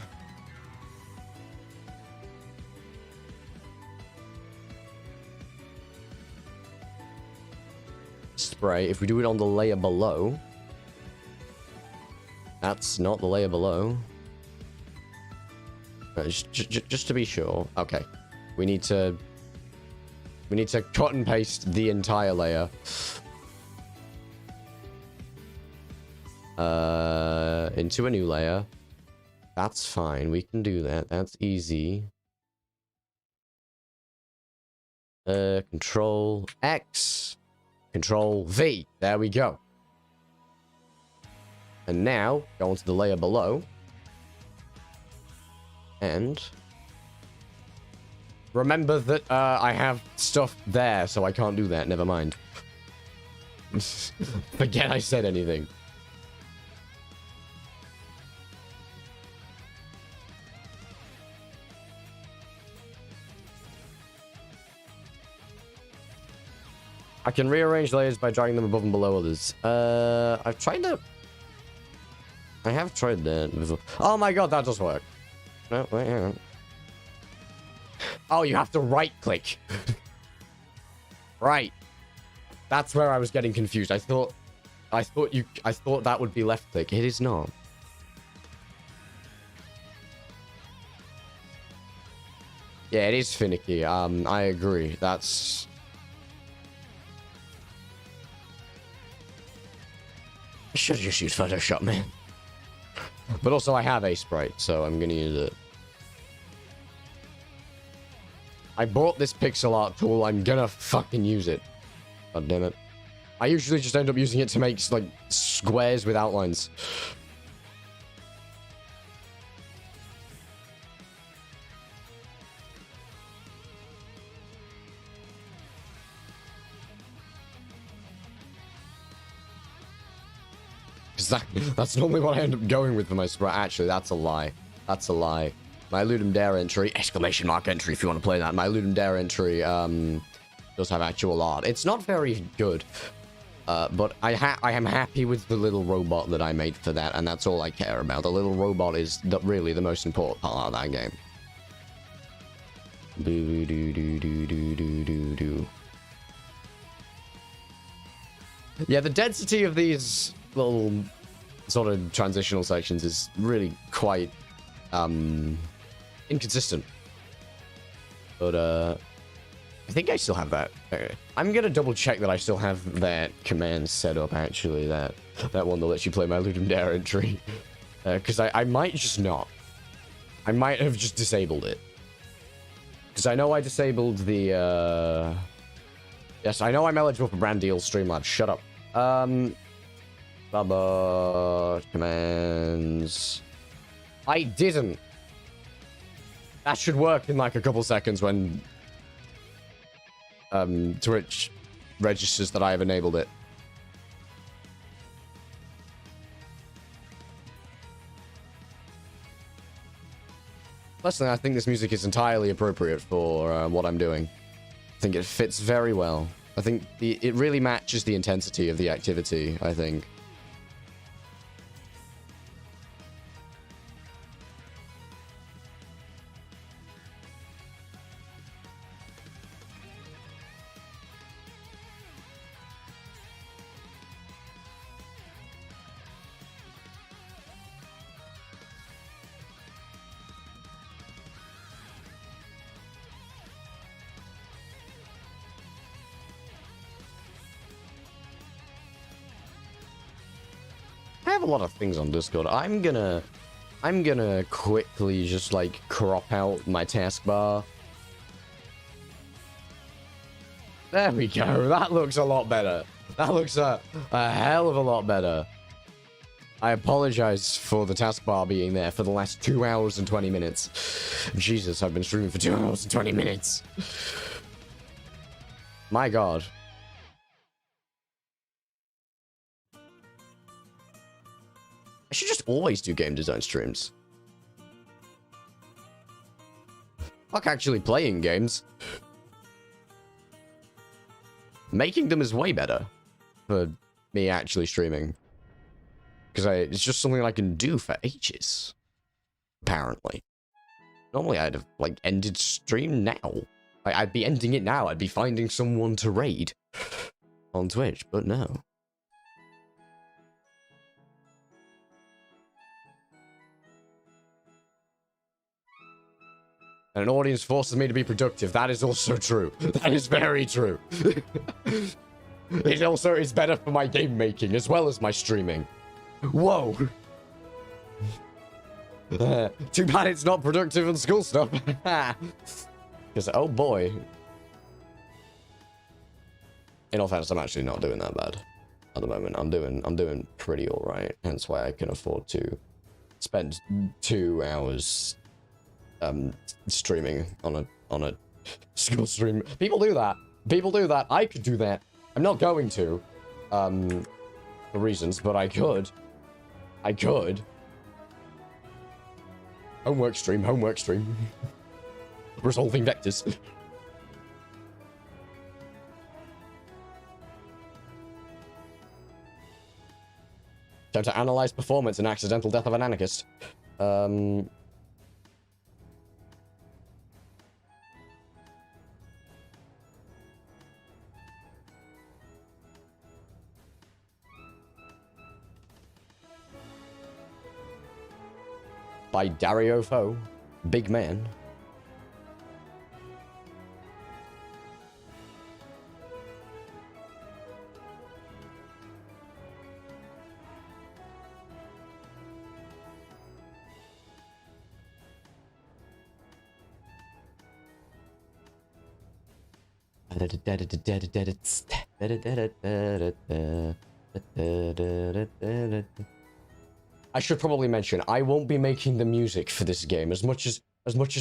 spray. If we do it on the layer below... That's not the layer below. Just to be sure. Okay. We need to cut and paste the entire layer. Into a new layer. That's fine. We can do that. That's easy. Control X. Control V. There we go. And now, go onto the layer below. And... remember that I have stuff there, so I can't do that. Never mind. Forget I said anything. I can rearrange layers by dragging them above and below others. I've tried that. I have tried that before. Oh my god, that does work. No, wait, hang on. Oh, you have to right-click. Right. That's where I was getting confused. I thought that would be left-click. It is not. Yeah, it is finicky. I agree. That's... I should have just used Photoshop, man. But also, I have a sprite, so I'm gonna use it. I bought this pixel art tool. I'm gonna fucking use it. God damn it. I usually just end up using it to make, like, squares with outlines. That's normally what I end up going with for my sprite. Actually, that's a lie. That's a lie. My Ludum Dare entry, exclamation mark entry if you want to play that. My Ludum Dare entry does have actual art. It's not very good, but I am happy with the little robot that I made for that, and that's all I care about. The little robot is really the most important part of that game. Boo doo doo doo doo doo doo doo. Yeah, the density of these little sort of transitional sections is really quite inconsistent. But I think I still have that. I'm gonna double check that I still have that command set up, actually, that one that lets you play my Ludum Dare entry. Because I might just not. I might have just disabled it. Because I know I disabled the yes, I know I'm eligible for brand deals, Streamlabs. Shut up. Bubba commands. I didn't. That should work in like a couple seconds when Twitch registers that I have enabled it. Personally, I think this music is entirely appropriate for what I'm doing. I think it fits very well. I think it really matches the intensity of the activity, I think. I have a lot of things on Discord. I'm gonna quickly just like crop out my taskbar. There we go. That looks a lot better. That looks a hell of a lot better. I apologize for the taskbar being there for the last 2 hours and 20 minutes. Jesus, I've been streaming for 2 hours and 20 minutes. My God. I should just always do game design streams. Fuck actually playing games. Making them is way better for me actually streaming. Because it's just something I can do for ages. Apparently. Normally I'd have, like, ended stream now. I'd be ending it now. I'd be finding someone to raid. on Twitch, but no. And an audience forces me to be productive. That is also true. That is very true. It also is better for my game making as well as my streaming. Whoa. Too bad it's not productive and school stuff. Because, oh boy. In all fairness, I'm actually not doing that bad at the moment. I'm doing pretty alright. Hence why I can afford to spend 2 hours streaming on a school stream. People do that. People do that. I could do that. I'm not going to, for reasons, but I could. I could. Homework stream, homework stream. Resolving vectors. Time to analyze performance and accidental death of an anarchist. By Dario Fo, big man. I should probably mention, I won't be making the music for this game as much as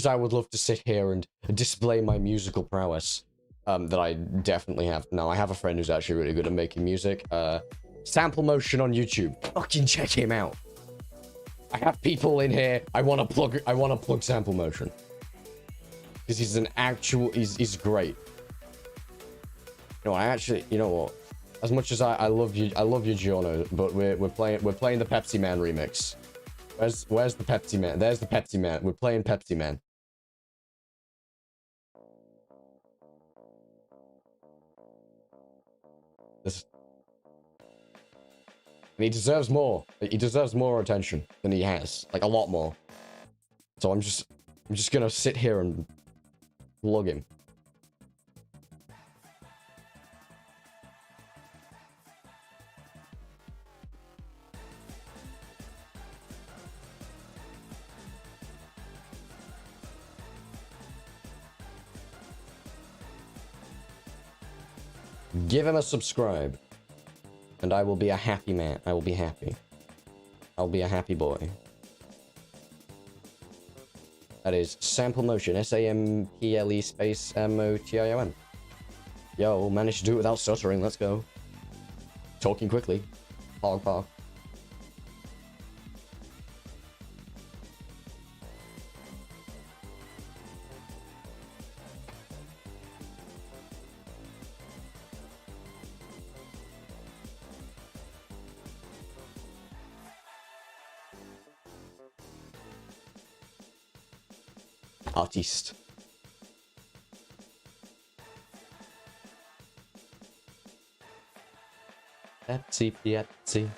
I would love to sit here and display my musical prowess. That I definitely have. No, I have a friend who's actually really good at making music. Sample Motion on YouTube. Fucking check him out. I have people in here. I want to plug Sample Motion. Because he's an actual, he's great. You know what? As much as I love you, Giorno, but we're playing the Pepsi Man remix. Where's the Pepsi Man? There's the Pepsi Man. We're playing Pepsi Man. This. And he deserves more. He deserves more attention than he has, like a lot more. So I'm just gonna sit here and plug him. Give him a subscribe. And I will be a happy man. I will be happy. I'll be a happy boy. That is Sample Motion. S-A-M-P-L-E space M-O-T-I-O-N. Yo, managed to do it without stuttering. Let's go. Talking quickly. Pog, pog. Artiste. Pepsi, Pepsi.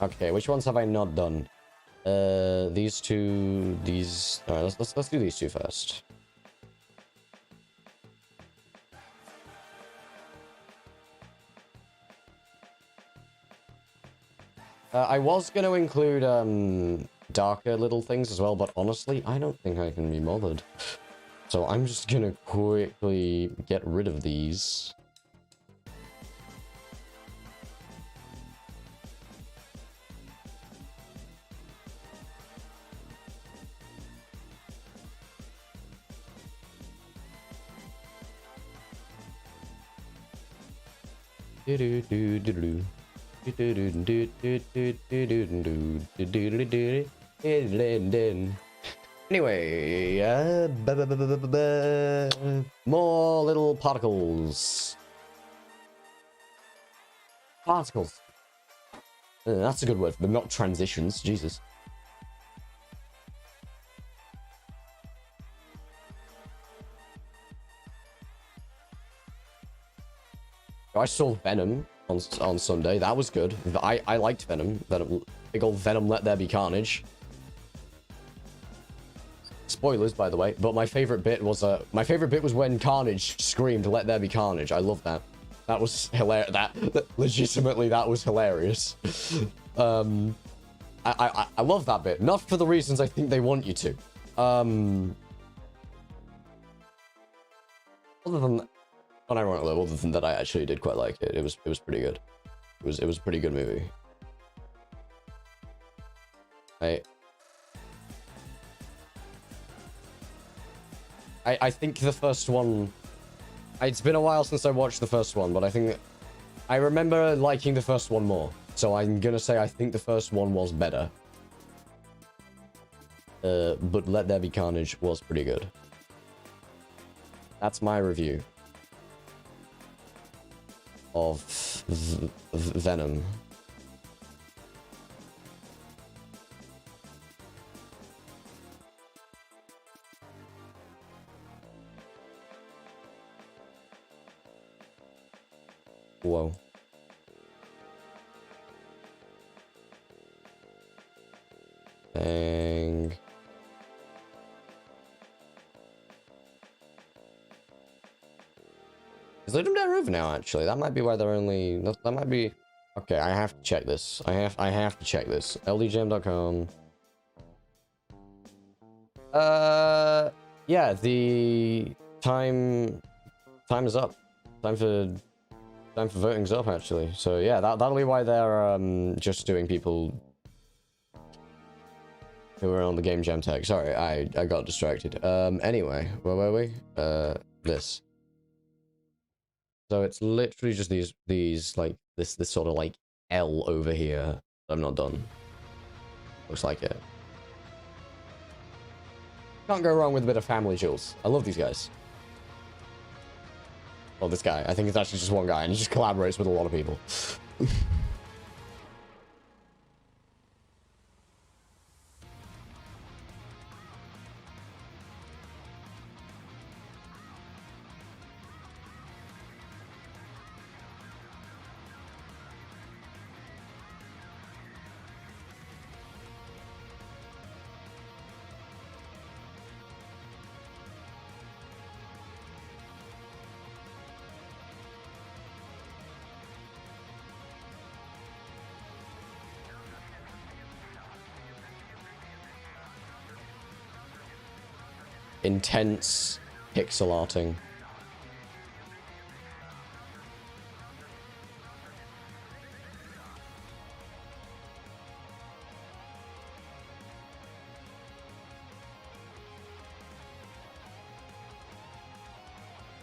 Okay, which ones have I not done? These two, these. All right, let's do these two first. I was going to include darker little things as well, but honestly, I don't think I can be bothered. So I'm just going to quickly get rid of these. Do-do-do-do-do. Anyway, more little particles. Particles. That's a good word for them, not transitions. Jesus. I saw Venom on Sunday. That was good. I liked Venom. Big old Venom Let There Be Carnage. Spoilers, by the way, but my favorite bit was when Carnage screamed "Let there be carnage." I love that. That was hilarious. That legitimately, that was hilarious. I love that bit, not for the reasons I think they want you to. Other than, unironically, other than that, I actually did quite like it. It was pretty good. It was a pretty good movie. I think the first one... It's been a while since I watched the first one, but I think... I remember liking the first one more. So I'm gonna say I think the first one was better. But Let There Be Carnage was pretty good. That's my review of Venom. Whoa. Bang. Is Ludwig over now, actually? That might be why they're only... That might be... Okay, I have to check this. I have to check this. ldjam.com. Yeah, the time is up. Time for voting's up, actually. So yeah, that'll be why they're just doing people who are on the Game Jam tag. Sorry, I got distracted. Anyway, where were we? This. So it's literally just these like this sort of like L over here. I'm not done. Looks like it. Can't go wrong with a bit of family jewels. I love these guys. Well, this guy. I think it's actually just one guy, and he just collaborates with a lot of people. Intense pixel arting.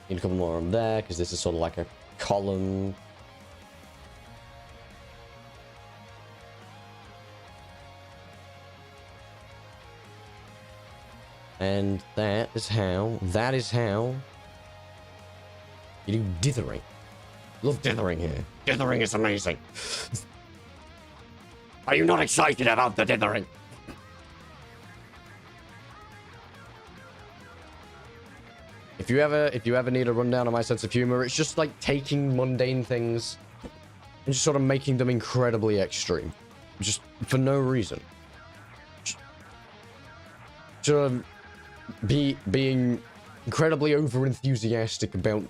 Need a couple more on there because this is sort of like a column. And that is how you do dithering. Love dithering here. Dithering is amazing. Are you not excited about the dithering? If you ever need a rundown on my sense of humor, it's just like taking mundane things and just sort of making them incredibly extreme. Just for no reason. Just being incredibly over enthusiastic about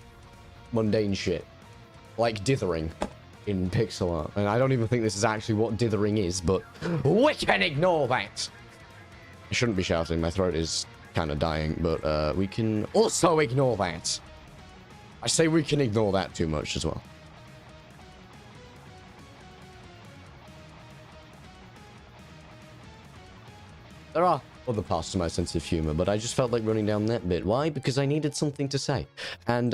mundane shit, like dithering in pixel art. And I don't even think this is actually what dithering is, but we can ignore that. I shouldn't be shouting, my throat is kind of dying, but we can also ignore that. I say we can ignore that too much as well. There are other parts to my sense of humor, but I just felt like running down that bit. Why? Because I needed something to say. And,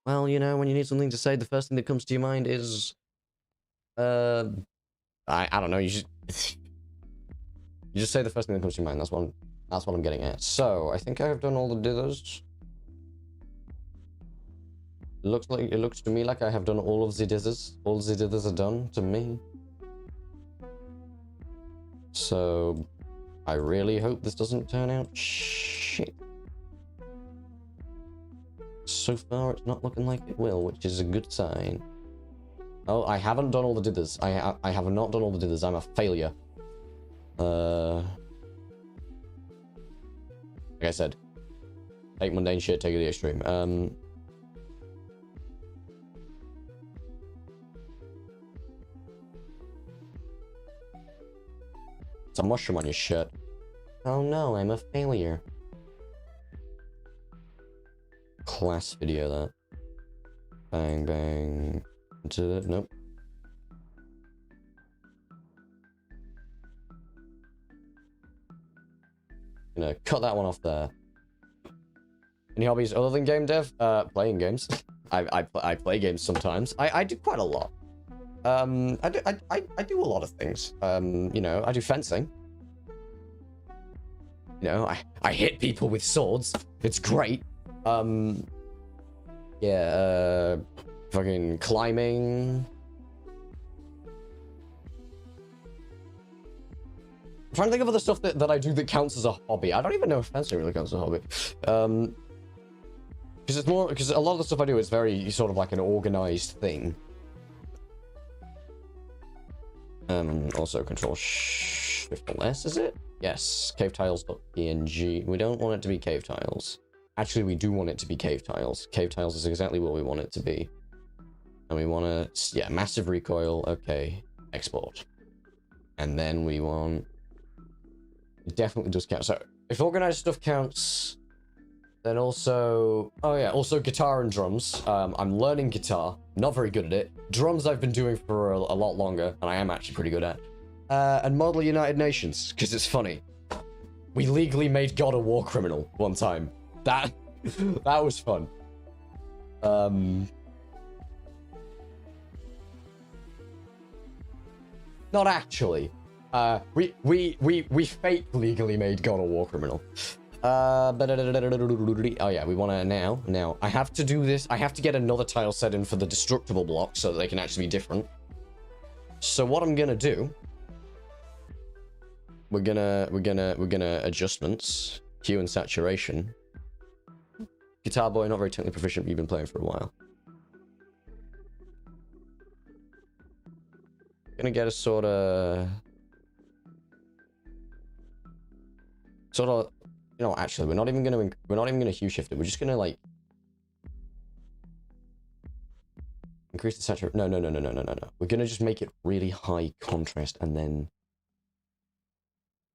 well, you know, when you need something to say, the first thing that comes to your mind is, I don't know, you just say the first thing that comes to your mind. That's what I'm getting at. So, I think I have done all the dithers. It looks to me like I have done all of the dithers. All the dithers are done to me. So, I really hope this doesn't turn out shit. So far, it's not looking like it will, which is a good sign. Oh, I haven't done all the dithers. I have not done all the dithers. I'm a failure. Like I said, take mundane shit, take it to the extreme. It's a mushroom on your shirt. Oh no, I'm a failure. Class video, that. Bang, bang. Into it. Nope. Gonna cut that one off there. Any hobbies other than game dev? Playing games. I play games sometimes. I do quite a lot. I do a lot of things. You know, I do fencing. You know, I hit people with swords. It's great. Yeah, fucking climbing. I'm trying to think of other stuff that I do that counts as a hobby. I don't even know if fencing really counts as a hobby. Because it's more, because a lot of the stuff I do is very sort of like an organized thing. Also control shift and less, is it? Yes, cave tiles.png. We don't want it to be cave tiles. Actually, we do want it to be cave tiles. Cave tiles is exactly what we want it to be. And we want to, yeah, massive recoil. Okay, export. And then we want, it definitely does count. So if organized stuff counts, then also, oh yeah, also guitar and drums. I'm learning guitar, not very good at it. Drums I've been doing for a lot longer, and I am actually pretty good at. And model United Nations, because it's funny. We legally made God a war criminal one time. That was fun. Not actually. We fake legally made God a war criminal. Oh yeah, we want to now. I have to do this. I have to get another tile set in for the destructible blocks so that they can actually be different. So what I'm gonna do, we're gonna adjustments, hue and saturation. Guitar boy, not very technically proficient, but you've been playing for a while. Gonna get a sort of, you know, actually, we're not even gonna hue shift it. We're just gonna like increase the saturation. No. We're gonna just make it really high contrast and then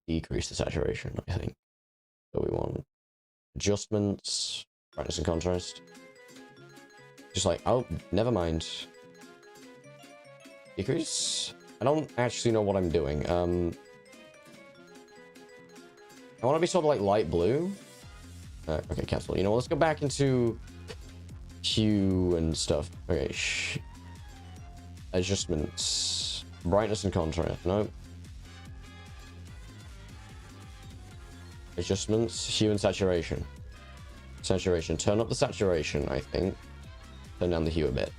decrease the saturation, I think. So we want adjustments, brightness and contrast. Just like, oh, never mind. Decrease? I don't actually know what I'm doing. I want to be sort of like light blue. Okay, cancel. You know what? Let's go back into hue and stuff. Okay, adjustments, brightness and contrast. No. Adjustments, hue and saturation. Saturation. Turn up the saturation, I think. Turn down the hue a bit.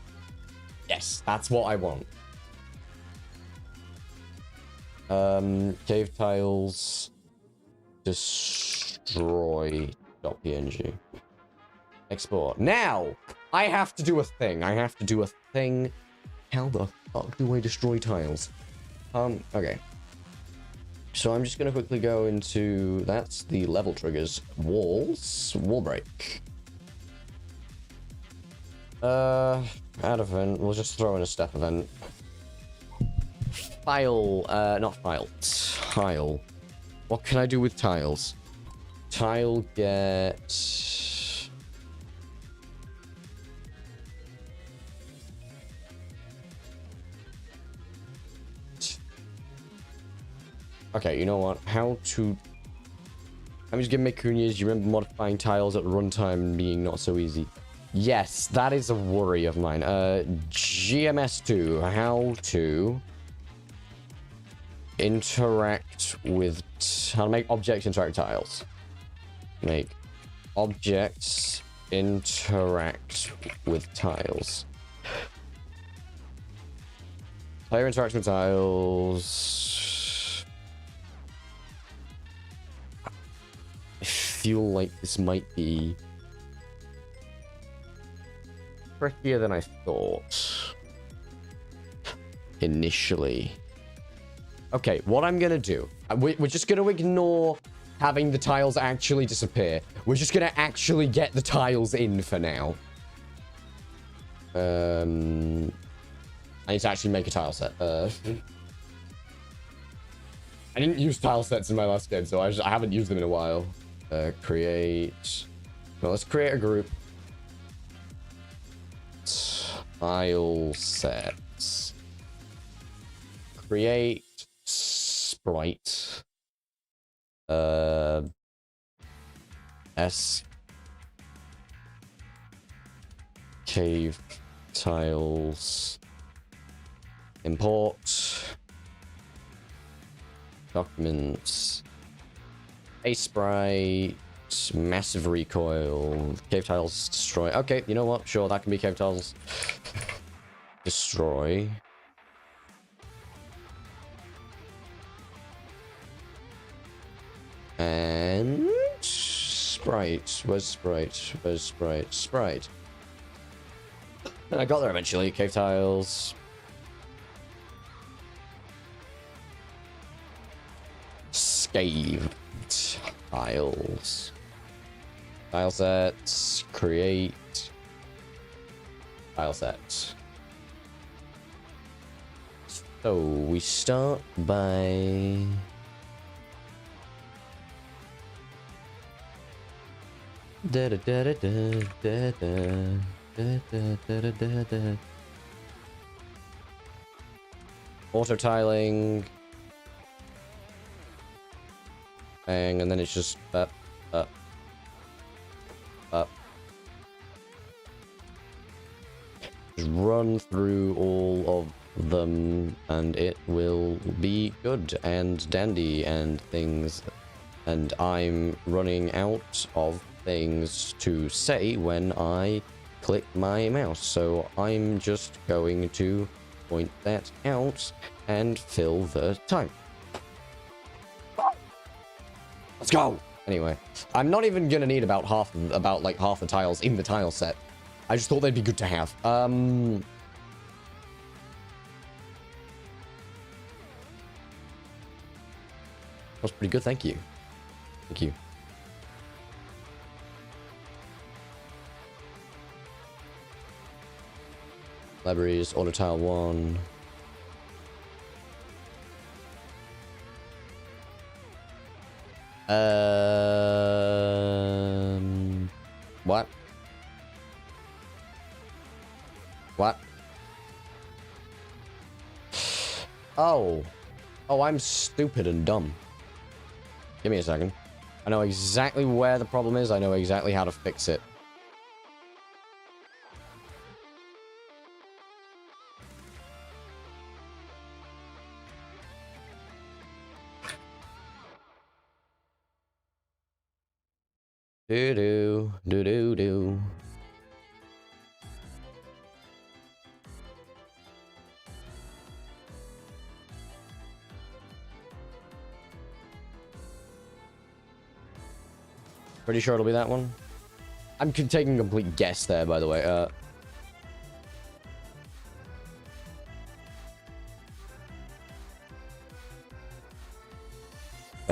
Yes, that's what I want. Cave tiles. Destroy.png. Export. Now, I have to do a thing. How the fuck do I destroy tiles? Okay. So I'm just gonna quickly go into, that's the level triggers. Walls. Wall break. Add event. We'll just throw in a step event. File. Not file. Tile. What can I do with tiles? Tile get... Okay, you know what? How to... I'm just gonna make Cunya's. You remember modifying tiles at runtime being not so easy? Yes, that is a worry of mine. GMS2. How to... interact with, how to make objects interact tiles. Make objects interact with tiles. Player interaction with tiles. I feel like this might be trickier than I thought. Initially. Okay, what I'm gonna do... We're just gonna ignore having the tiles actually disappear. We're just gonna actually get the tiles in for now. I need to actually make a tile set. I didn't use tile sets in my last game, so I haven't used them in a while. Create... Well, let's create a group. Tile sets. Create sprite. S. Cave tiles. Import. Documents. A sprite. Massive recoil. Cave tiles destroy. Okay, you know what? Sure, that can be cave tiles. Destroy. And sprite. Where's sprite? Where's sprite? Sprite. And I got there eventually. Cave tiles. Scaved tiles. Tile sets. Create. Tile sets. So we start by... Da da da da da da da da da da da. Auto tiling. Bang, and then it's just up, up, up. Just run through all of them, and it will be good and dandy and things. And I'm running out of things to say when I click my mouse, so I'm just going to point that out and fill the time. Let's go. Anyway, I'm not even gonna need about half the tiles in the tile set. I just thought they'd be good to have. That's pretty good, thank you. Thank you. Libraries, auto tile 1. What? What? Oh. Oh, I'm stupid and dumb. Give me a second. I know exactly where the problem is. I know exactly how to fix it. Do-do, do-do-do. Pretty sure it'll be that one. I'm taking a complete guess there, by the way. God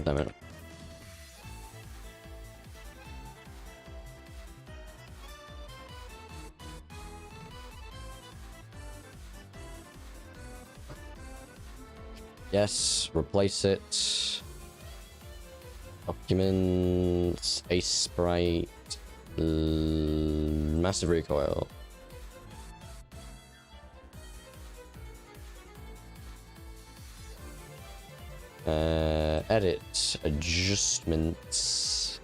damn it. Yes, replace it. Documents, a sprite, massive recoil. Edit, adjustments.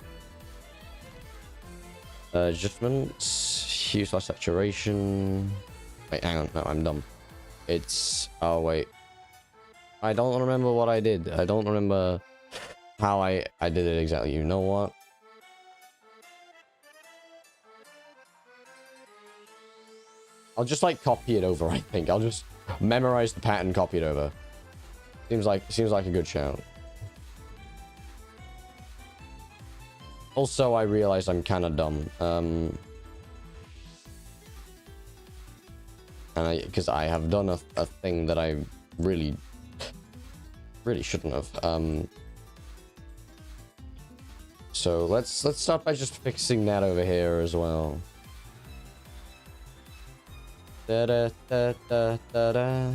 Adjustments, hue slash saturation. Wait, hang on, no, I'm dumb. It's, oh wait. I don't remember what I did. I don't remember how I did it exactly. You know what? I'll just like copy it over, I think. I'll just memorize the pattern, copy it over. Seems like a good shout. Also, I realized I'm kind of dumb. and because I have done a thing that I really shouldn't have. So let's start by just fixing that over here as well. Da da da da da da.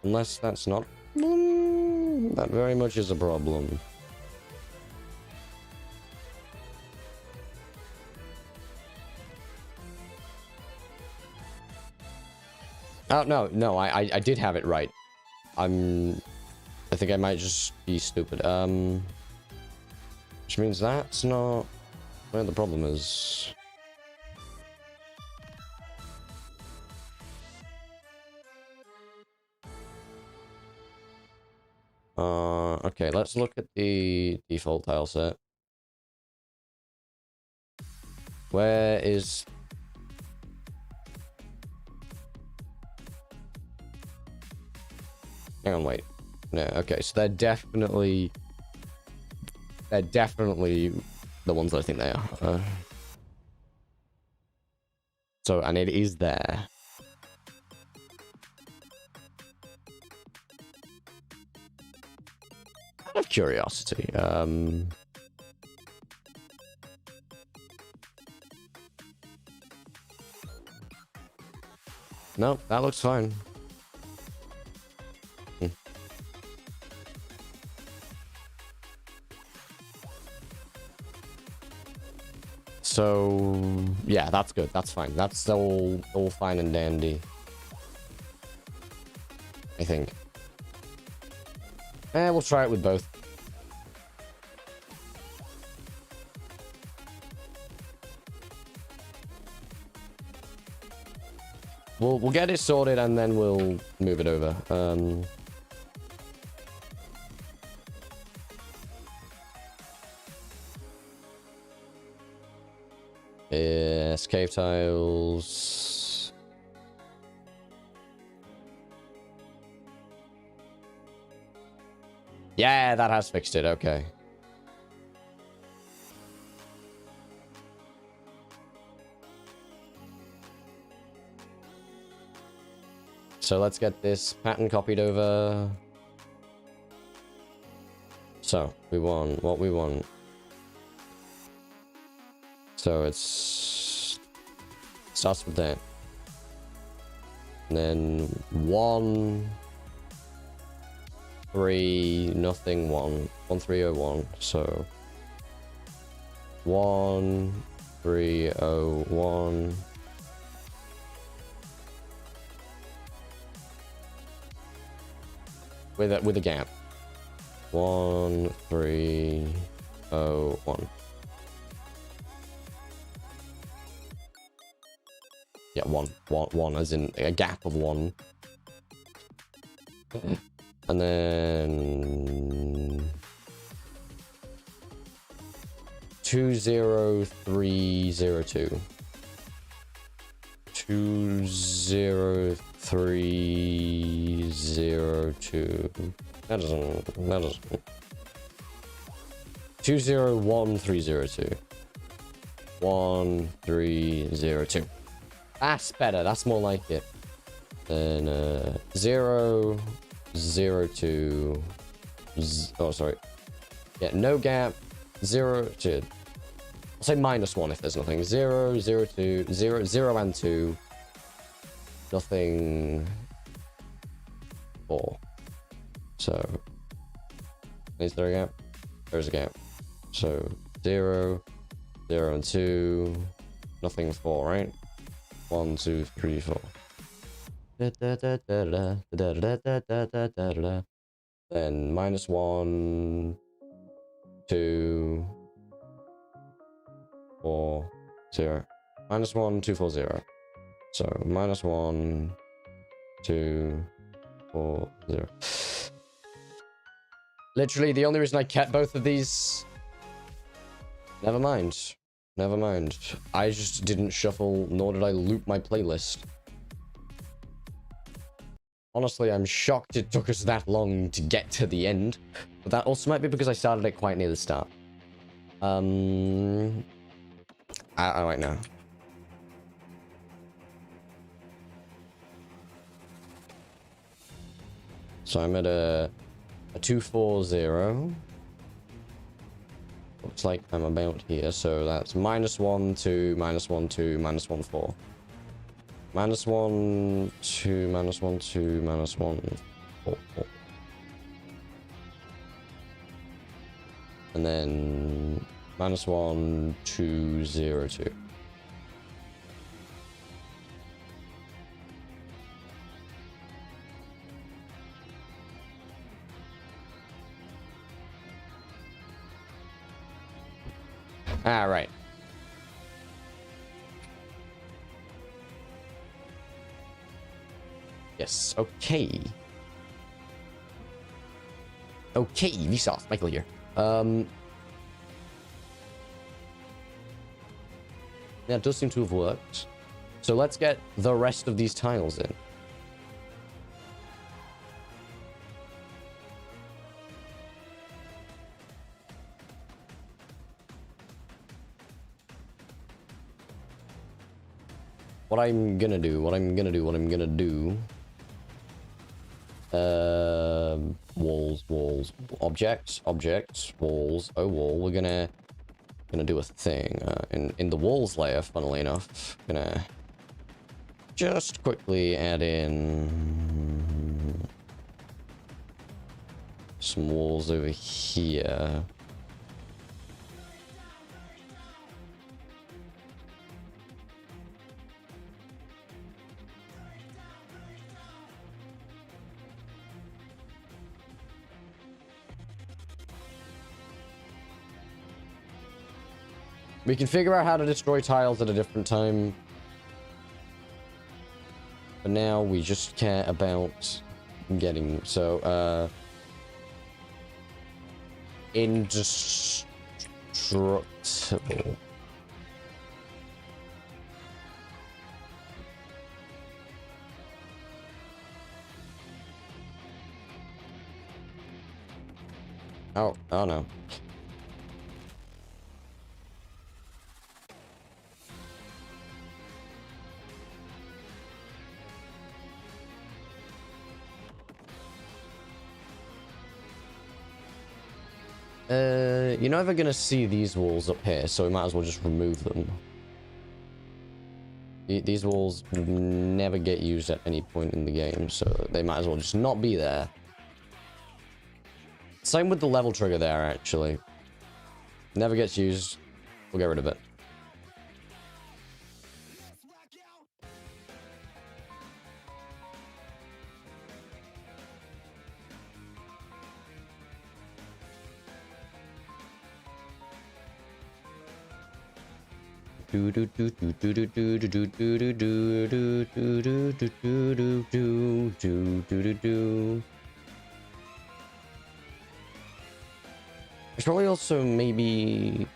Unless that's not... that very much is a problem. Oh, no, I did have it right. I think I might just be stupid. Which means that's not where the problem is. Okay, let's look at the default tile set. Where is... hang on, wait. No, okay, so they're definitely the ones that I think they are. So, and it is there. Out of curiosity, no, that looks fine. So yeah, that's good. That's fine. That's all fine and dandy, I think. We'll try it with both. We'll get it sorted and then we'll move it over. Yes, cave tiles. Yeah, that has fixed it. Okay. So let's get this pattern copied over. So we want what we want. So it's starts with that. And then 1 3 nothing 1 1 3 0 1. So 1 3 0 1. With a gap. 1 3 0 1. Yeah, one, as in a gap of 1. And then 20302. 20302. That doesn't 201302. 1302. That's better. That's more like it. Then 0 0 2. Oh, sorry. Yeah, no gap. 0 2. I'll say -1 if there's nothing. 0 0 2 0 0 and 2. Nothing. 4. So is there a gap? There's a gap. So 0 0 and 2. Nothing 4, right? 1 2 3 4. Then -1 2 4 0. -1 2 4 0. So -1 2 4 0. Literally, the only reason I kept both of these. Never mind. Never mind. I just didn't shuffle, nor did I loop my playlist. Honestly, I'm shocked it took us that long to get to the end. But that also might be because I started it quite near the start. I don't know. So I'm at a 240. Looks like I'm about here, so that's -1, 2, -1, 2, -1, 4. -1, 2, -1, 2, -1, 4. And then -1, 2, 0, 2. All right. Yes, okay. Okay, Vsauce, Michael here. Yeah, it does seem to have worked. So let's get the rest of these tiles in. What I'm gonna do. Walls, objects, walls. Oh, wall. We're gonna do a thing in the walls layer. Funnily enough, gonna just quickly add in some walls over here. We can figure out how to destroy tiles at a different time. But now we just care about getting... So, indestructible. Oh no. You're never gonna see these walls up here, so we might as well just remove them. These walls never get used at any point in the game, so they might as well just not be there. Same with the level trigger there, actually. Never gets used. We'll get rid of it. I should probably also maybe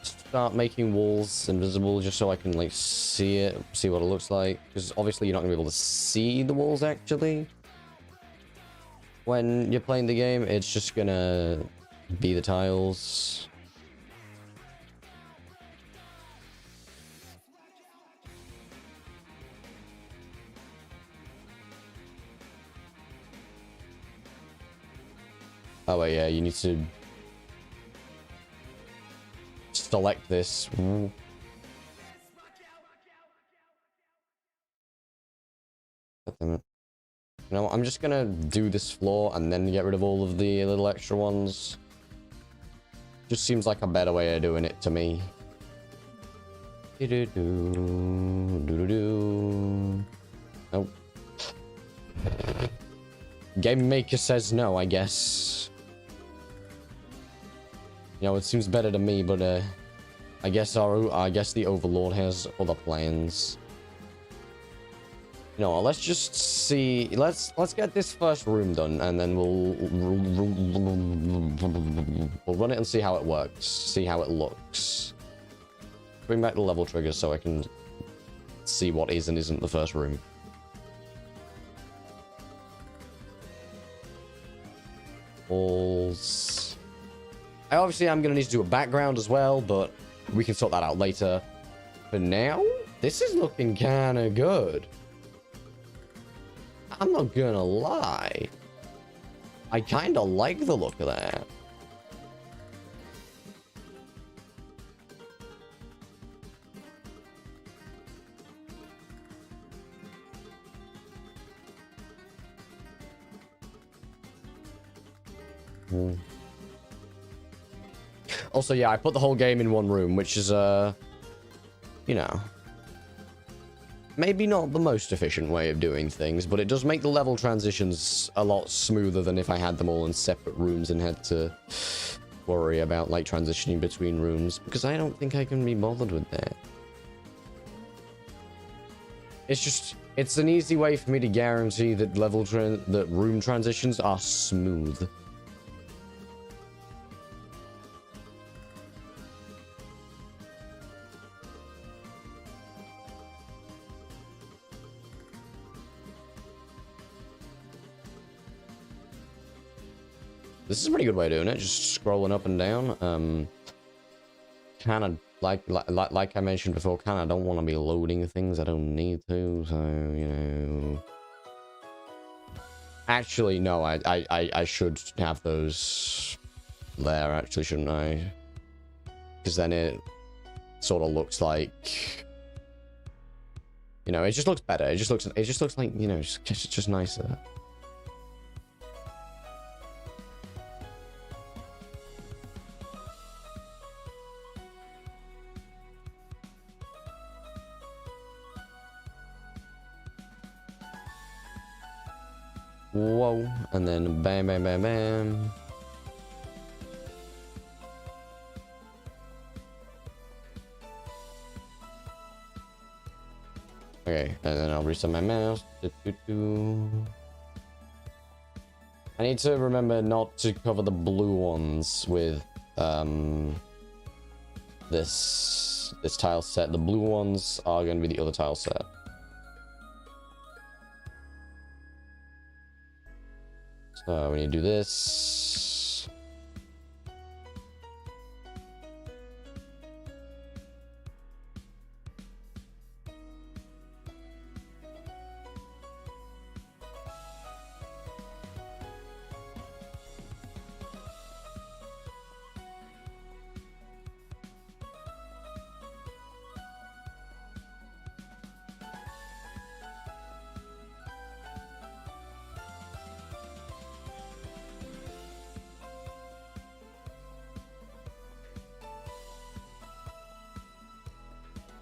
start making walls invisible just so I can like see what it looks like, because obviously you're not gonna be able to see the walls actually when you're playing the game. It's just gonna be the tiles. Oh wait, yeah, you need to select this. You know, I'm just gonna do this floor and then get rid of all of the little extra ones. Just seems like a better way of doing it to me. Nope. Game Maker says no, I guess. You know, it seems better to me, but I guess the Overlord has other plans. You know, let's just see. Let's get this first room done, and then we'll run it and see how it works. See how it looks. Bring back the level triggers so I can see what is and isn't the first room. walls. I obviously am going to need to do a background as well, but we can sort that out later. For now, this is looking kind of good. I'm not going to lie. I kind of like the look of that. Also, yeah, I put the whole game in one room, which is, you know, maybe not the most efficient way of doing things, but it does make the level transitions a lot smoother than if I had them all in separate rooms and had to worry about, like, transitioning between rooms, because I don't think I can be bothered with that. It's just, it's an easy way for me to guarantee that that room transitions are smooth. This is a pretty good way of doing it, just scrolling up and down. Kind of like I mentioned before, kind of don't want to be loading things I don't need to, so, you know. Actually, no, I should have those there, actually, shouldn't I? Because then it sort of looks like, you know, it just looks better. It just looks like, you know, just nicer. Whoa, and then bam, bam, bam, bam. Okay, and then I'll reset my mouse. I need to remember not to cover the blue ones with this tile set. The blue ones are going to be the other tile set. So we need to do this.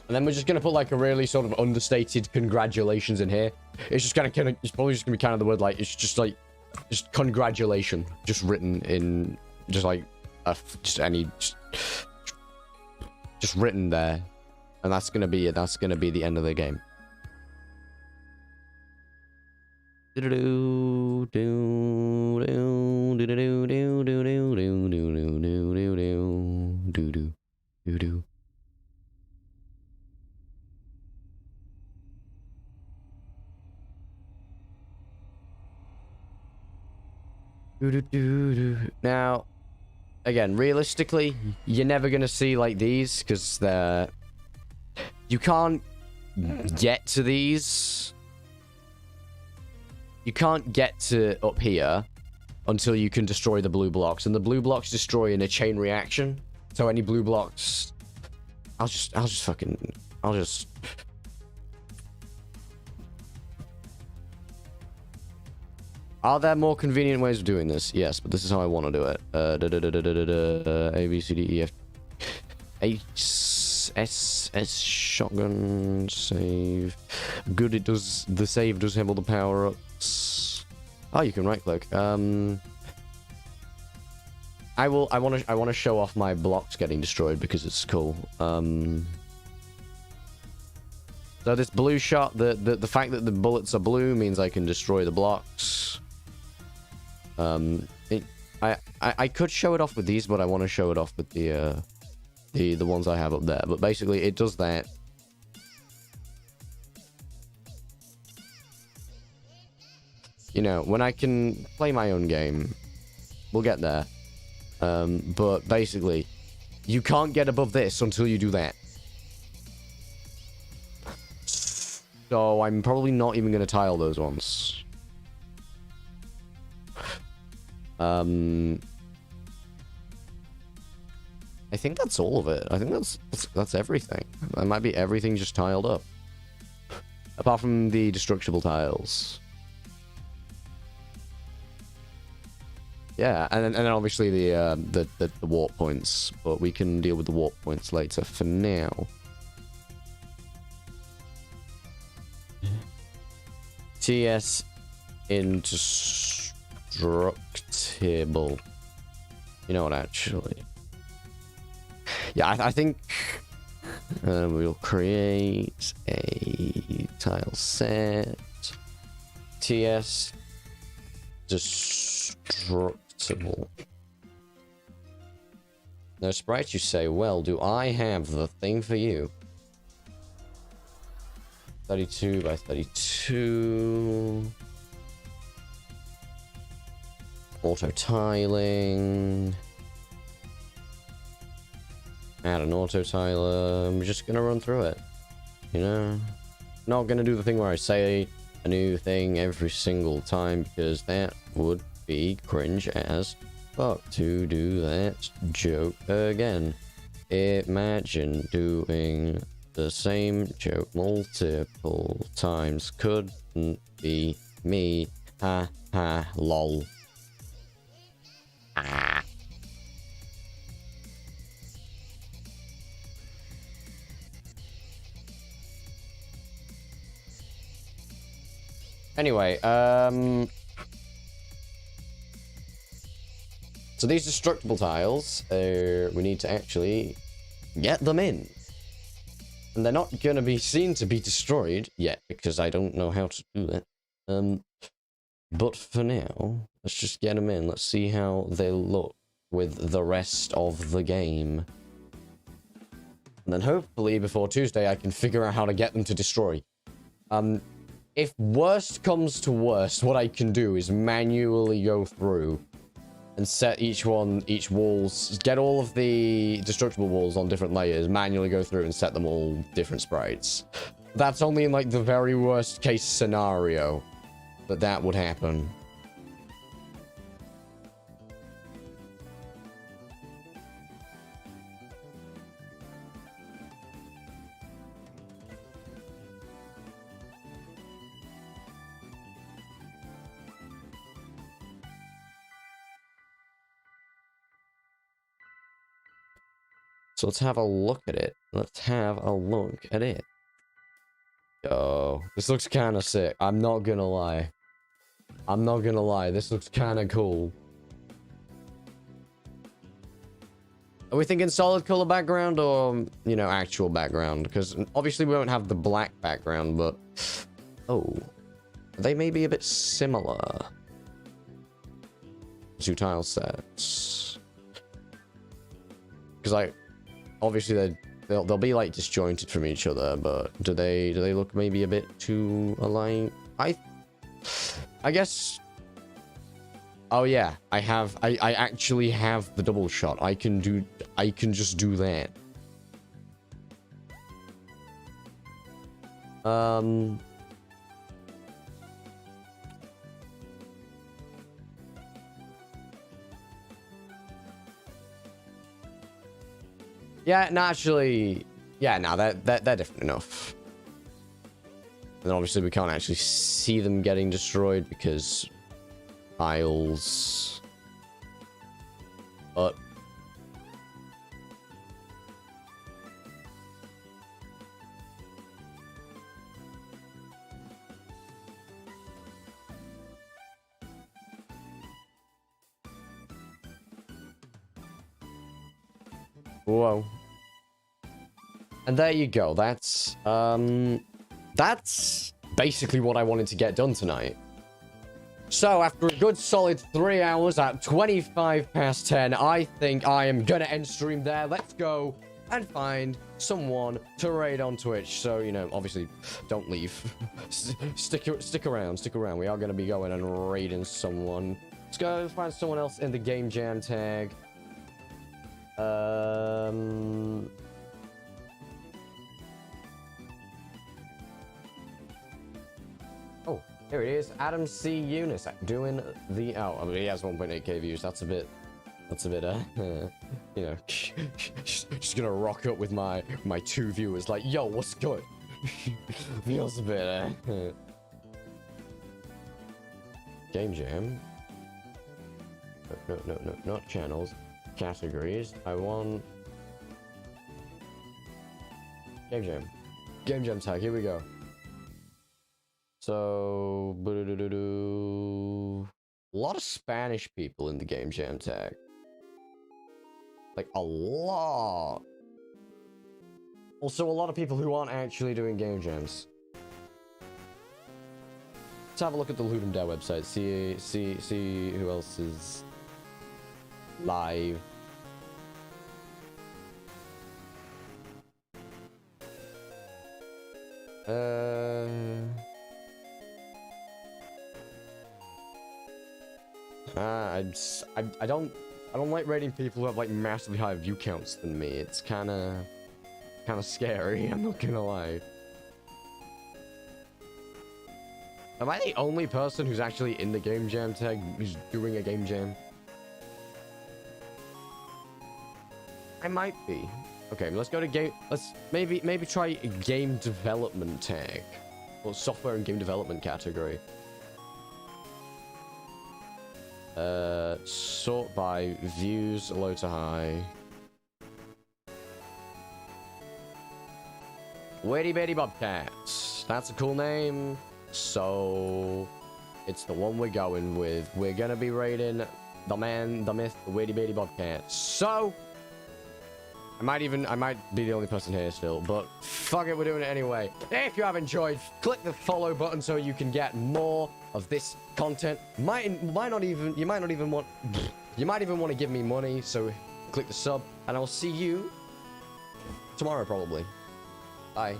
And then we're just gonna put like a really sort of understated congratulations in here. It's just gonna it's probably just gonna be kind of the word like, it's just like, just congratulation, just written in, just like, just written there. And that's gonna be the end of the game. Now, again, realistically, you're never gonna see like these because you can't get to these. You can't get to up here until you can destroy the blue blocks, and the blue blocks destroy in a chain reaction. So any blue blocks, I'll just. Are there more convenient ways of doing this? Yes, but this is how I want to do it. A, B, C, D, E, F, H, S, S, shotgun, save. Good, it does, the save does have all the power-ups. Oh, you can right-click. I want to show off my blocks getting destroyed because it's cool. So this blue shot, the fact that the bullets are blue means I can destroy the blocks. I could show it off with these, but I want to show it off with the ones I have up there. But basically, it does that. You know, when I can play my own game, We'll get there. But basically, you can't get above this until you do that. So I'm probably not even going to tile those ones. I think that's all of it. I think that's everything. That might be everything just tiled up. Apart from the destructible tiles. Yeah, and then obviously the warp points, but we can deal with the warp points later. For now, TS indestructible. You know what? Actually, yeah, I think we'll create a tile set. TS destructible. No sprite, you say. Well, do I have the thing for you? 32 by 32. Auto tiling. Add an auto tiler. I'm just gonna run through it. You know? Not gonna do the thing where I say a new thing every single time, because that would be cringe as fuck to do that joke again. Imagine doing the same joke multiple times. Couldn't be me. Ha ha lol. Ah. Anyway, so these destructible tiles, we need to actually get them in. And they're not going to be seen to be destroyed yet, because I don't know how to do that. But for now, let's just get them in. Let's see how they look with the rest of the game. And then hopefully before Tuesday, I can figure out how to get them to destroy. If worst comes to worst, what I can do is manually go through and set each walls, get all of the destructible walls on different layers, manually go through and set them all different sprites. That's only in like the very worst case scenario that would happen. So let's have a look at it. Let's have a look at it. Oh, this looks kind of sick. I'm not gonna lie. I'm not gonna lie. This looks kind of cool. Are we thinking solid color background or, you know, actual background? Because obviously we won't have the black background, but... Oh. They may be a bit similar. Two tile sets. Because, like... Obviously, they'll be like disjointed from each other, but do they look maybe a bit too alike? I guess. Oh yeah, I actually have the double shot. I can just do that. Yeah, naturally. Yeah, no, they're different enough. And obviously we can't actually see them getting destroyed because tiles. But whoa. And there you go. That's basically what I wanted to get done tonight. So after a good solid 3 hours at 25 past 10, I think I am gonna end stream there. Let's go and find someone to raid on Twitch. So, you know, obviously don't leave. Stick around. We are gonna be going and raiding someone. Let's go find someone else in the game jam tag. Oh, here it is. Adam C. Eunice doing the... Oh, I mean, he has 1.8k views. That's a bit, you know, just gonna rock up with my 2 viewers like, yo, what's good? Feels a bit, Game Jam. No, not channels. Categories. I want... Game Jam. Game Jam tag, here we go. So... A lot of Spanish people in the Game Jam tag. Like, a lot. Also, a lot of people who aren't actually doing game jams. Let's have a look at the Ludum Dare website. See who else is live. I don't like rating people who have like massively higher view counts than me. It's kind of scary. I'm not gonna lie. Am I the only person who's actually in the game jam tag who's doing a game jam? I might be. Okay, let's go to game. Let's maybe try a game development tag, or software and game development category. Sort by views, low to high. Weity Bitty Bobcats. That's a cool name. So it's the one we're going with. We're gonna be rating the man, the myth, the Weity Bitty Bobcats. So I might be the only person here still, but fuck it, we're doing it anyway. If you have enjoyed, click the follow button so you can get more of this content. You might even want to give me money, so click the sub, and I'll see you tomorrow probably. Bye.